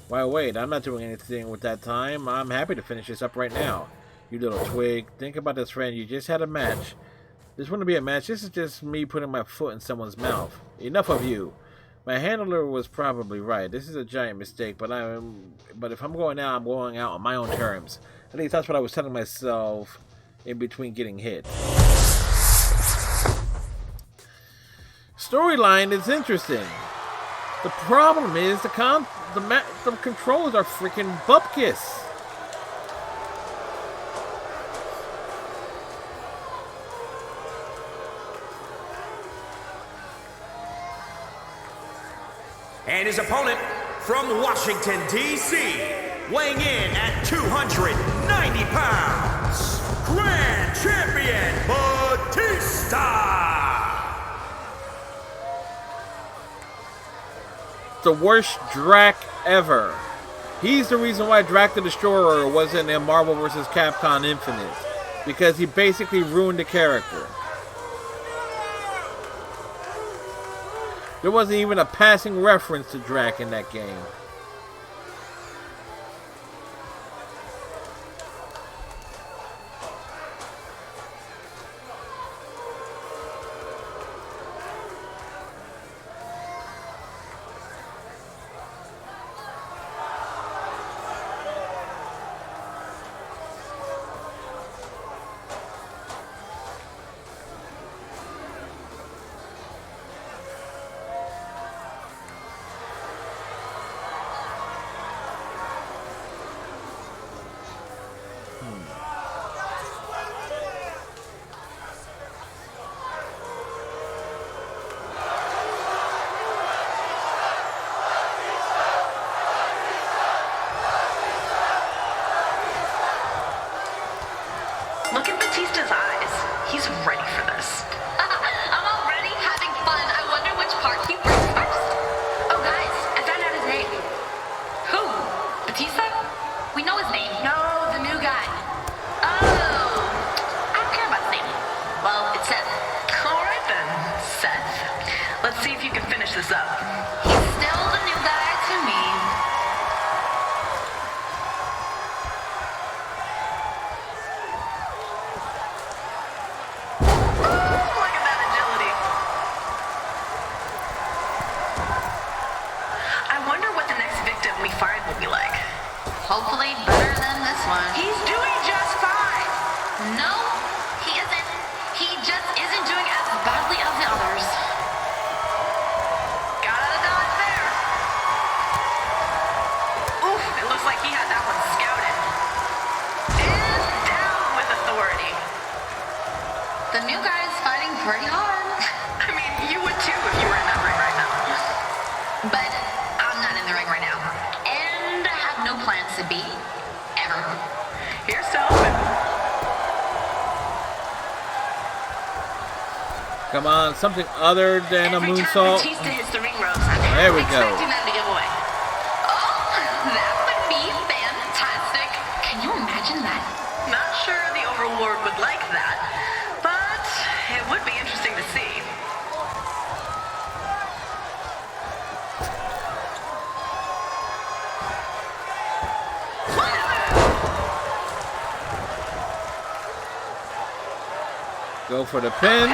Why wait, I'm not doing anything with that time. I'm happy to finish this up right now. You little twig. Think about this, friend. You just had a match. This wouldn't be a match. This is just me putting my foot in someone's mouth. Enough of you. My handler was probably right. This is a giant mistake, but if I'm going out, I'm going out on my own terms. At least that's what I was telling myself in between getting hit. Storyline is interesting. The problem is the controls are freaking bupkis. And his opponent from Washington, D.C., weighing in at 290 pounds, Grand Champion Batista! The worst Drac ever. He's the reason why Drac the Destroyer wasn't in Marvel vs. Capcom Infinite. Because he basically ruined the character. There wasn't even a passing reference to Drac in that game. Look at Batista's eyes. He's ready for this. I'm already having fun. I wonder which part he works first. Oh, guys, I found out his name. Who? Batista? We know his name. No, the new guy. Oh, I don't care about his name. Well, it's Seth. All right then, Seth. Let's see if you can finish this up. He's still the new guy to me. Hopefully better than this one. He's doing just fine. No, he isn't. He just isn't doing as badly as the others. Got out of dodge there. Oof, it looks like he had that one scouted. And down with authority. The new guy's fighting pretty hard. I mean, you would too if you were in that ring right now. But I'm not in the ring right now. No plans to be, ever. Here's to hoping. Come on, something other than a moonsault. There we go. Oh, that would be fantastic. Can you imagine that? Not sure the Overlord Overlord would like that, but it would be interesting to see. Go for the pin.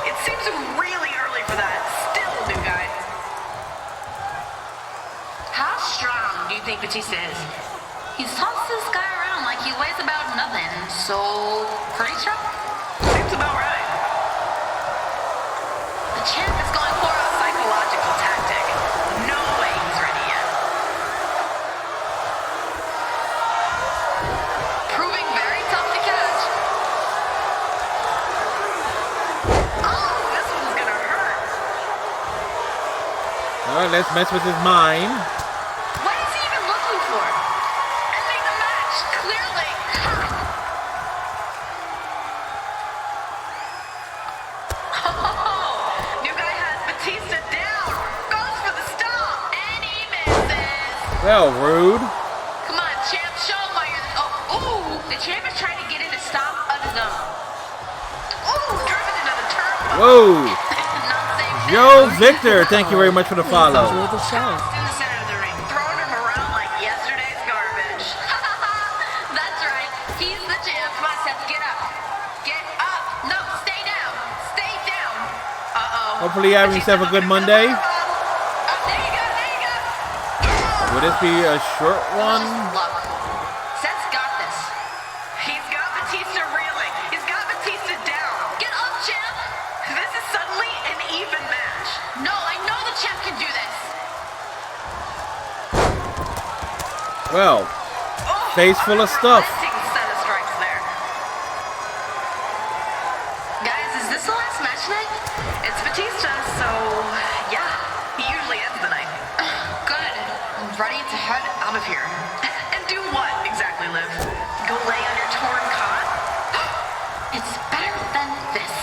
It seems really early for that. Still, new guy. How strong do you think Batista is? He's tossed this guy around like he weighs about nothing, so pretty strong? Seems about right. The champ is going for a Psychological tactic. No way he's ready yet. proving very tough to catch. Oh, this one's gonna hurt. All right, let's mess with his mind. What is he even looking for? Ending the match, clearly. Oh, new guy has Batista down. Goes for the stomp. And he misses. Well, rude. Come on, champ, show him why you're. Oh, ooh, the champ is trying to get in to stop on his own. Ooh, driven into the turnbuckle. Whoa. Not safe. Joe Victor, thank you very much for the follow. In the center of the ring, throwing him around like yesterday's garbage. That's right. He's the champ. Come on, Seth, get up. Get up. No, stay down. Stay down. Uh-oh. Hopefully you're having yourself a good Monday. Oh, there you go, there you go. Will this be a short one? Look, Seth's got this. He's got Batista reeling. He's got Batista down. Get up, champ. This is suddenly an even match. No, I know the champ can do this. Well, Oh, face full of stuff. unrelenting set of strikes there. Guys, is this the last match tonight? It's Batista, so yeah, he usually ends the night. Good. I'm ready to head out of here. And do what exactly, Liv? Go lay on your torn cot? It's better than this.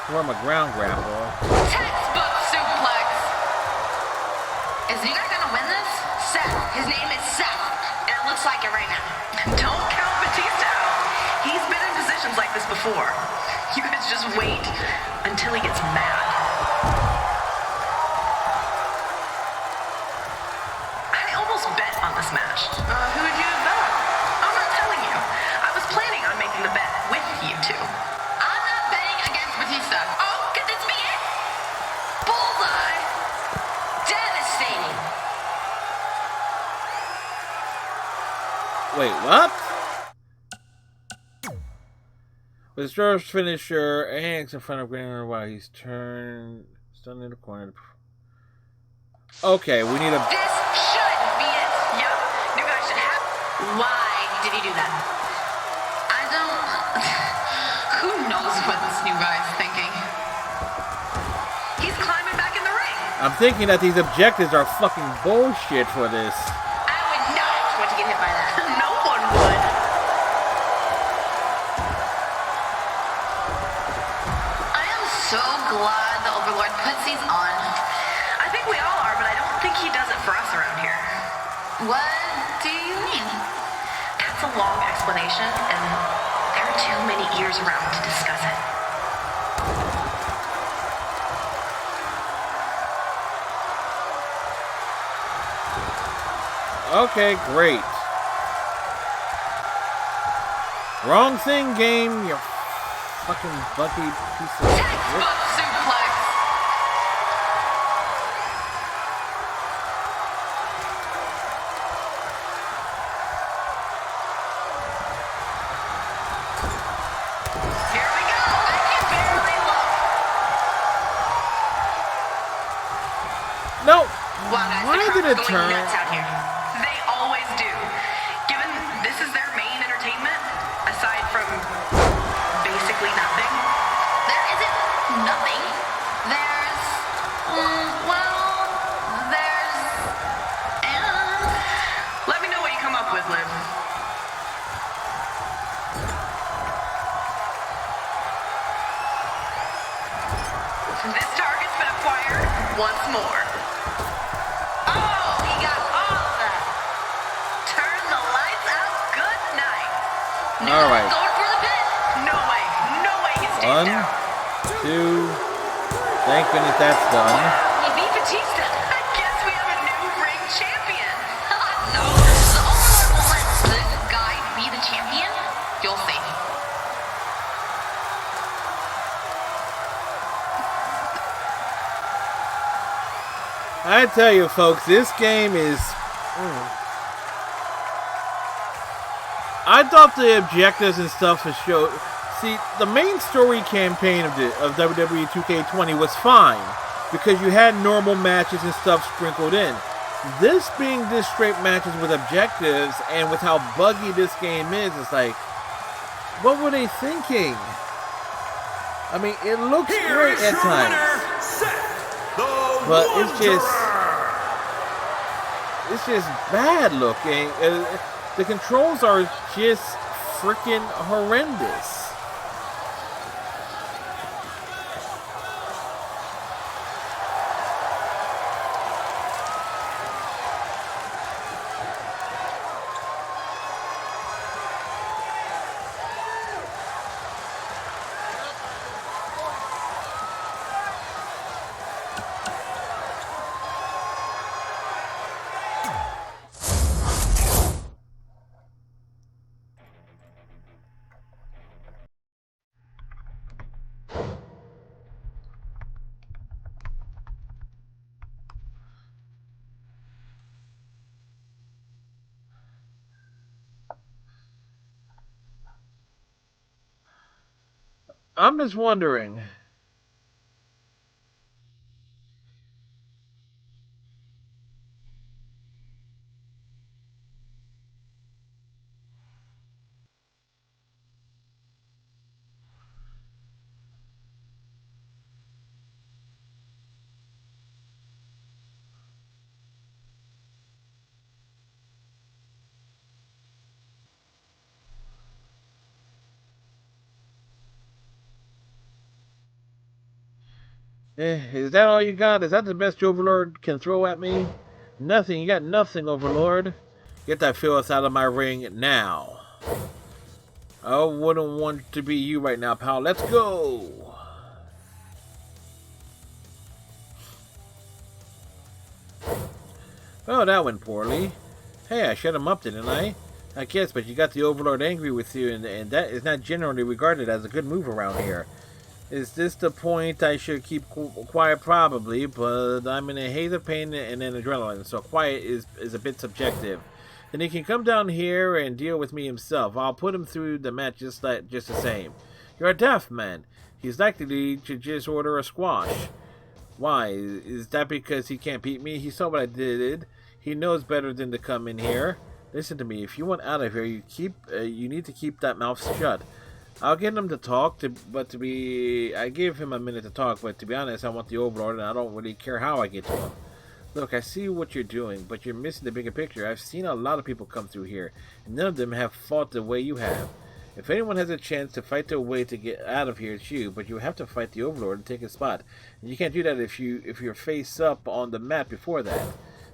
Where my ground grab, boy. Textbook suplex. Is you guys gonna win this? Seth. His name is Seth. And it looks like it right now. Don't count Batista out. He's been in positions like this before. You guys just wait until he gets mad. I almost bet on this match. Who would you have bet on? I'm not telling you. I was planning on making the bet with you two. I'm not betting against Batista. Oh, could this be it? Bullseye. Devastating. Wait, what? With his first finisher, hands in front of Greener while he's turned, stunned in the corner. Okay, we need a. This should be it. Yep. New guy should have. Why did he do that? I don't. Who knows what this new guy is thinking? He's climbing back in the ring. I'm thinking that these objectives are fucking bullshit for this. I would not want to get hit by that. No one would. I am so glad the Overlord puts these on. I think we all are, but I don't think he does it for us around here. What do you mean? That's a long explanation, and there are too many ears around to discuss it. Okay, great. Wrong thing, game. You fucking bucky piece of Textbook shit. suplex. Here we go. I can barely look. No. Wow, guys, Why the did it crowd's turn? going nuts out here. They always do. Given this is their main entertainment, aside from basically nothing. There isn't nothing. There's. Let me know what you come up with, Liv. This once more. Oh, he got all of that. Turn the lights out. Good night. All right. Going for the pin. No way. No way he stays down. 1, 2. Thank goodness that's done. He beat Batista. I guess we have a new ring champion. No, the Overlord will let this guy be the champion. You'll see. I tell you, folks, this game is. I thought the objectives and stuff was show. See, the main story campaign of WWE 2K20 was fine because you had normal matches and stuff sprinkled in. This being just straight matches with objectives and with how buggy this game is, it's like, what were they thinking? I mean, it looks great at times, but it's just bad looking. The controls are just freaking horrendous. I'm just wondering. Is that all you got? Is that the best Overlord can throw at me? Nothing. You got nothing, Overlord. Get that filth out of my ring now. I wouldn't want to be you right now, pal. Let's go. Oh, that went poorly. Hey, I shut him up, didn't I? I guess, but you got the Overlord angry with you, and that is not generally regarded as a good move around here. Is this the point I should keep quiet? Probably, but I'm in a haze of pain and adrenaline, so quiet is a bit subjective. Then he can come down here and deal with me himself. I'll put him through the match just the same. You're a deaf man. He's likely to just order a squash. Why? Is that because he can't beat me? He saw what I did. He knows better than to come in here. Listen to me. If you want out of here, you need to keep that mouth shut. I'll get him to talk, I gave him a minute to talk, but to be honest, I want the Overlord, and I don't really care how I get to him. Look, I see what you're doing, but you're missing the bigger picture. I've seen a lot of people come through here, and none of them have fought the way you have. If anyone has a chance to fight their way to get out of here, it's you, but you have to fight the Overlord and take his spot. And you can't do that if you're face up on the mat before that.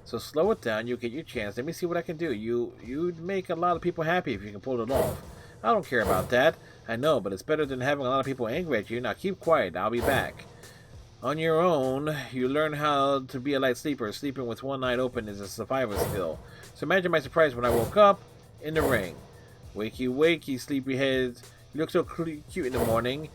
So slow it down, you'll get your chance. Let me see what I can do. You'd make a lot of people happy if you can pull it off. I don't care about that. I know, but it's better than having a lot of people angry at you. Now keep quiet. I'll be back. On your own, you learn how to be a light sleeper. Sleeping with one eye open is a survival skill. So imagine my surprise when I woke up in the ring. Wakey, wakey, sleepyheads. You look so cute in the morning.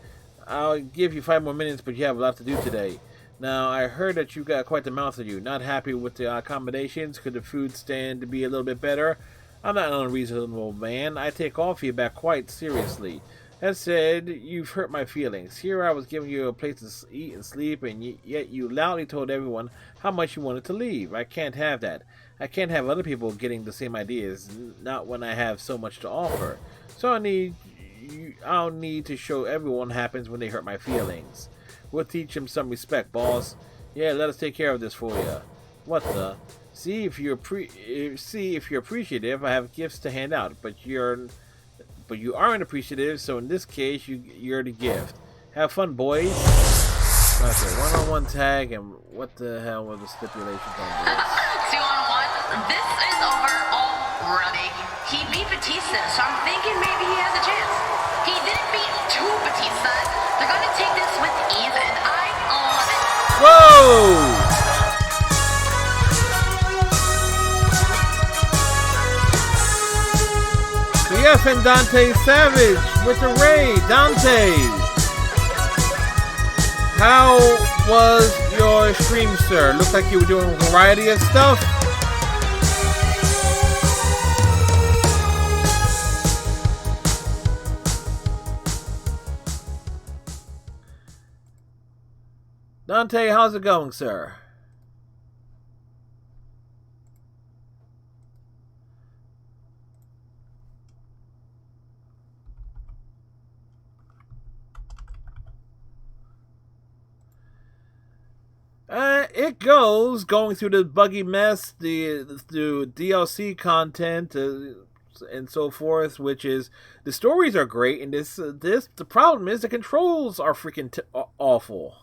I'll give you 5 more minutes, but you have a lot to do today. Now, I heard that you got quite the mouth of you. Not happy with the accommodations? Could the food stand to be a little bit better? I'm not an unreasonable man. I take all feedback quite seriously. That said, you've hurt my feelings. Here I was giving you a place to eat and sleep, and yet you loudly told everyone how much you wanted to leave. I can't have that. I can't have other people getting the same ideas, not when I have so much to offer. So I'll need to show everyone what happens when they hurt my feelings. We'll teach them some respect, boss. Yeah, let us take care of this for you. What the? See if you're appreciative. I have gifts to hand out, but you aren't appreciative. So in this case, you're the gift. Have fun, boys. Okay, one-on-one tag, and what the hell were the stipulations on this? 2-on-1. This is over already. He beat Batista, so I'm thinking maybe he has a chance. He didn't beat two Batistas. They're gonna take this with ease, and I love it. Whoa! Yes, and Dante Savage with the raid. Dante, how was your stream, sir? Looks like you were doing a variety of stuff. Dante, how's it going, sir? It goes going through the buggy mess, the DLC content, and so forth. Which is the stories are great, and the problem is the controls are freaking awful.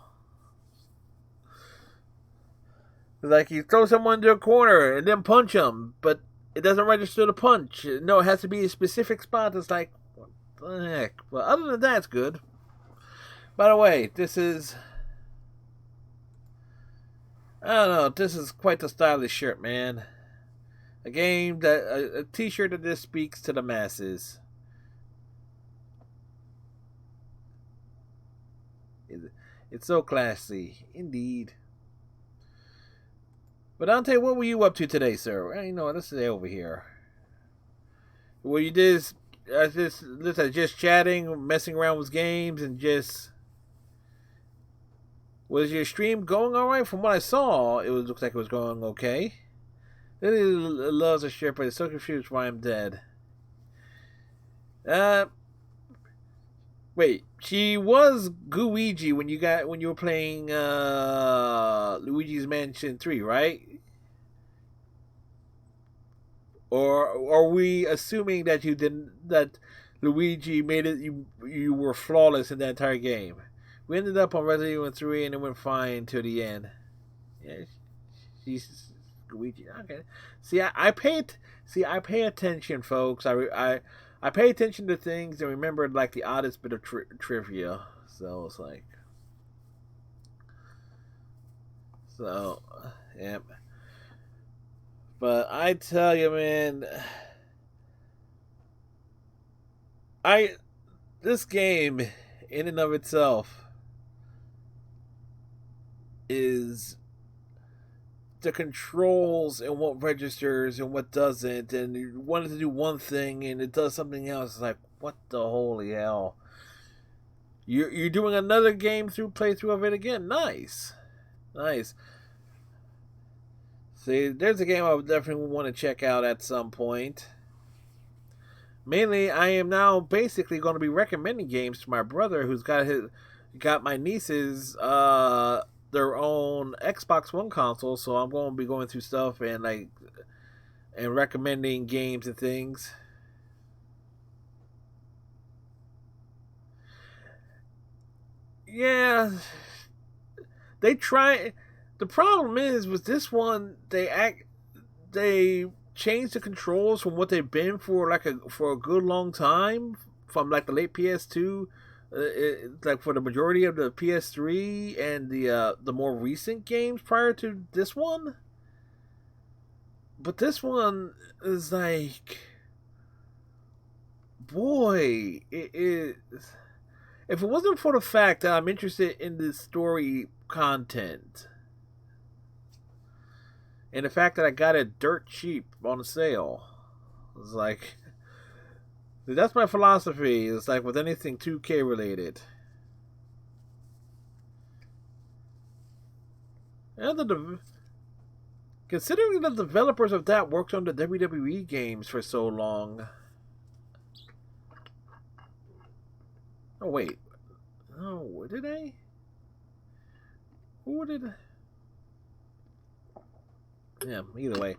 Like you throw someone into a corner and then punch them, but it doesn't register the punch. No, it has to be a specific spot. It's like, what the heck? But other than that, it's good. By the way, this is. I don't know. This is quite the stylish shirt, man. A t-shirt that just speaks to the masses. It's so classy, indeed. But Dante, what were you up to today, sir? Well, you know, let's stay over here. Were you just chatting, messing around with games, and just. Was your stream going alright? From what I saw, it looks like it was going okay. Lily loves a shirt, but it's so confused why I'm dead. Wait, she was Gooigi when you were playing Luigi's Mansion 3, right? Or are we assuming that that Luigi made it you were flawless in that entire game? We ended up on Resident Evil 3 and it went fine till the end. Yeah, she's Luigi. Okay. See, I pay attention, folks. I pay attention to things and remember like the oddest bit of trivia. So it's like, yeah. But I tell you, man, this game in and of itself is the controls and what registers and what doesn't, and you wanted to do one thing and it does something else. It's like, what the holy hell? You're doing another playthrough of it again. Nice. See, there's a game I would definitely want to check out at some point. Mainly, I am now basically going to be recommending games to my brother who's got my nieces their own Xbox One console, so I'm going to be going through stuff and recommending games and things. Yeah, they try. The problem is with this one, they changed the controls from what they've been for a good long time, from like the late PS2. Like for the majority of the PS3 and the more recent games prior to this one. But this one is like, boy, it is. If it wasn't for the fact that I'm interested in the story content and the fact that I got it dirt cheap on a sale, it's like, that's my philosophy. It's like with anything 2K related. And considering the developers of that worked on the WWE games for so long. Oh wait. Oh, did they? Who did? Yeah, either way.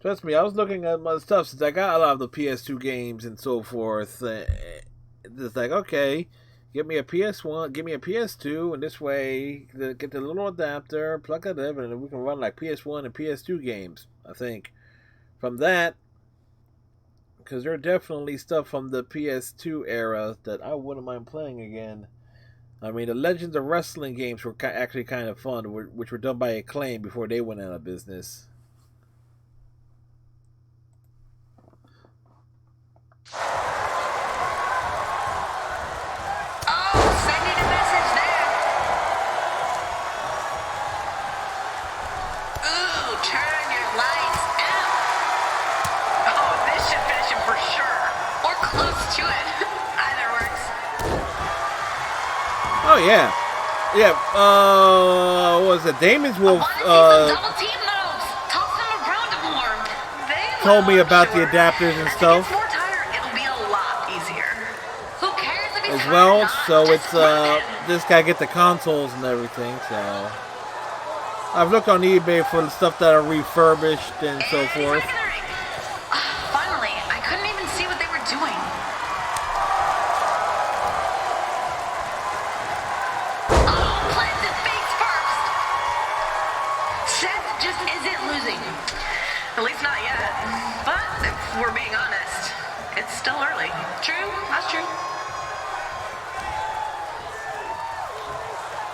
Trust me, I was looking at my stuff since I got a lot of the PS2 games and so forth. It's like, okay, Give me a PS1, give me a PS2, and this way, get the little adapter, plug it in, and we can run like PS1 and PS2 games, I think. From that, because there are definitely stuff from the PS2 era that I wouldn't mind playing again. I mean, the Legends of Wrestling games were actually kind of fun, which were done by Acclaim before they went out of business. Oh yeah, yeah. What was it? Damon's Wolf told me about the adapters and stuff as well. So it's this guy get the consoles and everything. So I've looked on eBay for the stuff that are refurbished and so forth. Finally, I couldn't even see what they were doing. At least not yet. But if we're being honest, it's still early. True, that's true.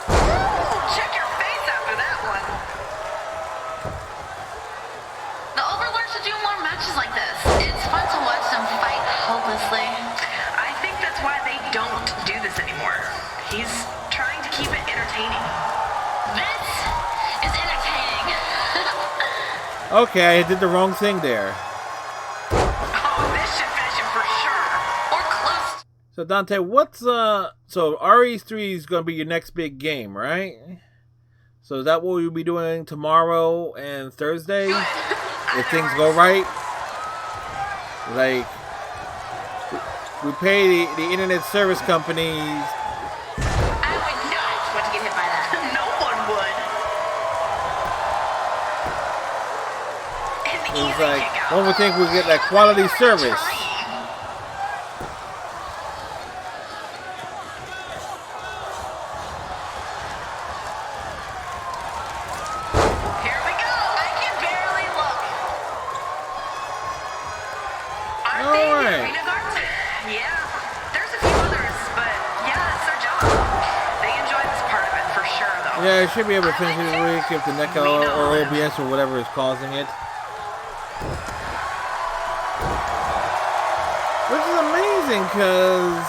Ooh, check your face after that one. The Overlords should do more matches like this. It's fun to watch them fight hopelessly. I think that's why they don't do this anymore. He's trying to keep it entertaining. This is entertaining. Okay, I did the wrong thing there. Oh, this should finish him for sure. Or close. So Dante, what's so RE3 is gonna be your next big game, right? So is that what you'll be doing tomorrow and Thursday? If things go right? Like we pay the internet service companies. I would not want to get hit by that. No one would. It's like one would think we get that quality service. Here we go. I can barely look. Aren't All they right. the arena guards? Yeah. There's a few others, but yeah, it's their job. They enjoy this part of it for sure, though. Yeah, I should be able to finish it week if the NECA or OBS or whatever is causing it. Which is amazing, because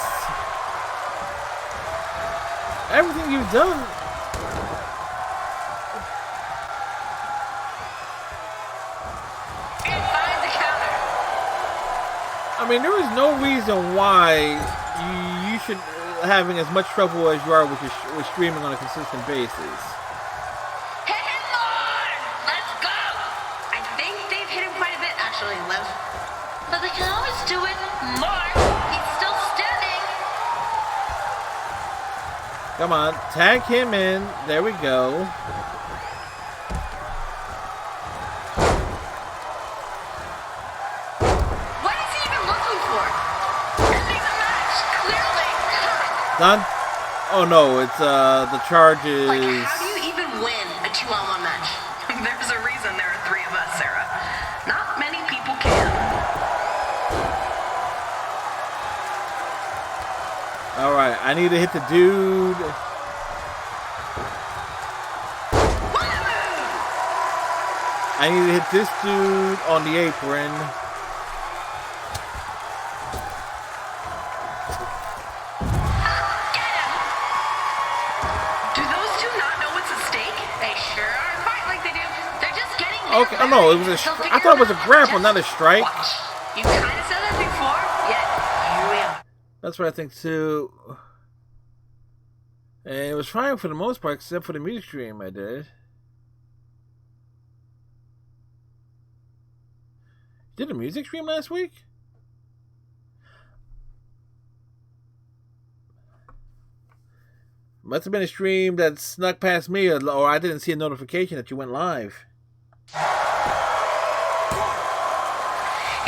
everything you've done. And find the counter. I mean, there is no reason why you should having as much trouble as you are with streaming on a consistent basis. Hit him more! Let's go! I think they've hit him quite a bit, actually, Liv. But they can always do it more. He's still standing. Come on, tag him in. There we go. What is he even looking for? Ending the match, clearly. Done? Oh no, it's the charge is. Like, how do you even win a 2-on-1 match? There's a reason there are 3 of us, Sarah. Not many people can. Alright, I need to hit the dude. I need to hit this dude on the apron. Do those two not know what's at stake? They sure are fight like they do. They're just getting Okay, oh no, it was I thought it was a grapple, not a strike. Watch. You kind of said that before, yet here we are. That's what I think too. And it was fine for the most part, except for the music stream I did. Did a music stream last week? Must have been a stream that snuck past me, or I didn't see a notification that you went live. He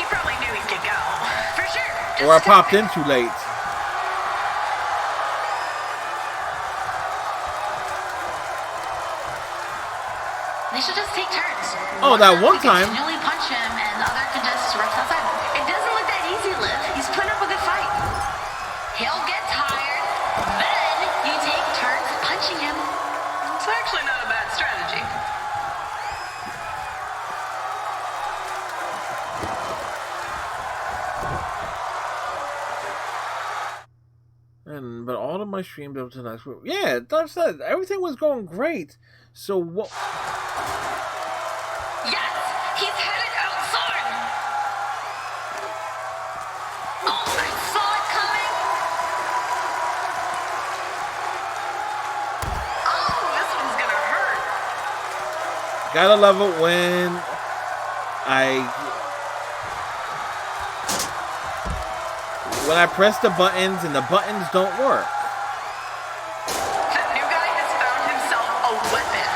probably knew he could go. For sure. Or I popped in too late. They should just take turns. Oh, that one time. Continually punch him, and the other can just rest outside. It doesn't look that easy, Liv. He's putting up a good fight. He'll get tired, then you take turns punching him. It's actually not a bad strategy. But all of my streams up to next week. Yeah, like I said, everything was going great. So what? Yes, he's headed outside. Oh, I saw it coming. Oh, this one's gonna hurt. Gotta love it when I press the buttons and the buttons don't work. That new guy has found himself a weapon.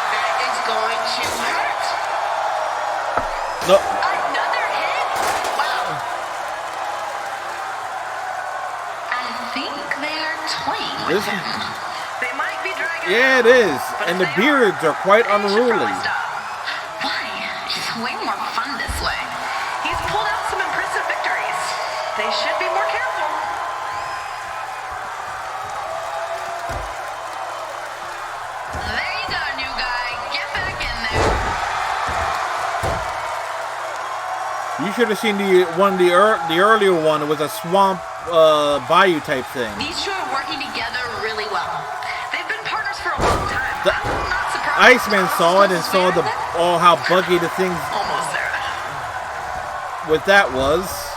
That is going to hurt. No. Another hit? Wow. I think they are toying with him. They might be dragging. Yeah, it is. And the beards are quite unruly. Why? It's way more fun this way. He's pulled out some impressive victories. They should be more careful. There you go, new guy. Get back in there. You should have seen the earlier one. It was a swamp bayou type thing. These two are working together really well. They've been partners for a long time. The I'm not surprised. Iceman saw it and saw how buggy the things Almost there. with that was.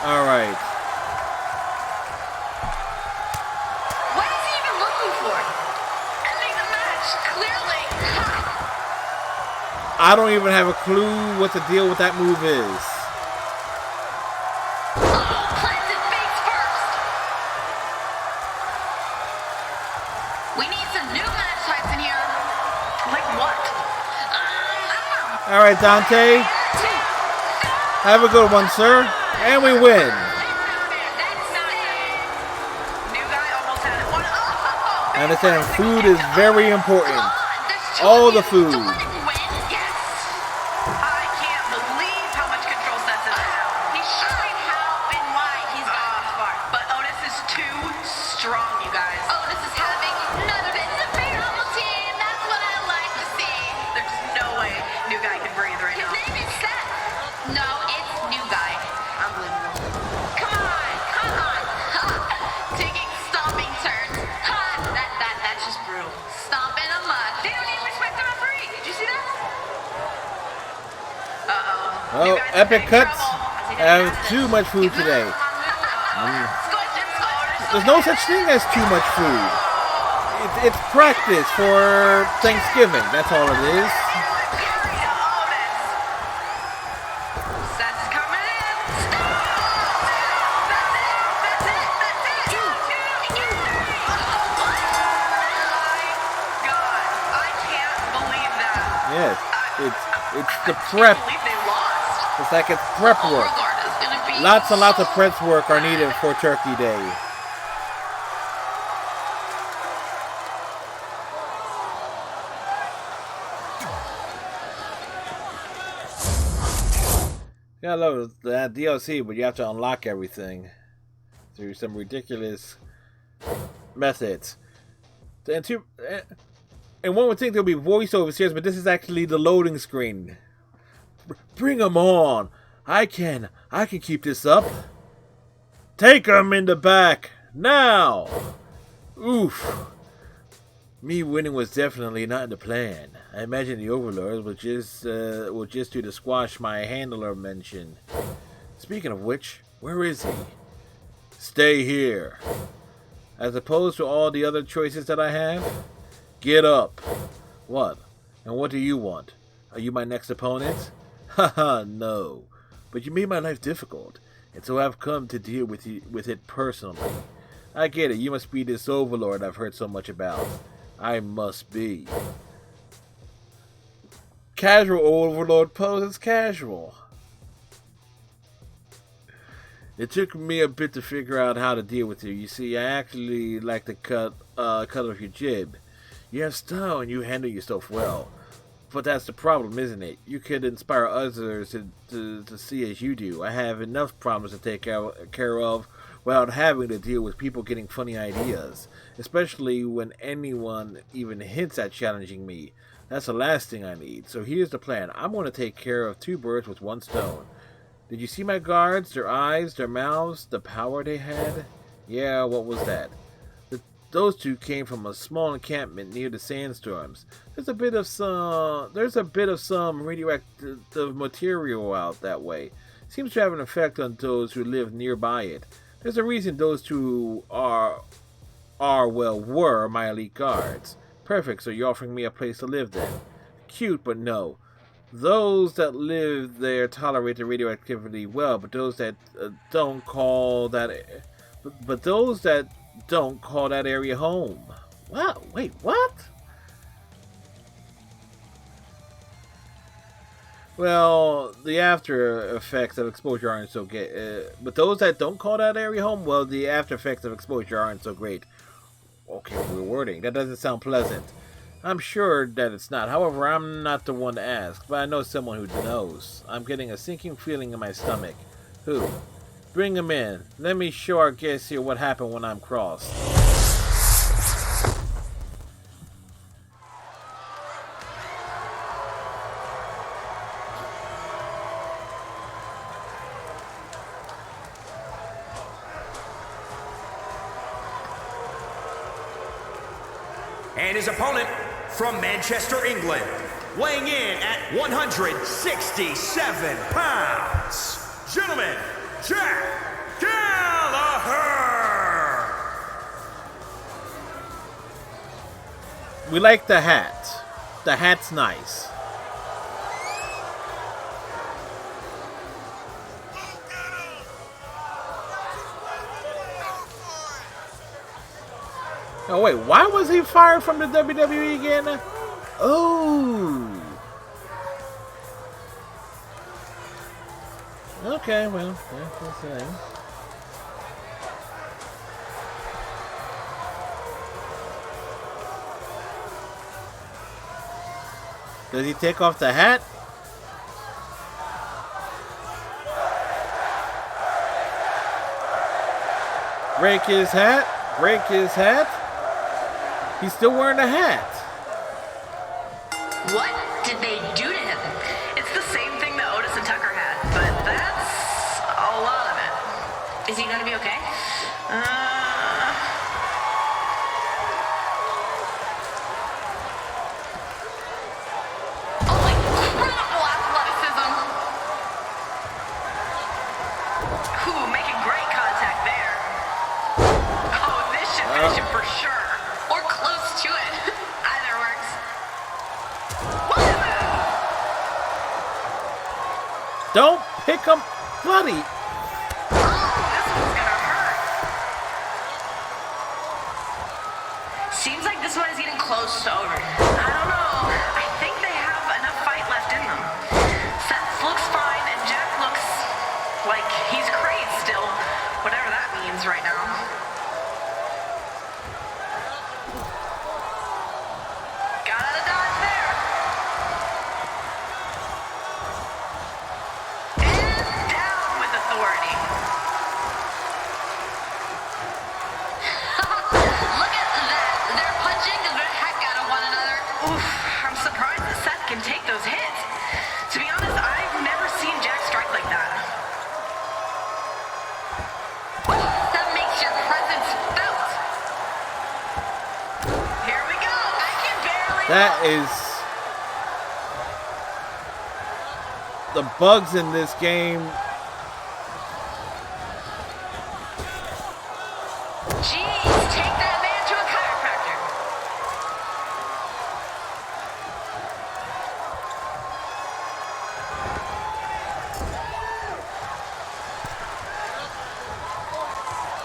All right. What is he even looking for? Ending the match, clearly. I don't even have a clue what the deal with that move is. Planted face first. We need some new match types in here. Like what? I don't know. All right, Dante. Have a good one, sir. And we win. New guy almost had it. I understand food is very important. All the food. Yes. I can't believe how much control Seth's in now. He's showing how and why he's gotten this far. But Otis is too strong, you guys. Otis is having none of it. It's a favorable team. That's what I like to see. There's no way new guy can breathe right His now. name is Seth. No, it's new guy. Unbelievable. Come on, come on. Taking stomping turns. That's just brutal. Stomping a mud. They don't even respect the referee. Did you see that? Oh, epic cuts. I have too much food today. There's no such thing as too much food. It's practice for Thanksgiving. That's all it is. Seth's coming in. Yes, it's the prep. It's like it's prep work. Lots and lots of prep work are needed for Turkey Day. Yeah, I love that DLC, but you have to unlock everything through some ridiculous methods. And one would think there'll be voiceovers here, but this is actually the loading screen. Bring them on! I can keep this up. Take them in the back now. Oof. Me winning was definitely not in the plan. I imagine the overlords were just to squash my handler mention. Speaking of which, where is he? Stay here. As opposed to all the other choices that I have. Get up. What? And what do you want? Are you my next opponent? Haha, no. But you made my life difficult, and so I've come to deal with it personally. I get it. You must be this overlord I've heard so much about. I must be. Casual overlord poses casual. It took me a bit to figure out how to deal with you. You see, I actually like to cut off your jib. You have style and you handle yourself well. But that's the problem, isn't it? You could inspire others to see as you do. I have enough problems to take care of without having to deal with people getting funny ideas. Especially when anyone even hints at challenging me. That's the last thing I need. So here's the plan. I'm going to take care of 2 birds with 1 stone. Did you see my guards? Their eyes, their mouths, the power they had? Yeah, what was that? Those 2 came from a small encampment near the sandstorms. There's a bit of some radioactive material out that way. Seems to have an effect on those who live nearby it. There's a reason those 2 were my elite guards. Perfect, so you're offering me a place to live then. Cute, but no. Those that live there tolerate the radioactivity well, but those that don't call that area home. Wow, wait, what? Well, the after effects of exposure aren't so great. But those that don't call that area home, well, the after effects of exposure aren't so great. Okay, rewarding. That doesn't sound pleasant. I'm sure that it's not. However, I'm not the one to ask, but I know someone who knows. I'm getting a sinking feeling in my stomach. Who? Bring him in. Let me show our guests here what happened when I'm crossed. And his opponent from Manchester, England, weighing in at 167 pounds, gentlemen, Jack Gallagher! We like the hat. The hat's nice. Oh wait, why was he fired from the WWE again? Oh. Okay, well, that's the thing. Does he take off the hat? Break his hat? Break his hat? He's still wearing a hat. What did they do to him? It's the same thing that Otis and Tucker had, but that's a lot of it. Is he gonna be okay? Oh, incredible athleticism! Ooh, making great contact there. Oh, this should finish him for sure. Or close to it. Either works. Don't pick him, buddy. Seems like this one is getting close to over. I don't know. I think they have enough fight left in them. Seth looks fine, and Jack looks like he's crazed still. Whatever that means right now. Got out of dodge there. And down with authority. Look at that. They're punching the heck out of one another. Oof, I'm surprised that Seth can take those hits. To be honest, I've never seen Jack strike like that. That makes your presence felt. Here we go. I can barely. That is the bugs in this game. Jeez, take that man to a chiropractor.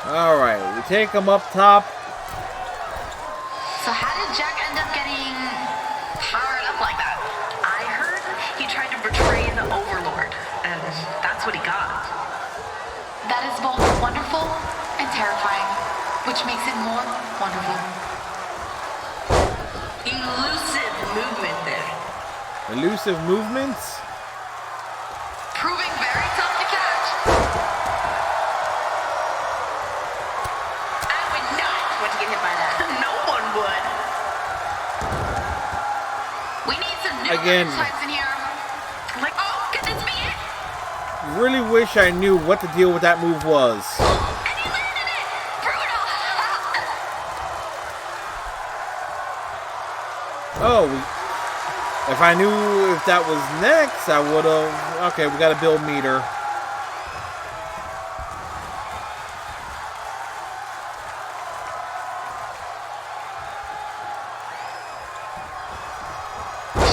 All right, we take him up top. So how did Jack end up getting powered up like that? I heard he tried to betray the Overlord, and that's what he got. That is both wonderful and terrifying, which makes it more wonderful. Elusive movement there. Elusive movements? Proving very tough to catch. I would not want to get hit by that. No one would. We need some new Again. types in here. Like, oh, could this be it? Really wish I knew what the deal with that move was. And he landed it! Brutal! Oh, if I knew if that was next, I would have. Okay, we got to build meter.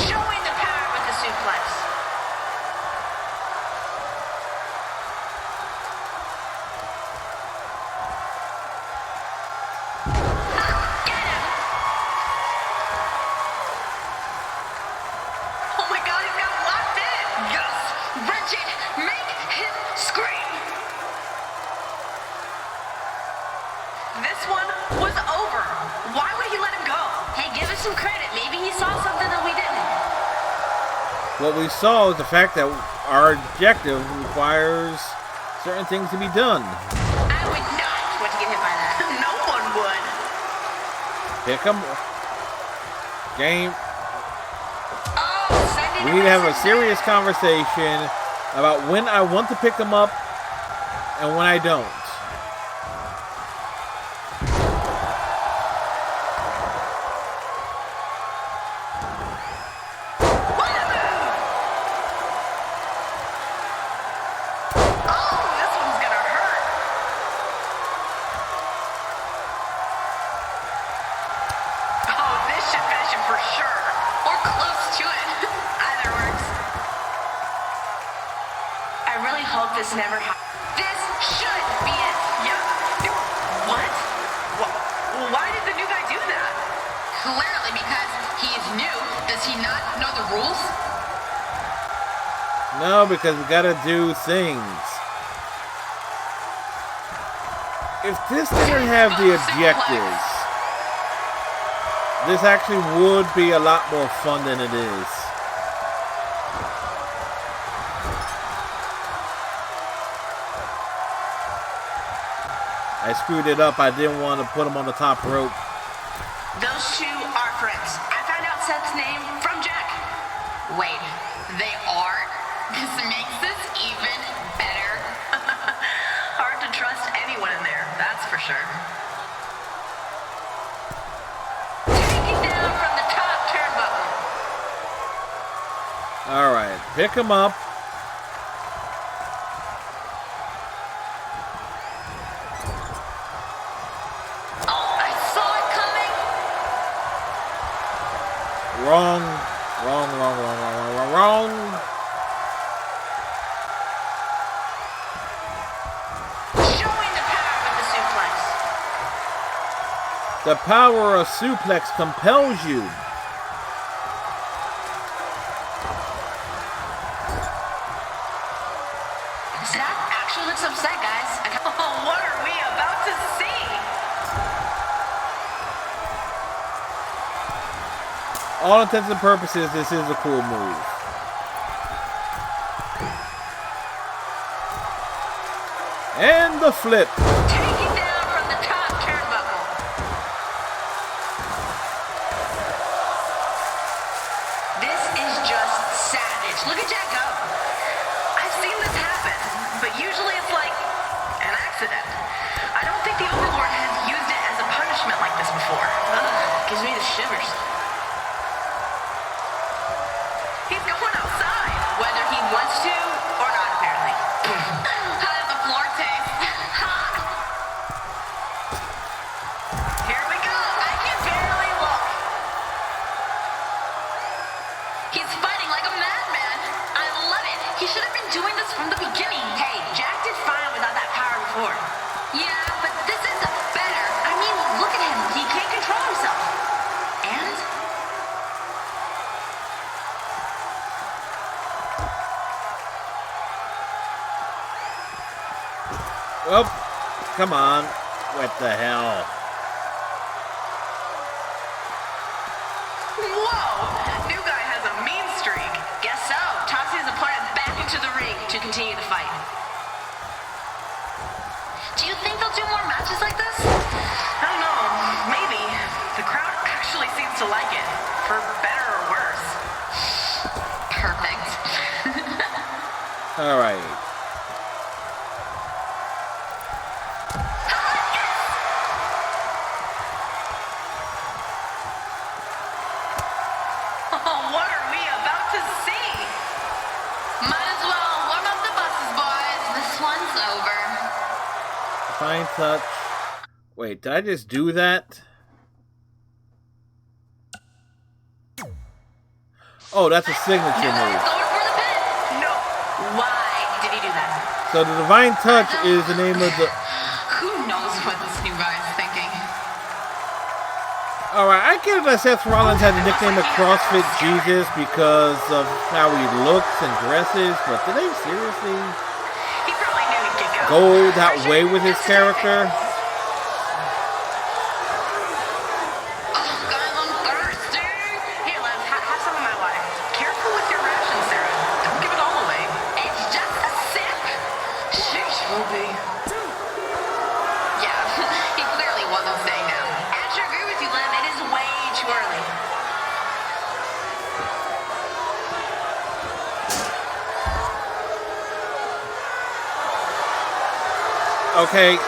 Showing the power with the suplex. Oh my god, he's got him locked in! Yes! Wrench it! Make him scream! This one was over. Why would he let him go? Hey, give us some credit. Maybe he saw something that we didn't. What we saw is the fact that our objective requires certain things to be done. I would not want to get hit by that. No one would. Pick 'em. Game. Oh, sending We need to have a message serious there. conversation about when I want to pick them up and when I don't. Oh, this one's gonna hurt. Oh, this should finish him for sure. Or close to it. Either works. I really hope this never happens. This should be it. Yep. What? Why did the new guy do that? Clearly because he is new. Does he not know the rules? No, because we gotta do things. If this didn't have the objectives, this actually would be a lot more fun than it is. I screwed it up. I didn't want to put him on the top rope. Those two are friends. I found out Seth's name from Jack. Wait, they are? This makes this even better. Hard to trust anyone in there, that's for sure. Taking down from the top turnbuckle. All right, pick him up. Oh, I saw it coming. Wrong. Showing the power with the suplex. The power of suplex compels you. Zach actually looks upset, guys. What are we about to see? All intents and purposes, this is a cool move. And the flip. Taking down from the top turnbuckle. This is just savage. Look at Jack go. I've seen this happen, but usually it's like an accident. I don't think the Overlord has used it as a punishment like this before. Ugh, gives me the shivers. He's going outside, whether he wants to or not, apparently. How does the floor taste? Here we go. I can barely look. He's fighting like a madman. I love it. He should have been doing this from the beginning. Hey, Jack did fine without that power before. Yeah, but this is better. I mean, look at him. He can't control himself. And Oh, come on. What the hell? Whoa! New guy has a mean streak. Guess so. Tosses his opponent back into the ring to continue the fight. Do you think they'll do more matches like this? I don't know. Maybe. The crowd actually seems to like it. For better or worse. Perfect. All right. What are we about to see? Might as well warm up the buses, boys. This one's over. Fine touch. Wait, did I just do that? Oh, that's a signature move. No. Why did he do that? So the Divine Touch is the name of the... Who knows what this new guy is thinking? Alright, I get that Seth Rollins had the nickname of CrossFit Jesus because of how he looks and dresses, but did they seriously go that way with his character? Okay,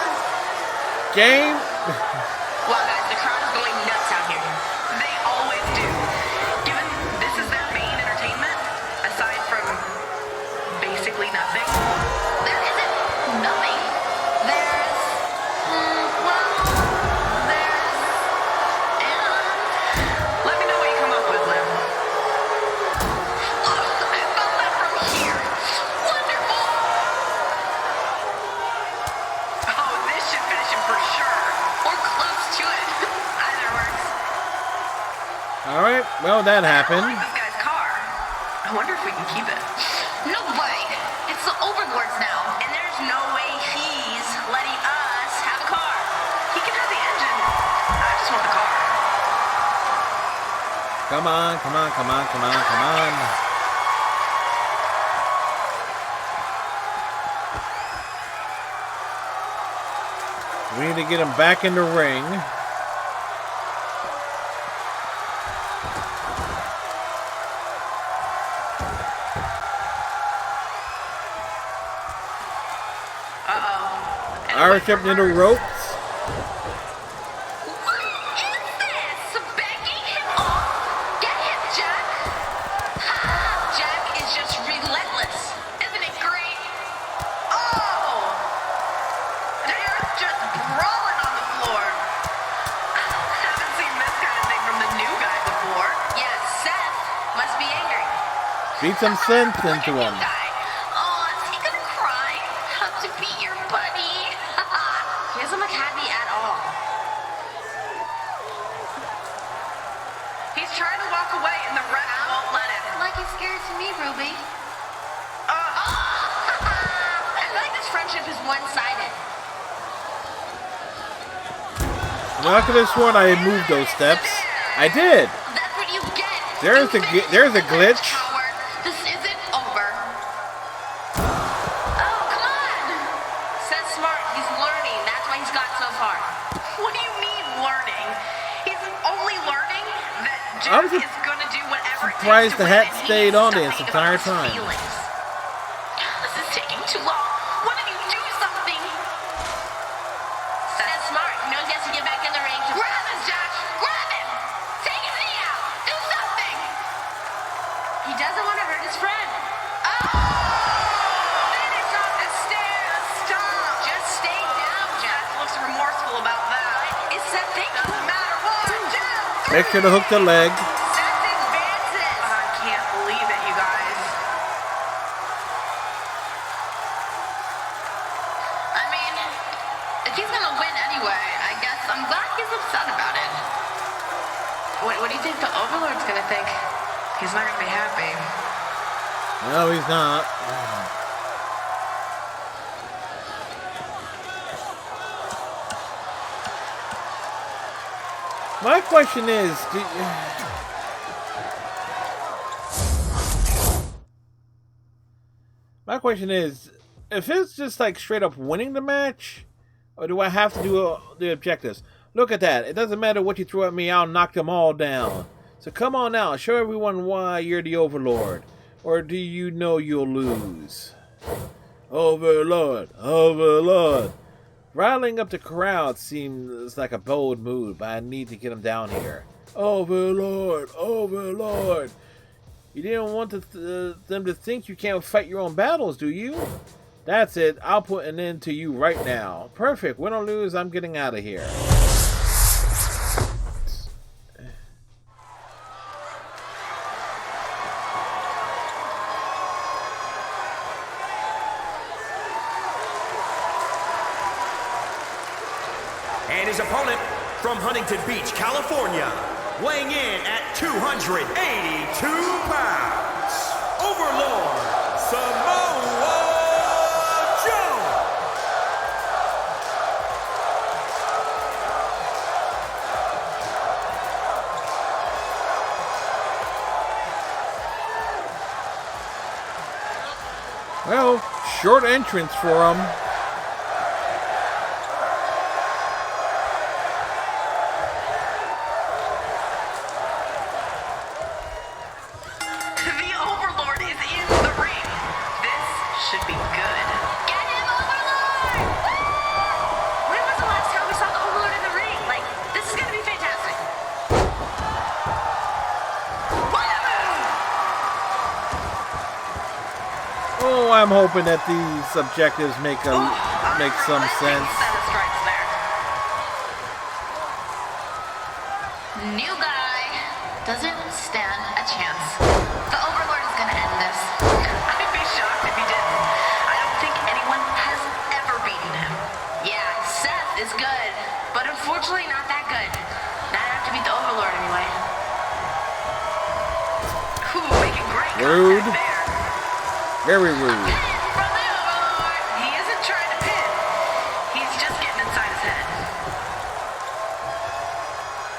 game. Wow, guys, the crowd is going nuts out here. They always do. Given this is their main entertainment, aside from basically nothing, there isn't nothing. There's, let me know what you come up with, Lim. Oh, I felt that from here. Wonderful. Oh, this should finish him for sure. Or close to it. Either works. Alright, well, that happened. I like this guy's car. I wonder if we can keep it. No way. It's the Overlord's now. And there's no way he's letting us have a car. He can have the engine. I just want the car. Come on, come on, come on, come on, come on. We need to get him back in the ring. Irish up into the ropes. Jack is just relentless. Isn't it great? Oh! They're just brawling on the floor. Haven't seen this kind of thing from the new guy before. Yeah, Seth must be angry. Beat some sense into him. Oh, is he gonna cry? Have to beat your buddy. He doesn't look happy at all. He's trying to walk away and the ref won't let him. Like he's scared to me, Ruby. I feel like this friendship is one-sided. Well, I could have sworn I had moved those steps. I did. That's what you get. There's a glitch. This isn't over. Oh, come on. Says smart. He's learning. That's why he's got so far. What do you mean learning? He's only learning that Jack is going to do whatever it takes Surprised to the win, hat and he stayed needs on to this think entire about his time. feelings. This is taking too long. Why don't you do something? Says smart. He knows he has to get back in the ring. Grab him, Josh. Grab him. Take his knee out. Do something. He doesn't want to hurt his friend. Finish off the stairs. Stop. Just stay down, Jack. Looks remorseful about that. It's that thing. Doesn't matter. 1, 2, 3. Make sure to hook the leg. Seth advances. I can't believe it, you guys. I mean, if he's gonna win anyway, I guess I'm glad he's upset about it. What do you think the Overlord's gonna think? He's not gonna be happy. No, he's not. My question is, if it's just like straight up winning the match, or do I have to do the objectives? Look at that. It doesn't matter what you throw at me, I'll knock them all down. So come on now, show everyone why you're the Overlord. Or do you know you'll lose? Overlord, Overlord. Riling up the crowd seems like a bold move, but I need to get him down here. Overlord, Overlord. You didn't want them to think you can't fight your own battles, do you? That's it. I'll put an end to you right now. Perfect. Win or lose, I'm getting out of here. And his opponent from Huntington Beach, California, weighing in at 282 pounds, Overlord Samoa Joe. Well, short entrance for him. Oh, I'm hoping that these objectives make some sense. New guy doesn't stand a chance. The Overlord is gonna end this. I'd be shocked if he didn't. I don't think anyone has ever beaten him. Yeah, Seth is good, but unfortunately not that good. Not enough to beat the Overlord anyway. Ooh, making great Rude. contact there. Very rude. He isn't trying to pin. He's just getting inside his head.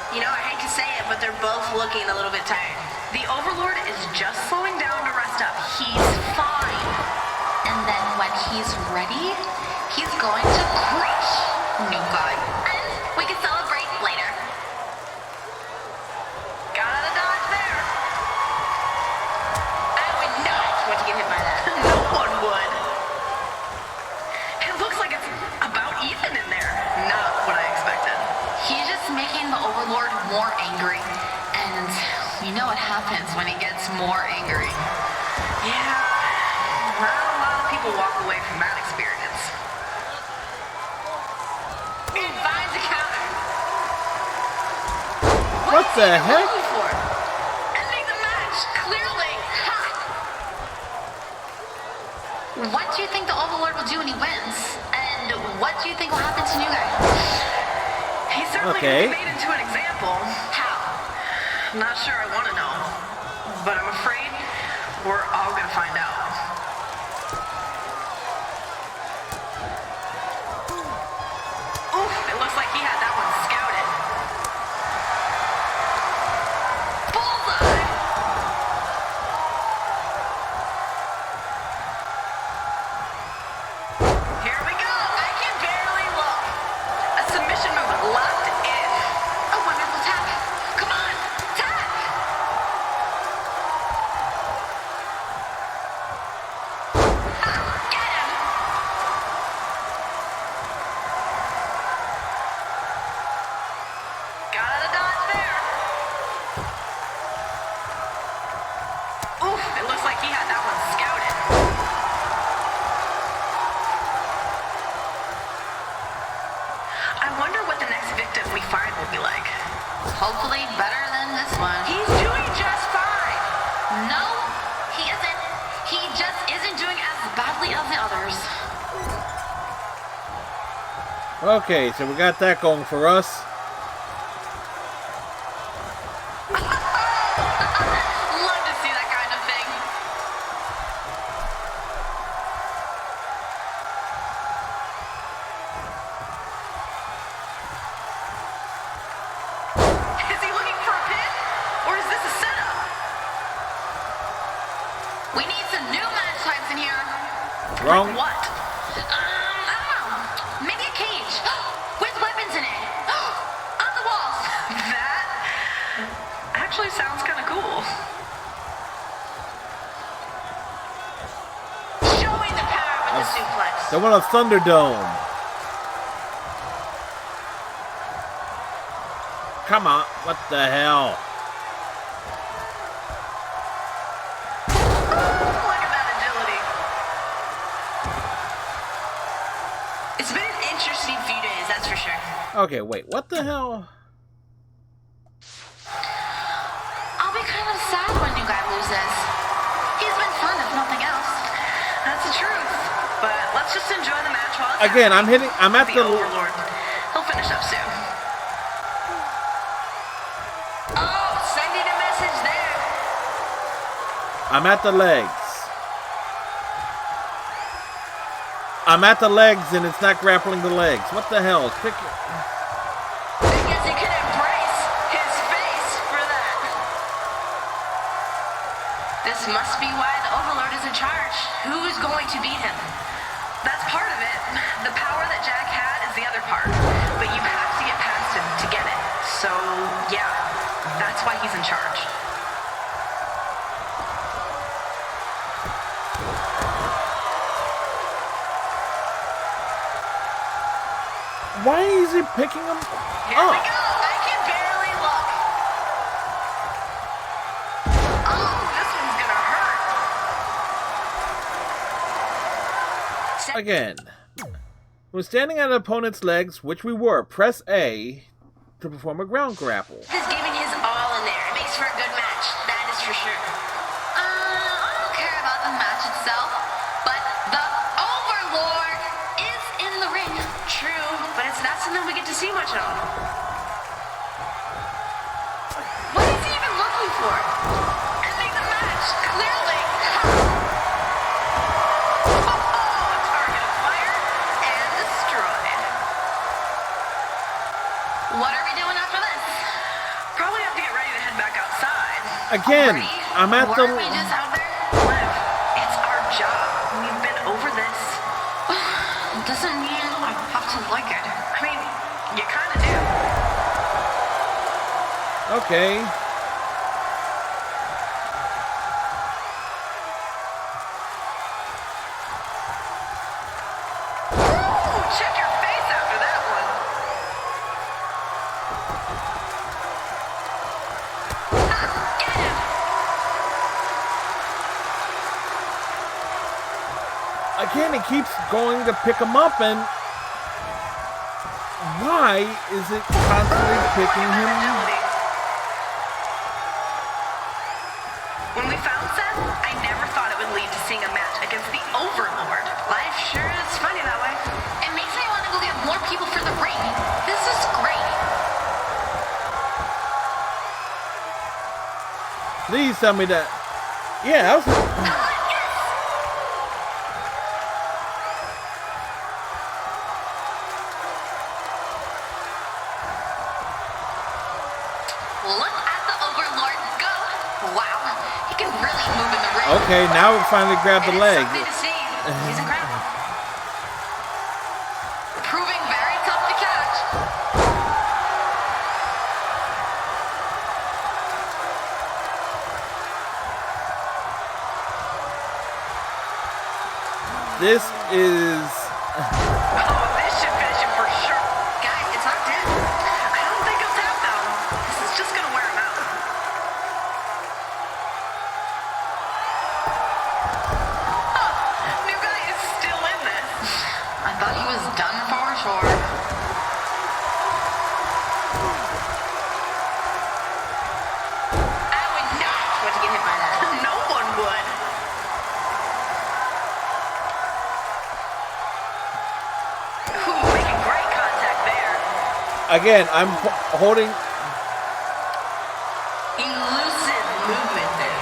You know, I hate to say it, but they're both looking a little bit tired. The Overlord is just slowing down to rest up. He's fine. And then when he's ready, he's going to crush New Guy. And we can celebrate later. Got a dodge there. I would not want to get hit by that. No one would. It looks like it's about even in there. Not what I expected. He's just making the Overlord more angry. And you know what happens when he gets more angry. Yeah, not a lot of people walk away from that experience. And finds a counter. What the heck? For? Ending the match, clearly. Ha! What do you think the Overlord will do when he wins? And what do you think will happen to New Guy? He's certainly Okay. made into an example. How? Not sure I want to know. But I'm afraid we're all going to find out. Oof, it looks like he had that one scouted. Bullseye! Here we go. I can barely look. A submission move locked in. A wonderful tap. Come on, tap! Ha, get him! Got out of dodge there. Oof, it looks like he had that one scouted. I wonder what the next victim we find will be like. Hopefully better than this one. He's doing just fine. No, he isn't. He just isn't doing as badly as the others. Okay, so we got that going for us. Love to see that kind of thing. Wrong. Like what? I don't know. Maybe a cage with weapons in it. On the walls. That actually sounds kind of cool. Showing the power with the suplex. They want a Thunderdome. Come on. What the hell? Look at that agility. It's been an interesting few days, that's for sure. Okay, wait. What the hell? I'll be kind of sad when new guy loses. He's been fun, if nothing else. That's the truth. But let's just enjoy the match while it's Again, I'm at the Overlord. He'll finish up soon. Oh, sending a message there. I'm at the legs. I'm at the legs and it's not grappling the legs. What the hell? Pick it. I guess he could embrace his face for that. This must be why the Overlord is in charge. Who's going to beat him? That's part of it. The power that Jack had is the other part. But you have to get past him to get it. So, yeah, that's why he's in charge. Why is he picking him Here we go. I can barely look. Oh, this one's gonna hurt. Again. When standing on an opponent's legs, which we were, press A to perform a ground grapple. He's giving his all in there. It makes for a good match. That is for sure. I don't care about the match itself, but the Overlord is in the ring. True, but it's not something we get to see much of. What is he even looking for? Ending the match, clearly. Target of fire and destroyed. What are we doing after this? Probably have to get ready to head back outside. Again, Already? I'm at the... Weren't we just out there? Liv, it's our job. We've been over this. It doesn't mean I have to like it. I mean, you kind of do. Okay. Ooh, check your face after that one. Get him. Again, he keeps going to pick him up, and why is it constantly picking him up? When we found Seth, I never thought it would lead to seeing a match against the Overlord. Life sure is funny that way. It makes me want to go get more people for the ring. This is great. Please tell me that. Yeah, that was... Look at the Overlord go. Wow, he can really move in the ring. Okay, now we finally grabbed the leg. Something to see. He's incredible. Proving very tough to catch. This is... Oh, this should finish him for sure. Guys, it's not dead. I don't think he'll tap though. This is just gonna wear him out. New guy is still in this. I thought he was done for sure. I would not want to get hit by that. No one would. Ooh, making great contact there. Again, I'm holding... Elusive movement there.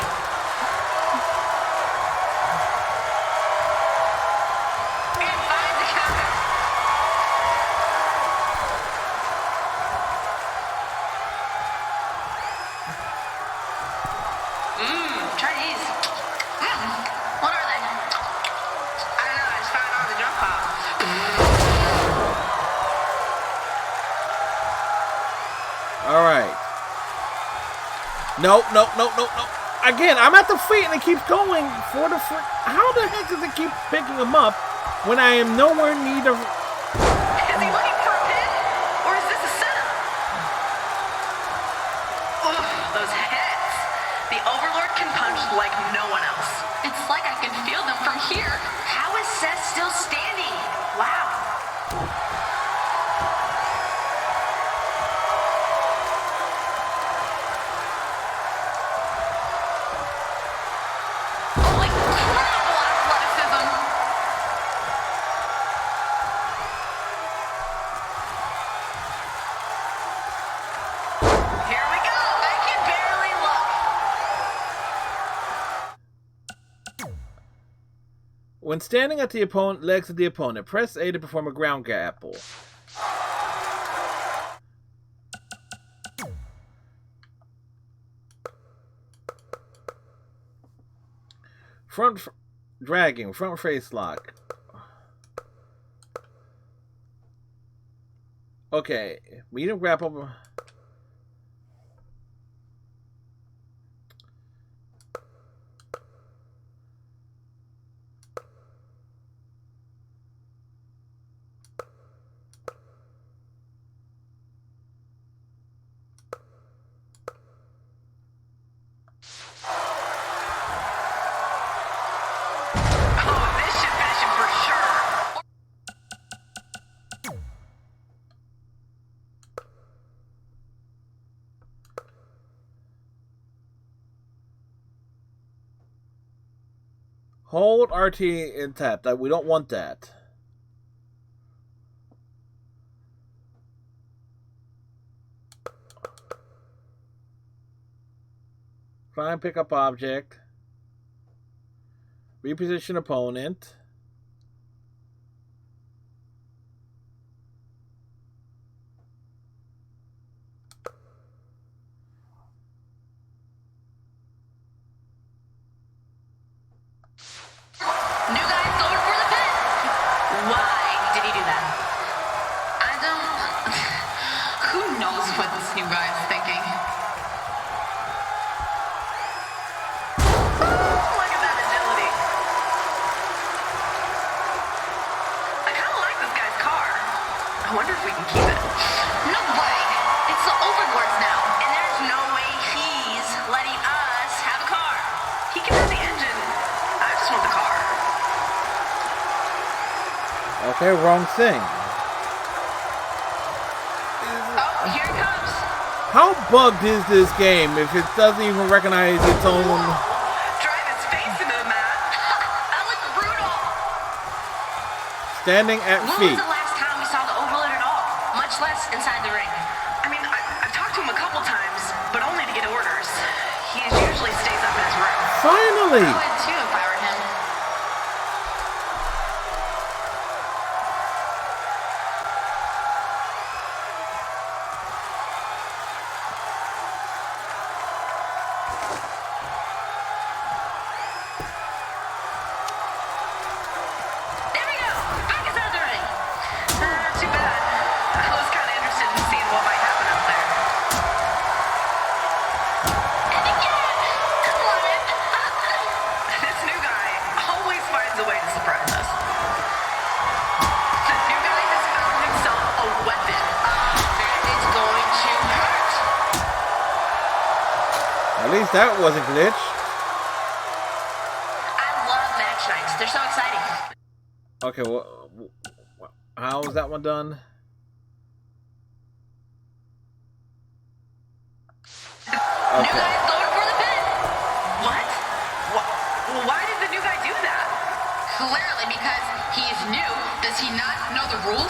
And finds the counter. Try these. What are they? I don't know. I No. Again, I'm at the feet and it keeps going for the foot. How the heck does it keep picking him up when I am nowhere near the... Is he looking for a pin? Or is this a setup? Ugh, those heads. The Overlord can punch like no one else. It's like I can feel them from here. How is Seth still standing? Wow. When standing at the legs of the opponent, press A to perform a ground grapple. Dragging, front face lock. Okay, medium grapple. Hold RT and tap. That we don't want that. Climb, pick up object. Reposition opponent. Okay, wrong thing. Oh, here it comes. How bugged is this game if it doesn't even recognize its own... Drive his face into the mat. That looked brutal. Standing at feet. When was the last time we saw the Overlord at all? Much less inside the ring. I mean, I've talked to him a couple times, but only to get orders. He usually stays up in his room. Finally! I would too if I were him. At least that wasn't glitch. I love match nights. They're so exciting. Okay, well, how was that one done? Okay. New guy going for the pin. What? Why did the new guy do that? Clearly because he's new. Does he not know the rules?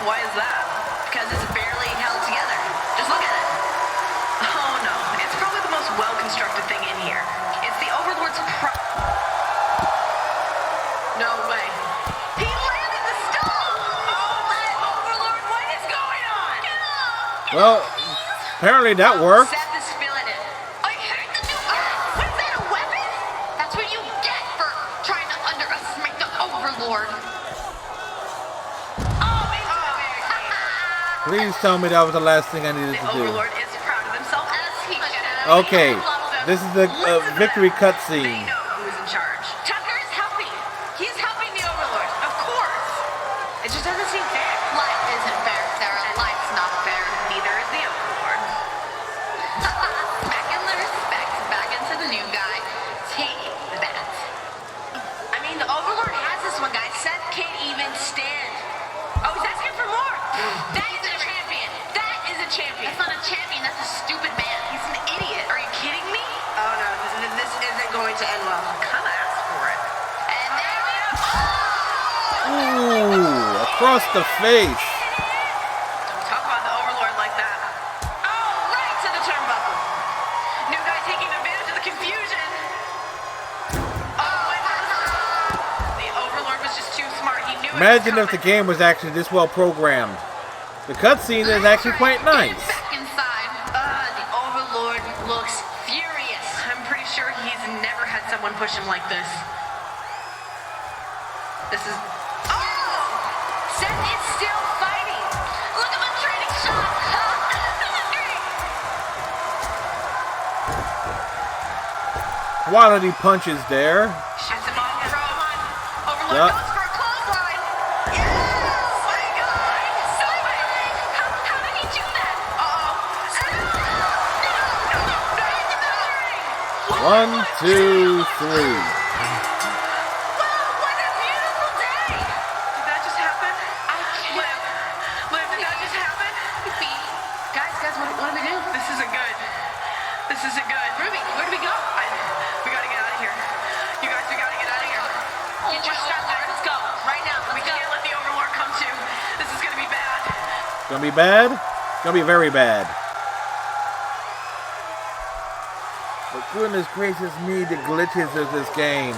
Why is that? Because it's barely held together. Just look at it. Oh no, it's probably the most well-constructed thing in here. It's the Overlord's No way. He landed the stone! Oh Well, apparently that worked. Seth is feeling it. I heard the new what is that, a weapon? That's what you get for trying to underestimate the Overlord. Please tell me that was the last thing I needed to do. Overlord is proud of himself as he should. Okay, this is the victory cutscene. They know who is in charge. Tucker is helping. He's helping the Overlord, of course. It just doesn't seem fair. Life isn't fair, Sarah. Life's not fair. Neither is the Overlord. Back in the respect, back into the new guy. Take that. I mean, the Overlord has this one, guys. Seth can't even stand. Oh, he's asking for more. That is a champion. That is a champion. That's not a champion. That's a stupid man. He's an idiot. Are you kidding me? Oh, no. This isn't going to end well. I kind of asked for it. And there we go. Ooh, across the face. Don't talk about the Overlord like that. Oh, right to the turnbuckle. New guy taking advantage of the confusion. Oh, the Overlord was just too smart. He knew it. Imagine if the game was actually this well programmed. The cutscene is actually quite nice. Back inside. The Overlord looks furious. I'm pretty sure he's never had someone push him like this. This is... Oh! Seth is still fighting. Look at him trading shots. This is great. Quality punches there. Shoots him off the rope. Overlord Yep. goes for a clothesline. Yes! My God! So amazing. How did he do that? One, two, three. What a beautiful day! Did that just happen? I can't. Liv, did that just happen? Guys, what do we do? This isn't good. This isn't good. Ruby, where do we go? We gotta get out of here. You guys, we gotta get out of here. Get your stuff, guys. Let's go. Right now. We can't let the Overlord come to. This is gonna be bad. Gonna be bad? Gonna be very bad. But goodness gracious me, the glitches of this game.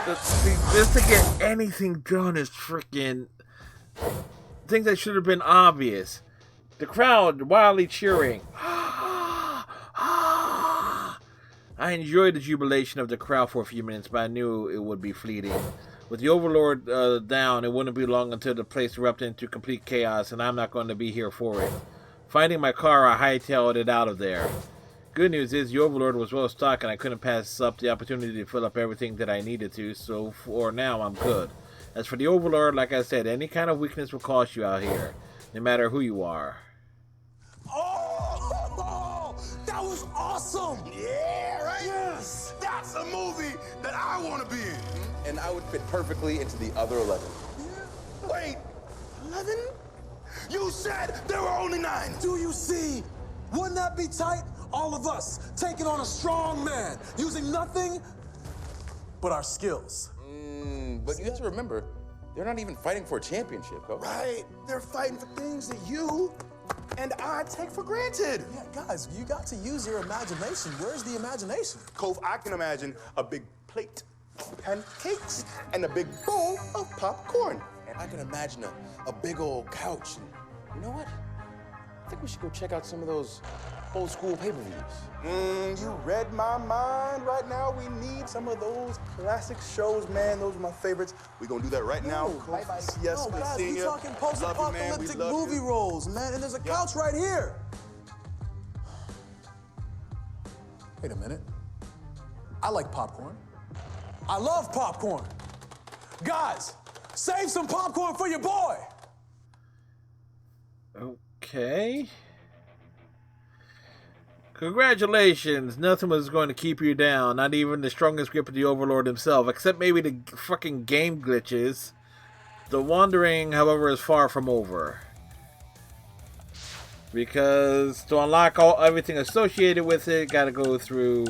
Just to get anything done is freaking things that should have been obvious. The crowd wildly cheering. I enjoyed the jubilation of the crowd for a few minutes, but I knew it would be fleeting. With the Overlord down, it wouldn't be long until the place erupted into complete chaos, and I'm not going to be here for it. Finding my car, I hightailed it out of there. Good news is the Overlord was well stocked, and I couldn't pass up the opportunity to fill up everything that I needed to, so for now, I'm good. As for the Overlord, like I said, any kind of weakness will cost you out here, no matter who you are. Oh, that was awesome! Yeah, right? Yes! That's a movie that I want to be in. And I would fit perfectly into the other 11. Wait, 11? You said there were only 9. Do you see? Wouldn't that be tight? All of us taking on a strong man, using nothing but our skills. But you have to remember, they're not even fighting for a championship, Cove. Right. They're fighting for things that you and I take for granted. Yeah, guys, you got to use your imagination. Where's the imagination? Cove, I can imagine a big plate of pancakes and a big bowl of popcorn. And I can imagine a big old couch. And you know what? I think we should go check out some of those old school pay-per-views. You read my mind. Right now, we need some of those classic shows, man. Those are my favorites. We're gonna do that right now. Bye. Yes, no, we're guys, seeing we're you. talking Love you, man. We post-apocalyptic love movie you. roles, man, and there's a couch right here. Wait a minute. I like popcorn. I love popcorn. Guys, save some popcorn for your boy. Okay. Congratulations. Nothing was going to keep you down. Not even the strongest grip of the Overlord himself. Except maybe the fucking game glitches. The wandering, however, is far from over. Because to unlock everything associated with it, gotta go through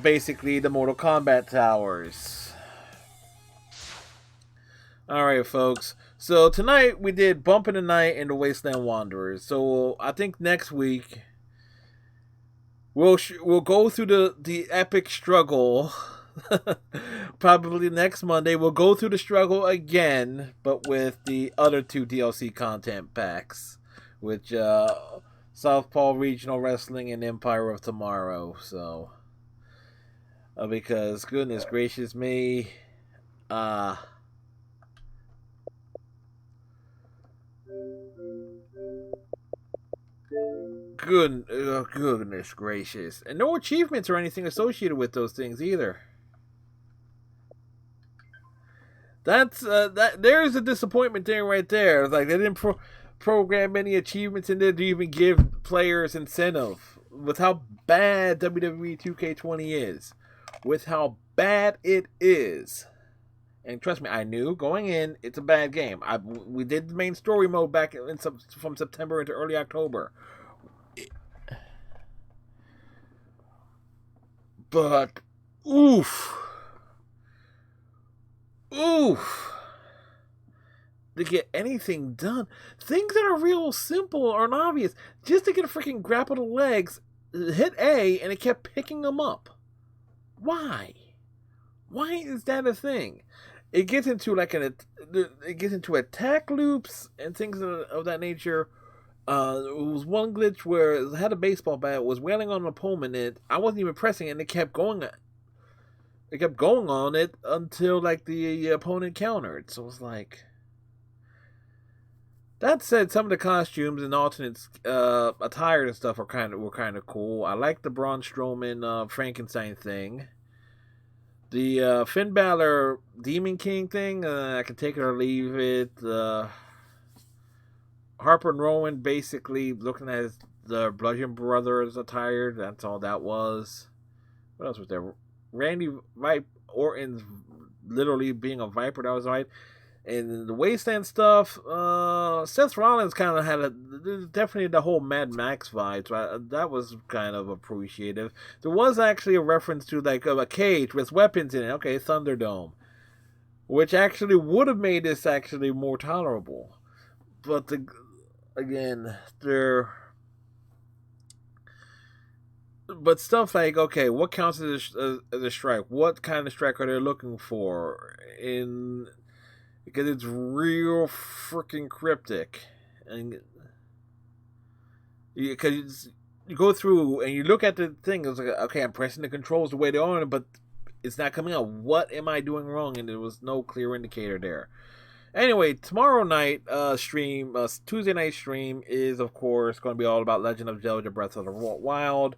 basically the Mortal Kombat towers. Alright, folks. So tonight we did Bump in the Night and the Wasteland Wanderers. So I think next week we'll go through the epic struggle Probably next Monday, we'll go through the struggle again, but with the other 2 DLC content packs, which Southpaw Regional Wrestling and Empire of Tomorrow. So, because goodness gracious me, goodness gracious, and no achievements or anything associated with those things either. That's there's a disappointment there right there. Like they didn't program any achievements in there to even give players incentive. With how bad WWE 2K20 is, with how bad it is, and trust me, I knew going in it's a bad game. We did the main story mode back from September into early October, but oof. To get anything done, things that are real simple or obvious, just to get a freaking grapple the legs, hit A, and it kept picking them up. Why? Why is that a thing? It gets into attack loops and things of that nature. It was one glitch where it had a baseball bat, was wailing on an opponent, and I wasn't even pressing it, and it kept going. It kept going on it until like the opponent countered. So it was like. That said, some of the costumes and alternate attire and stuff were kind of cool. I like the Braun Strowman Frankenstein thing. The Finn Balor Demon King thing, I can take it or leave it. Harper and Rowan basically looking at the Bludgeon Brothers attire. That's all that was. What else was there? Randy Orton's literally being a Viper. That was right. And the wasteland stuff, Seth Rollins kind of had definitely the whole Mad Max vibe. So that was kind of appreciative. There was actually a reference to like a cage with weapons in it. Okay, Thunderdome, which actually would have made this actually more tolerable. But but stuff like, okay, what counts as a strike? What kind of strike are they looking for? Because it's real freaking cryptic. And because you go through and you look at the thing, it's like, okay, I'm pressing the controls the way they are, but it's not coming out. What am I doing wrong? And there was no clear indicator there. Anyway, tomorrow night stream, Tuesday night stream is, of course, going to be all about Legend of Zelda Breath of the Wild.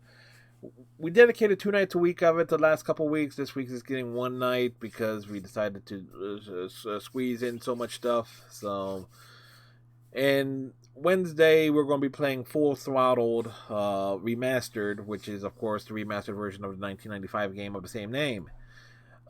We dedicated 2 nights a week of it the last couple weeks. This week is getting 1 night because we decided to squeeze in so much stuff. So, and Wednesday we're going to be playing Full Throttled Remastered, which is of course the remastered version of the 1995 game of the same name.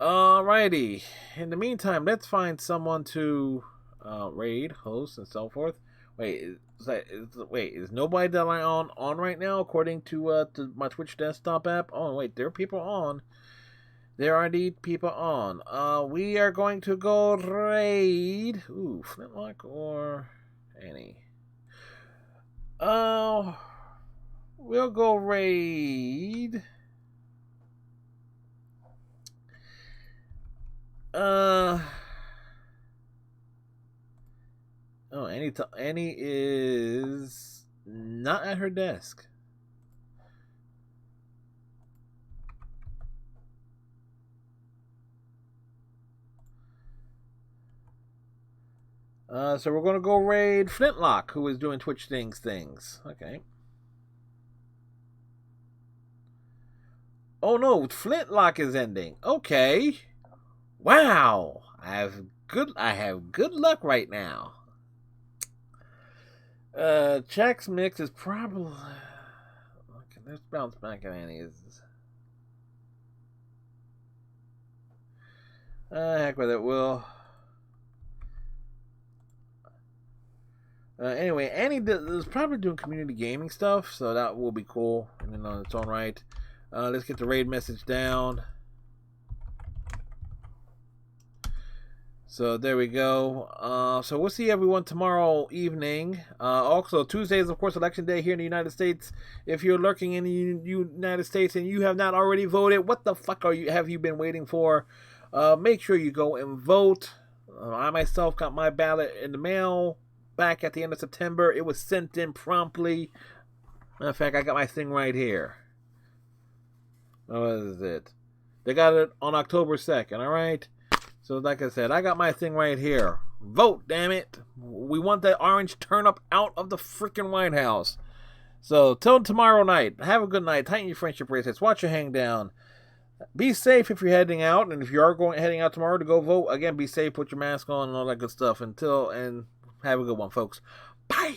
Alrighty. In the meantime, let's find someone to raid, host, and so forth. Wait, is nobody that I'm on right now according to my Twitch desktop app? Oh, wait, there are people on. There are indeed people on. We are going to go raid. Ooh, Flintlock or Annie. We'll go raid. Oh, Annie is not at her desk. So we're going to go raid Flintlock, who is doing Twitch things. Okay. Oh no, Flintlock is ending. Okay. Wow. I have good luck right now. Jack's mix is probably. Okay, let's bounce back at Annie's. Heck with it, Will. Anyway, Annie is probably doing community gaming stuff, so that will be cool and on its own right. Let's get the raid message down. So there we go. So we'll see everyone tomorrow evening. Also, Tuesday is, of course, Election Day here in the United States. If you're lurking in the United States and you have not already voted, what the fuck have you been waiting for? Make sure you go and vote. I myself got my ballot in the mail back at the end of September. It was sent in promptly. Matter of fact, I got my thing right here. What is it? They got it on October 2nd, alright? So like I said, I got my thing right here. Vote, damn it. We want that orange turnip out of the freaking White House. So till tomorrow night, have a good night. Tighten your friendship bracelets. Watch your hang down. Be safe if you're heading out. And if you are heading out tomorrow to go vote, again, be safe. Put your mask on and all that good stuff. And have a good one, folks. Bye.